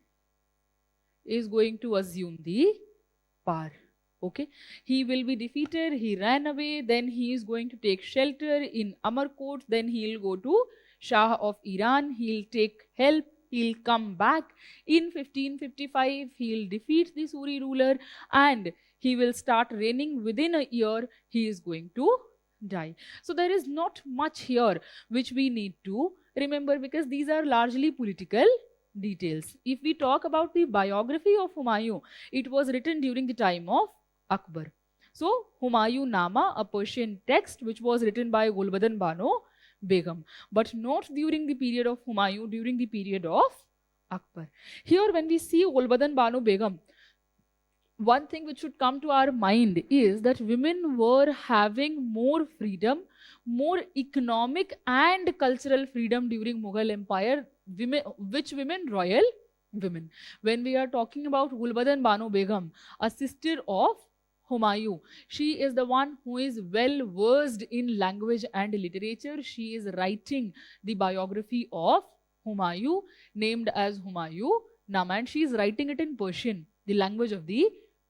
is going to assume the power. Okay, he will be defeated. He ran away. Then he is going to take shelter in Amarkot. Then he'll go to Shah of Iran. He'll take help. He'll come back. In 1555, he'll defeat the Suri ruler and he will start reigning. Within a year, he is going to die. So there is not much here which we need to remember because these are largely political details. If we talk about the biography of Humayun, it was written during the time of Akbar. So Humayun Nama, a Persian text which was written by Gulbadan Bano Begum, but not during the period of Humayun, during the period of Akbar. Here when we see Gulbadan Bano Begum, one thing which should come to our mind is that women were having more freedom, more economic and cultural freedom during Mughal Empire. Which women? Royal women. When we are talking about Gulbadan Bano Begum, a sister of Humayun, she is the one who is well versed in language and literature. She is writing the biography of Humayun, named as Humayun Nama, and she is writing it in Persian, the language of the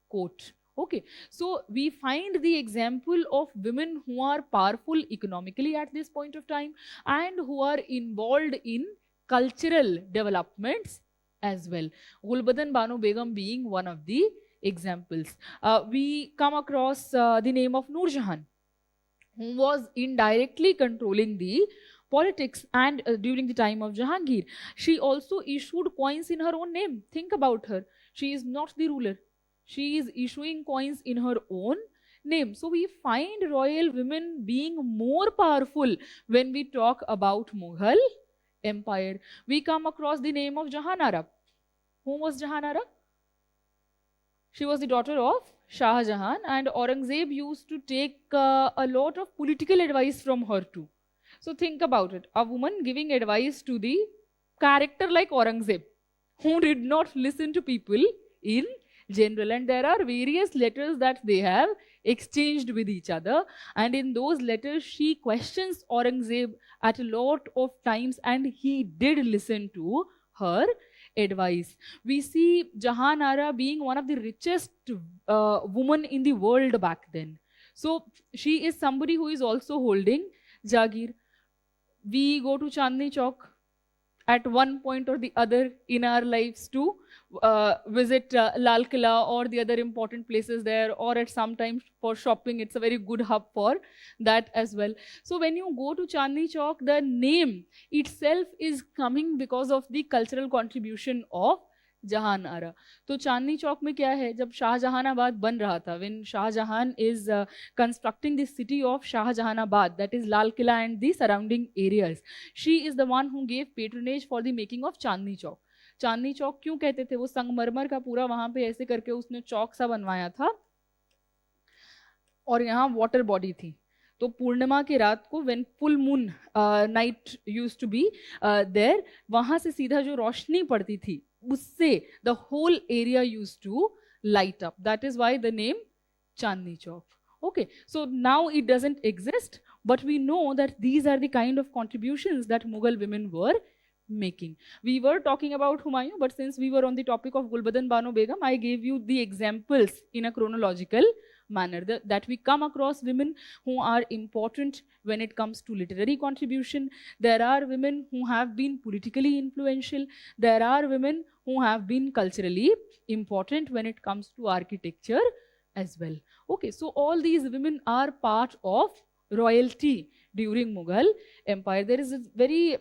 court. Okay, so we find the example of women who are powerful economically at this point of time and who are involved in cultural developments as well. Gulbadan Bano Begum being one of the examples. We come across the name of Noor Jahan, who was indirectly controlling the politics and during the time of Jahangir. She also issued coins in her own name. Think about her. She is not the ruler. She is issuing coins in her own name. So we find royal women being more powerful when we talk about Mughal Empire. We come across the name of Jahanara. Who was Jahanara? She was the daughter of Shah Jahan, and Aurangzeb used to take a lot of political advice from her too. So think about it. A woman giving advice to the character like Aurangzeb, who did not listen to people in general. And there are various letters that they have exchanged with each other. And in those letters, she questions Aurangzeb at a lot of times, and he did listen to her advice. We see Jahanara being one of the richest women in the world back then. So she is somebody who is also holding Jagir. We go to Chandni Chowk at one point or the other in our lives to visit Lal Killa or the other important places there, or at some time for shopping. It's a very good hub for that as well. So when you go to Chandni Chowk, the name itself is coming because of the cultural contribution of Jahanara. तो चांदनी चौक में क्या है, जब शाहजहानाबाद बन रहा था, when Shah Jahan is constructing the city of Shahjahanabad, that is Lal Killa and the surrounding areas, she is the one who gave patronage for the making of Chandni Chowk. Chandni Chowk क्यों कहते थे? वो संगमरमर का पूरा वहां पे ऐसे करके उसने चौक सा बनवाया था और यहाँ वाटर बॉडी थी. तो पूर्णिमा की रात को when full moon night used to be there, वहां से सीधा जो रोशनी पड़ती थी उससे the whole area used to light up. That is why the name Chandni Chowk. Okay, so now it doesn't exist, but we know that these are the kind of contributions that Mughal women were making. We were talking about Humayun, but since we were on the topic of Gulbadan Bano Begum, I gave you the examples in a chronological manner that we come across women who are important when it comes to literary contribution. There are women who have been politically influential. There are women who have been culturally important when it comes to architecture, as well. Okay, so all these women are part of royalty during Mughal Empire. There is a very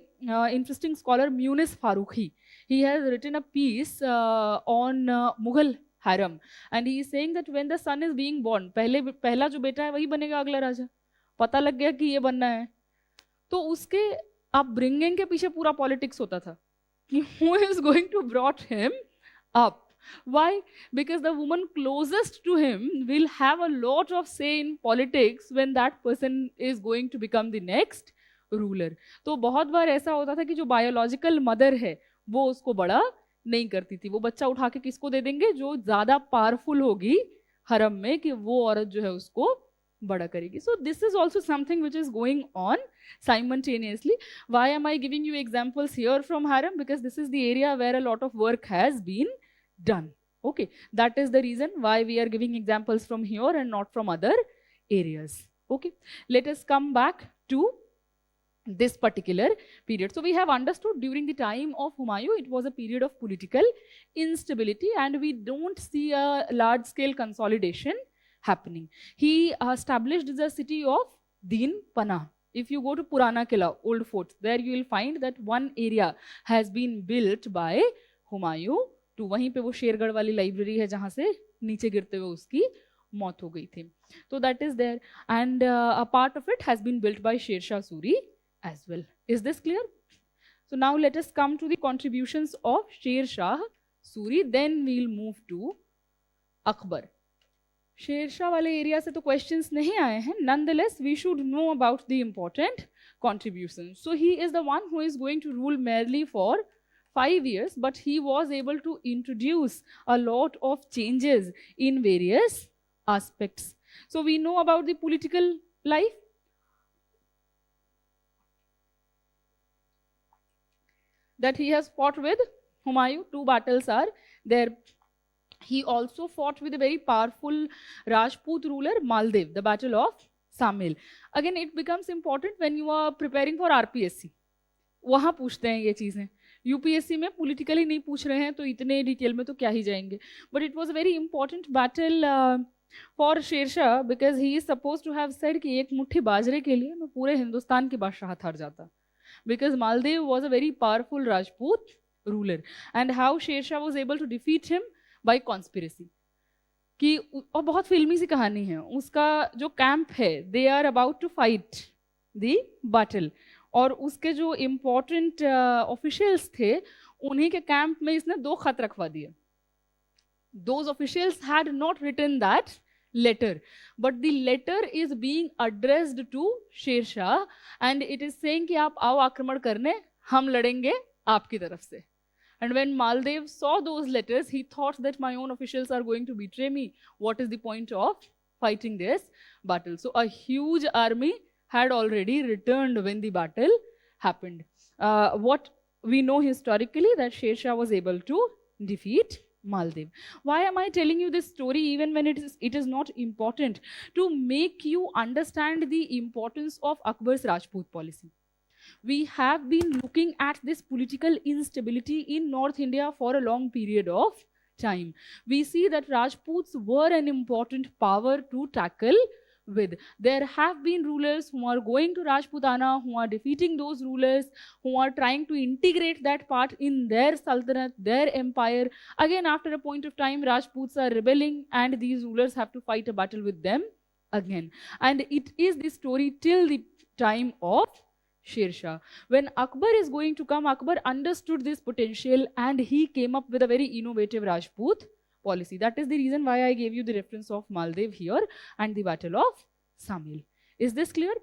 interesting scholar, Munis Farooqi. He has written a piece on Mughal harem, and he is saying that when the son is being born, पहला जो बेटा है वही बनेगा अगला राजा. पता लग गया कि ये बनना है, तो उसके अपब्रिंगिंग के पीछे पूरा पॉलिटिक्स होता था कि who is going to brought him up. Why? Because the woman closest to him will have a lot of say in politics when that person is going to become the next ruler. तो बहुत बार ऐसा होता था कि जो biological mother है वो उसको बड़ा नहीं करती थी. वो बच्चा उठा के किसको दे देंगे? जो ज्यादा पावरफुल होगी हरम में, कि वो औरत जो है उसको बड़ा करेगी. So this is also something which is going on simultaneously. Why am I giving you examples here from harem? Because this is the area where a lot of work has been done. Okay, that is the reason why we are giving examples from here and not from other areas. Okay, let us come back to this particular period. So we have understood during the time of Humayun, it was a period of political instability and we don't see a large scale consolidation happening. He established the city of Din Panah. If you go to Purana Killa, old forts, there you will find that one area has been built by Humayun. तो वहीं पे वो शेरगढ़ वाली library है जहां से नीचे गिरते हुए उसकी मौत हो गई थी. तो that is there and a part of it has been built by Sher Shah Suri as well. Is this clear? So now let us come to the contributions of Sher Shah Suri, then we'll move to Akbar. Sher Shah wale area se to questions nahi aaye hain. Nonetheless, we should know about the important contributions. So he is the one who is going to rule merely for 5 years, but he was able to introduce a lot of changes in various aspects. So we know about the political life. That he has fought with Humayun. 2 battles are there. He also fought with a very powerful Rajput ruler, Maldev, the Battle of Samil. Again, it becomes important when you are preparing for RPSC. वहाँ पूछते हैं ये चीज़ें. UPSC में politically नहीं पूछ रहे हैं तो इतने डिटेल में तो क्या ही जाएंगे. But it was a very important battle for Sher because he is supposed to have said कि एक मुट्ठी बाजरे के लिए मैं पूरे हिंदुस्तान के बादशाह हार जाता. Because Maldev was a very powerful Rajput ruler, and how Sher Shah was able to defeat him by conspiracy. कि और बहुत फिल्मी सी कहानी है. उसका जो कैंप है, they are about to fight the battle, और उसके जो important officials थे, उन्हीं के कैंप में इसने 2 खत रखवा दिए. Those officials had not written that letter, but the letter is being addressed to Sher Shah and it is saying कि आप आओ आक्रमण करने, हम लड़ेंगे आपकी तरफ से. And when Maldev saw those letters, he thought that my own officials are going to betray me. What is the point of fighting this battle? So a huge army had already returned when the battle happened. What we know historically that Sher Shah was able to defeat Maldev. Why am I telling you this story even when it is not important? To make you understand the importance of Akbar's Rajput policy. We have been looking at this political instability in North India for a long period of time. We see that Rajputs were an important power to tackle with. There have been rulers who are going to Rajputana, who are defeating those rulers, who are trying to integrate that part in their sultanate, their empire. Again, after a point of time, Rajputs are rebelling and these rulers have to fight a battle with them again. And it is the story till the time of Sher Shah. When Akbar is going to come, Akbar understood this potential and he came up with a very innovative Rajput policy. That is the reason why I gave you the reference of Maldev here and the Battle of Samil. Is this clear?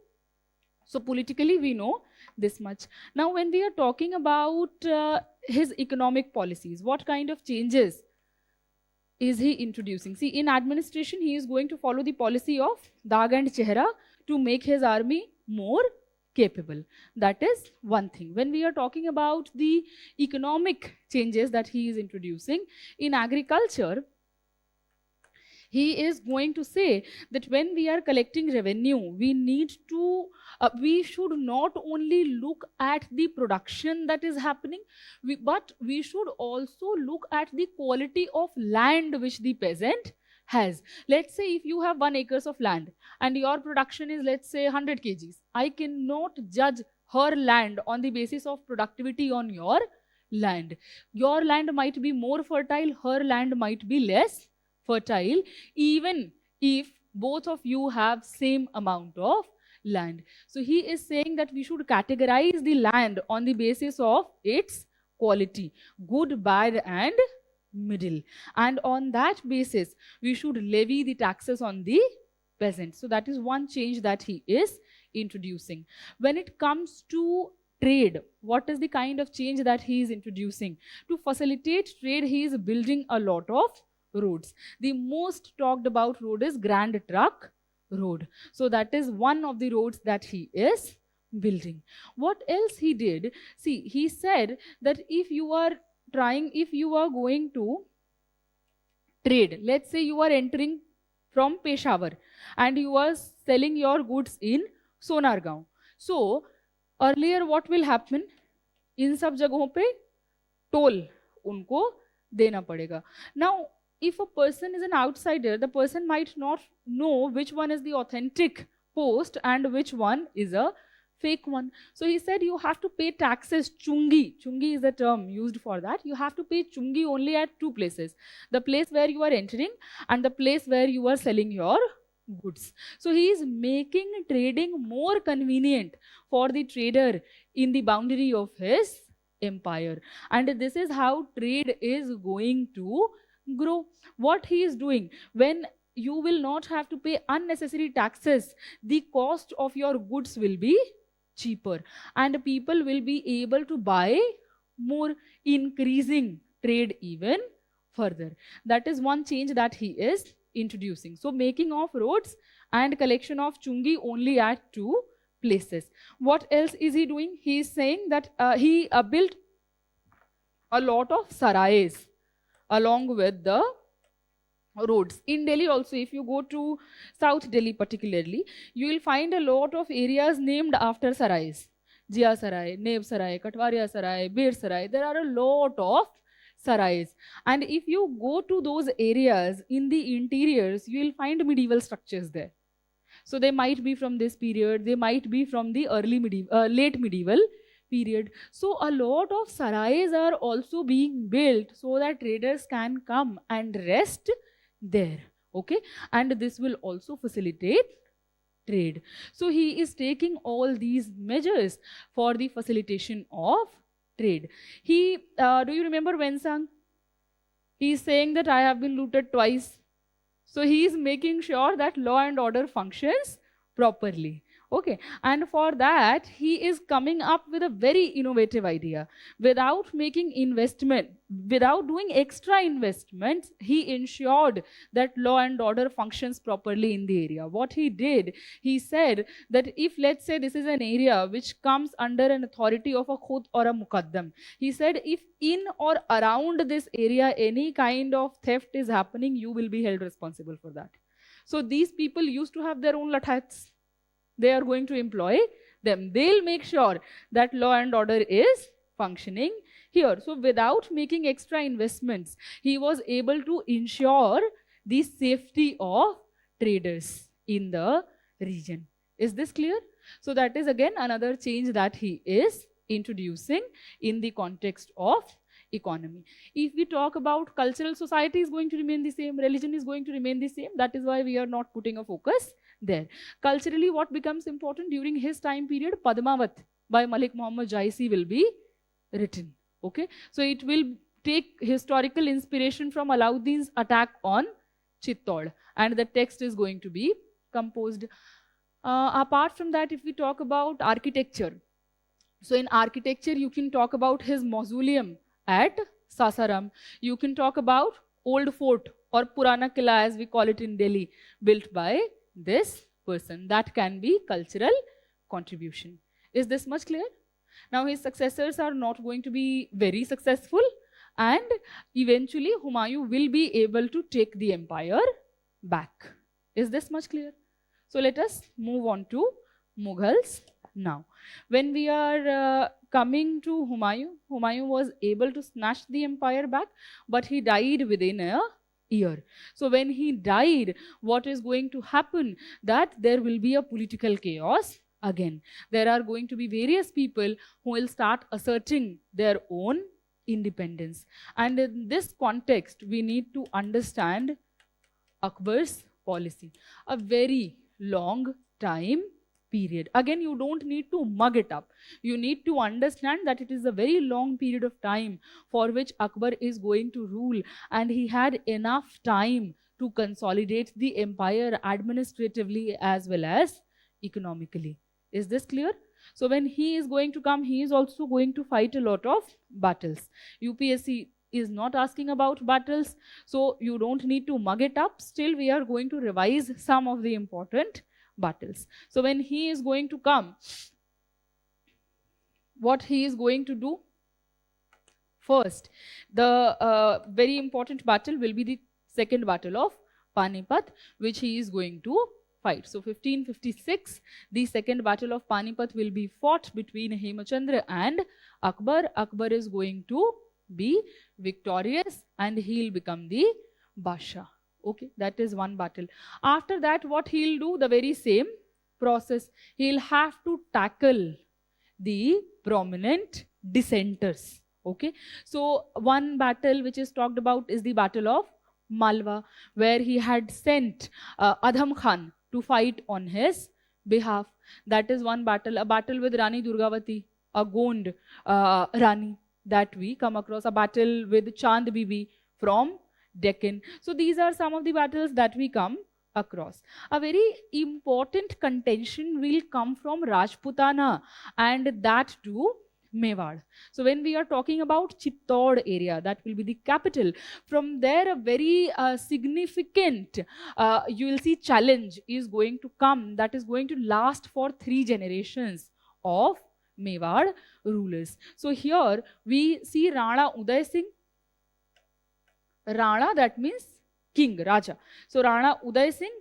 So politically we know this much. Now when we are talking about his economic policies, what kind of changes is he introducing? See, in administration he is going to follow the policy of Dag and Chehra to make his army more capable. That is one thing. When we are talking about the economic changes that he is introducing in agriculture, he is going to say that when we are collecting revenue, we need to, we should not only look at the production that is happening, but we should also look at the quality of land which the peasant has. Let's say if you have 1 acres of land and your production is, let's say, 100 kgs, I cannot judge her land on the basis of productivity on your land. Your land might be more fertile, her land might be less fertile, even if both of you have same amount of land. So he is saying that we should categorize the land on the basis of its quality, good, bad, and middle. And on that basis, we should levy the taxes on the peasants. So that is one change that he is introducing. When it comes to trade, what is the kind of change that he is introducing? To facilitate trade, he is building a lot of roads. The most talked about road is Grand Trunk Road. So that is one of the roads that he is building. What else he did? See, he said that if you are going to trade, let's say you are entering from Peshawar and you are selling your goods in Sonargaon. So earlier what will happen? इन सब जगहों पे toll उनको देना पड़ेगा. Now, if a person is an outsider, the person might not know which one is the authentic post and which one is a fake one. So he said you have to pay taxes, chungi. Chungi is the term used for that. You have to pay chungi only at 2 places. The place where you are entering and the place where you are selling your goods. So he is making trading more convenient for the trader in the boundary of his empire. And this is how trade is going to grow. What he is doing, when you will not have to pay unnecessary taxes, the cost of your goods will be cheaper and people will be able to buy more, increasing trade even further. That is one change that he is introducing. So making of roads and collection of chungi only at 2 places. What else is he doing? He is saying that he built a lot of sarais along with the roads. In Delhi also, if you go to South Delhi particularly, you will find a lot of areas named after sarais. Jia Sarai, Neb Sarai, Katwaria Sarai, Bir Sarai. There are a lot of sarais. And if you go to those areas in the interiors, you will find medieval structures there. So they might be from this period, they might be from the late medieval period. So a lot of sarais are also being built so that traders can come and rest there. Okay, and this will also facilitate trade. So he is taking all these measures for the facilitation of trade. He, do you remember Wensang? He is saying that I have been looted twice. So he is making sure that law and order functions properly. Okay, and for that he is coming up with a very innovative idea. Without making investment, without doing extra investments, he ensured that law and order functions properly in the area. What he did, he said that if, let's say, this is an area which comes under an authority of a khud or a muqaddam, he said if in or around this area any kind of theft is happening, you will be held responsible for that. So these people used to have their own lathats. They are going to employ them. They'll make sure that law and order is functioning here. So without making extra investments, he was able to ensure the safety of traders in the region. Is this clear? So that is again another change that he is introducing in the context of economy. If we talk about cultural, society is going to remain the same, religion is going to remain the same. That is why we are not putting a focus there. Culturally, what becomes important during his time period? Padmavat by Malik Muhammad Jaisi will be written. Okay, so it will take historical inspiration from Alauddin's attack on Chittod, and the text is going to be composed. Apart from that, if we talk about architecture, so in architecture you can talk about his mausoleum at Sasaram. You can talk about old fort or Purana Kila as we call it in Delhi, built by this person. That can be cultural contribution. Is this much clear? Now his successors are not going to be very successful, and eventually Humayun will be able to take the empire back. Is this much clear? So let us move on to Mughals now. When we are coming to Humayun, Humayun was able to snatch the empire back, but he died within a year. So when he died, what is going to happen? That there will be a political chaos again. There are going to be various people who will start asserting their own independence. And in this context, we need to understand Akbar's policy. A very long time period. Again, you don't need to mug it up. You need to understand that it is a very long period of time for which Akbar is going to rule, and he had enough time to consolidate the empire administratively as well as economically. Is this clear? So when he is going to come, he is also going to fight a lot of battles. UPSC is not asking about battles, so you don't need to mug it up. Still, we are going to revise some of the important battles. So when he is going to come, what he is going to do? First, the very important battle will be the second battle of Panipat, which he is going to fight. So 1556, the second battle of Panipat will be fought between Hemachandra and Akbar. Akbar is going to be victorious and he'll become the Basha. Okay, that is one battle. After that, what he'll do? The very same process. He'll have to tackle the prominent dissenters. Okay, so one battle which is talked about is the Battle of Malwa, where he had sent Adham Khan to fight on his behalf. That is one battle. A battle with Rani Durgavati, a Gond Rani that we come across. A battle with Chand Bibi from Deccan. So these are some of the battles that we come across. A very important contention will come from Rajputana, and that too Mewar. So when we are talking about Chittor area, that will be the capital. From there, a very significant, you will see, challenge is going to come that is going to last for 3 generations of Mewar rulers. So here we see Rana Uday Singh. Rana, that means king, Raja. So Rana Uday Singh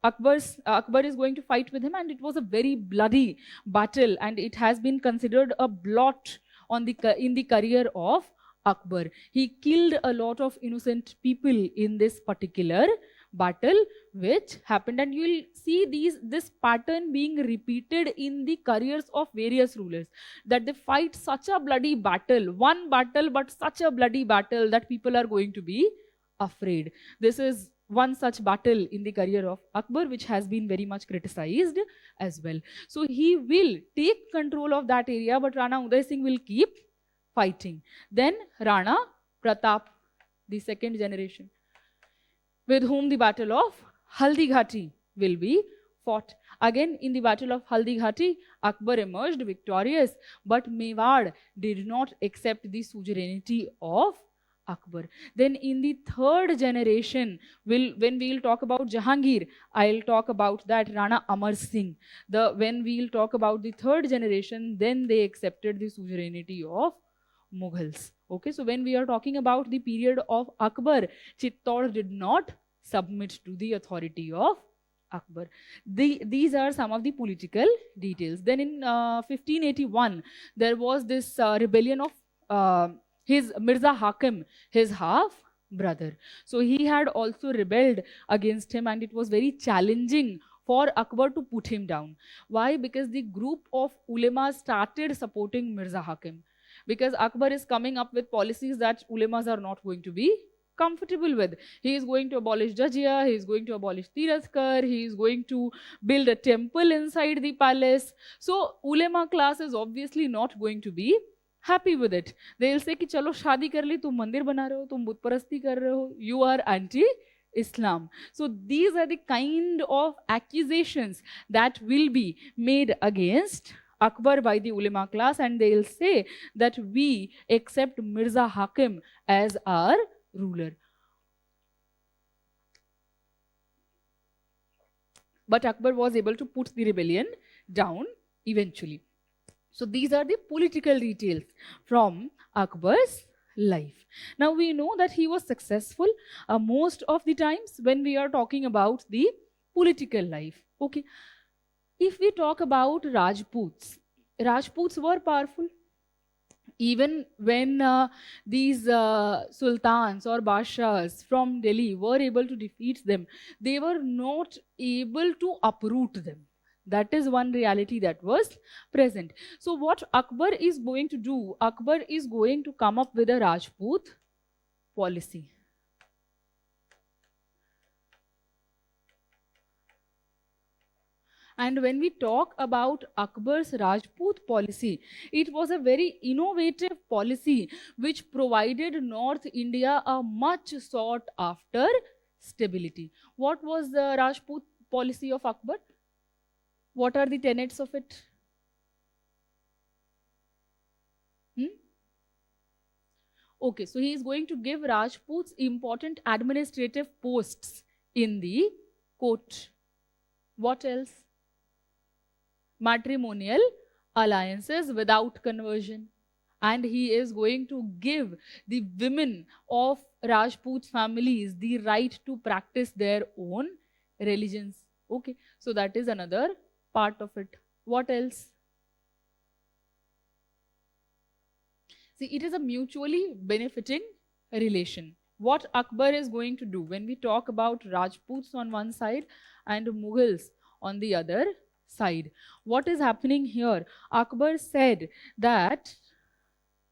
Akbar is going to fight with him, and it was a very bloody battle, and it has been considered a blot on in the career of Akbar. He killed a lot of innocent people in this particular battle which happened, and you will see this pattern being repeated in the careers of various rulers, that they fight such a bloody battle, one battle, but such a bloody battle that people are going to be afraid. This is one such battle in the career of Akbar, which has been very much criticized as well. So he will take control of that area, but Rana Uday Singh will keep fighting. Then Rana Pratap, the second generation, with whom the battle of Haldighati will be fought. Again, in the battle of Haldighati, Akbar emerged victorious, but Mewar did not accept the suzerainty of Akbar. Then in the third generation, when we will talk about Jahangir, I'll talk about that Rana Amar Singh. When we will talk about the third generation, then they accepted the suzerainty of Mughals. Okay, so when we are talking about the period of Akbar, Chittor did not submit to the authority of Akbar. These are some of the political details. Then in 1581, there was this rebellion of his Mirza Hakim, his half brother. So he had also rebelled against him, and it was very challenging for Akbar to put him down. Why? Because the group of ulemas started supporting Mirza Hakim, because Akbar is coming up with policies that ulemas are not going to be comfortable with. He is going to abolish Jizya, he is going to abolish Tirathkar, he is going to build a temple inside the palace. So ulema class is obviously not going to be happy with it. They will say कि चलो शादी कर ली, तुम मंदिर बना रहे हो, तुम बुत परस्ती कर रहे हो, you are anti-Islam. So these are the kind of accusations that will be made against Akbar by the ulema class, and they will say that we accept Mirza Hakim as our ruler. But Akbar was able to put the rebellion down eventually. So these are the political details from Akbar's life. Now we know that he was successful most of the times when we are talking about the political life. Okay. If we talk about Rajputs, Rajputs were powerful. Even when these sultans or bashas from Delhi were able to defeat them, they were not able to uproot them. That is one reality that was present. So what Akbar is going to do, Akbar is going to come up with a Rajput policy. And when we talk about Akbar's Rajput policy, it was a very innovative policy which provided North India a much sought after stability. What was the Rajput policy of Akbar? What are the tenets of it? Okay, so he is going to give Rajputs important administrative posts in the court. What else? Matrimonial alliances without conversion. And he is going to give the women of Rajput families the right to practice their own religions. Okay, so that is another part of it. What else? See, it is a mutually benefiting relation. What Akbar is going to do when we talk about Rajputs on one side and Mughals on the other side. What is happening here? Akbar said that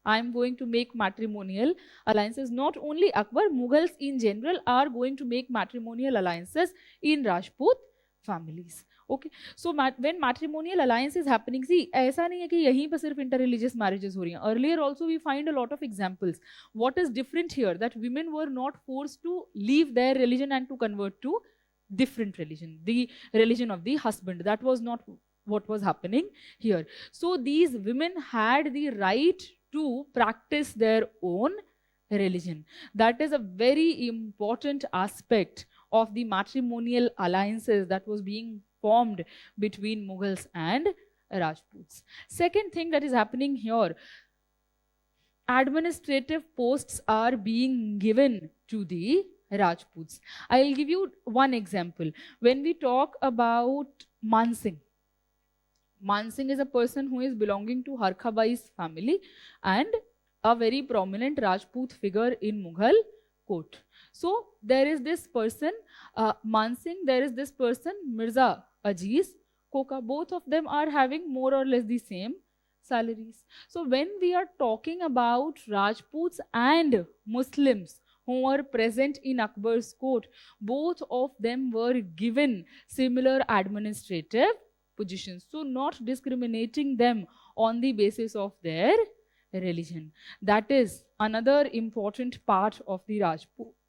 I'm going to make matrimonial alliances. Not only Akbar, Mughals in general are going to make matrimonial alliances in Rajput families. Okay, so when matrimonial alliance is happening, see, ऐसा नहीं है कि यहीं पर सिर्फ interreligious marriages हो रही हैं. Earlier also we find a lot of examples. What is different here? That women were not forced to leave their religion and to convert to different religion, the religion of the husband. That was not what was happening here. So these women had the right to practice their own religion. That is a very important aspect of the matrimonial alliances that was being formed between Mughals and Rajputs. Second thing that is happening here, administrative posts are being given to the Rajputs. I'll give you one example. When we talk about Mansingh, Mansingh is a person who is belonging to Harkhabai's family and a very prominent Rajput figure in Mughal court. So there is this person, Mansingh, there is this person, Mirza Aziz Koka. Both of them are having more or less the same salaries. So when we are talking about Rajputs and Muslims who were present in Akbar's court, both of them were given similar administrative positions. So not discriminating them on the basis of their religion. That is another important part of the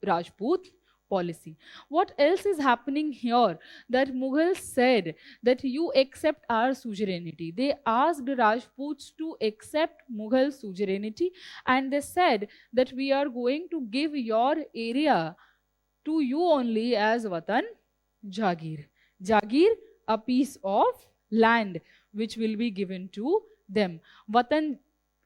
Rajput policy. What else is happening here? That Mughals said that you accept our suzerainty. They asked Rajputs to accept Mughal suzerainty and they said that we are going to give your area to you only as Watan Jagir. Jagir, a piece of land which will be given to them. Watan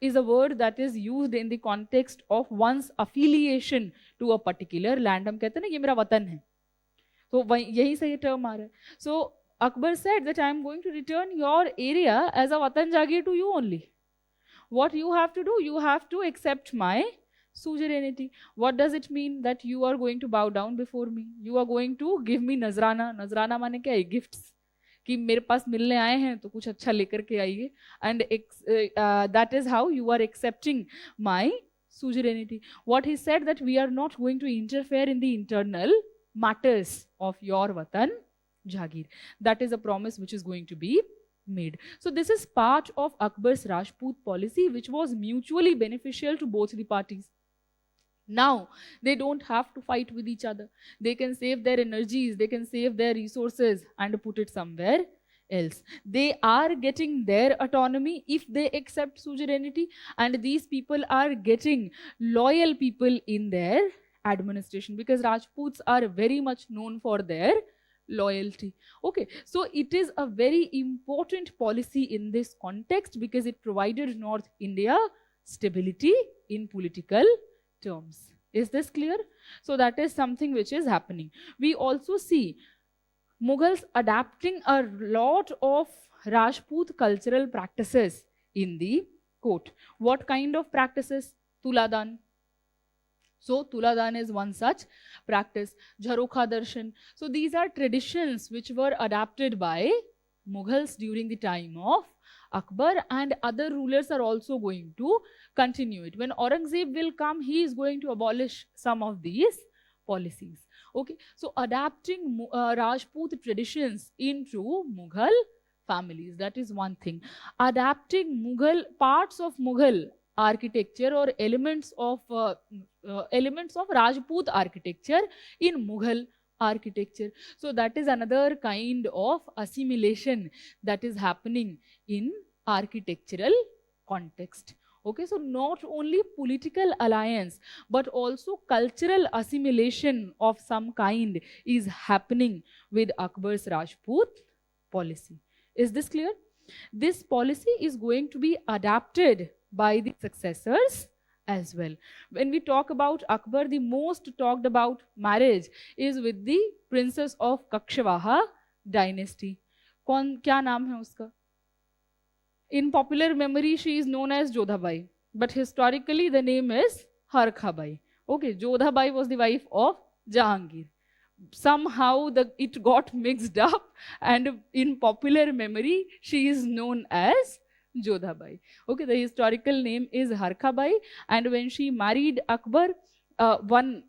is a word that is used in the context of one's affiliation to a particular land. हम कहते हैं ना ये मेरा वतन है, तो यही से ये term आ रहा है. So Akbar said that I am going to return your area as a watan jagir to you only. What you have to do, you have to accept my suzerainty. What does it mean? That you are going to bow down before me? You are going to give me nazrana. Nazrana माने क्या है? Gifts. कि मेरे पास मिलने आए हैं तो कुछ अच्छा लेकर के आइए. And that is how you are accepting my suzerainty. What he said that we are not going to interfere in the internal matters of your Watan Jagir. That is a promise which is going to be made. So this is part of Akbar's Rajput policy which was mutually beneficial to both the parties. Now they don't have to fight with each other. They can save their energies, they can save their resources and put it somewhere else. They are getting their autonomy if they accept suzerainty, and these people are getting loyal people in their administration because Rajputs are very much known for their loyalty. Okay, so it is a very important policy in this context because it provided North India stability in political terms. Is this clear? So that is something which is happening. We also see Mughals adapting a lot of Rajput cultural practices in the court. What kind of practices? Tuladan. So Tuladan is one such practice. Jharokha Darshan. So these are traditions which were adapted by Mughals during the time of Akbar, and other rulers are also going to continue it. When Aurangzeb will come, he is going to abolish some of these policies. Okay, so adapting Rajput traditions into Mughal families, that is one thing. Adapting Mughal parts of Mughal architecture or elements of Rajput architecture in Mughal architecture. So that is another kind of assimilation that is happening in architectural context. Okay, so not only political alliance, but also cultural assimilation of some kind is happening with Akbar's Rajput policy. Is this clear? This policy is going to be adapted by the successors as well. When we talk about Akbar, the most talked about marriage is with the princess of Kakshavaha dynasty. क्या नाम है उसका? In popular memory, she is known as Jodhabai, but historically the name is Harkhabai. Okay, Jodhabai was the wife of Jahangir. Somehow it got mixed up, and in popular memory, she is known as Jodhabai. Okay, the historical name is Harkhabai, and when she married Akbar, one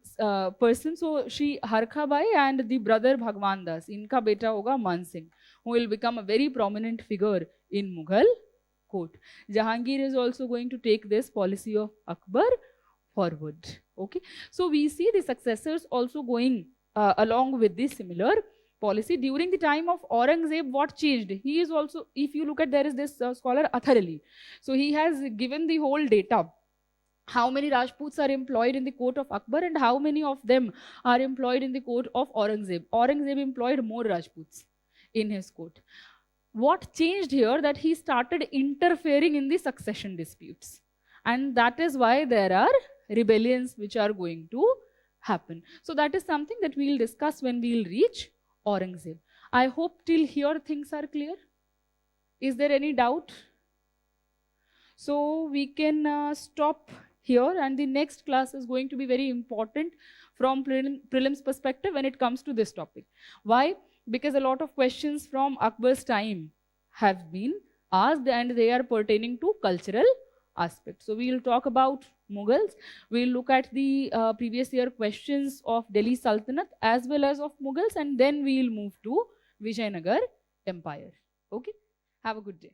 person, so she Harkhabai and the brother Bhagwan Das, inka beta hoga Man Singh, who will become a very prominent figure in Mughal court. Jahangir is also going to take this policy of Akbar forward. Okay, so we see the successors also going along with this similar policy. During the time of Aurangzeb, what changed? He is also, if you look at, there is this scholar Athar Ali. So he has given the whole data. How many Rajputs are employed in the court of Akbar and how many of them are employed in the court of Aurangzeb. Aurangzeb employed more Rajputs in his court. What changed here? That he started interfering in the succession disputes. And that is why there are rebellions which are going to happen. So that is something that we will discuss when we will reach Aurangzeb. I hope till here things are clear. Is there any doubt? So we can stop here, and the next class is going to be very important from prelims perspective when it comes to this topic. Why? Because a lot of questions from Akbar's time have been asked and they are pertaining to cultural aspects. So we will talk about Mughals, we will look at the previous year questions of Delhi Sultanate as well as of Mughals, and then we will move to Vijayanagar Empire. Okay, have a good day.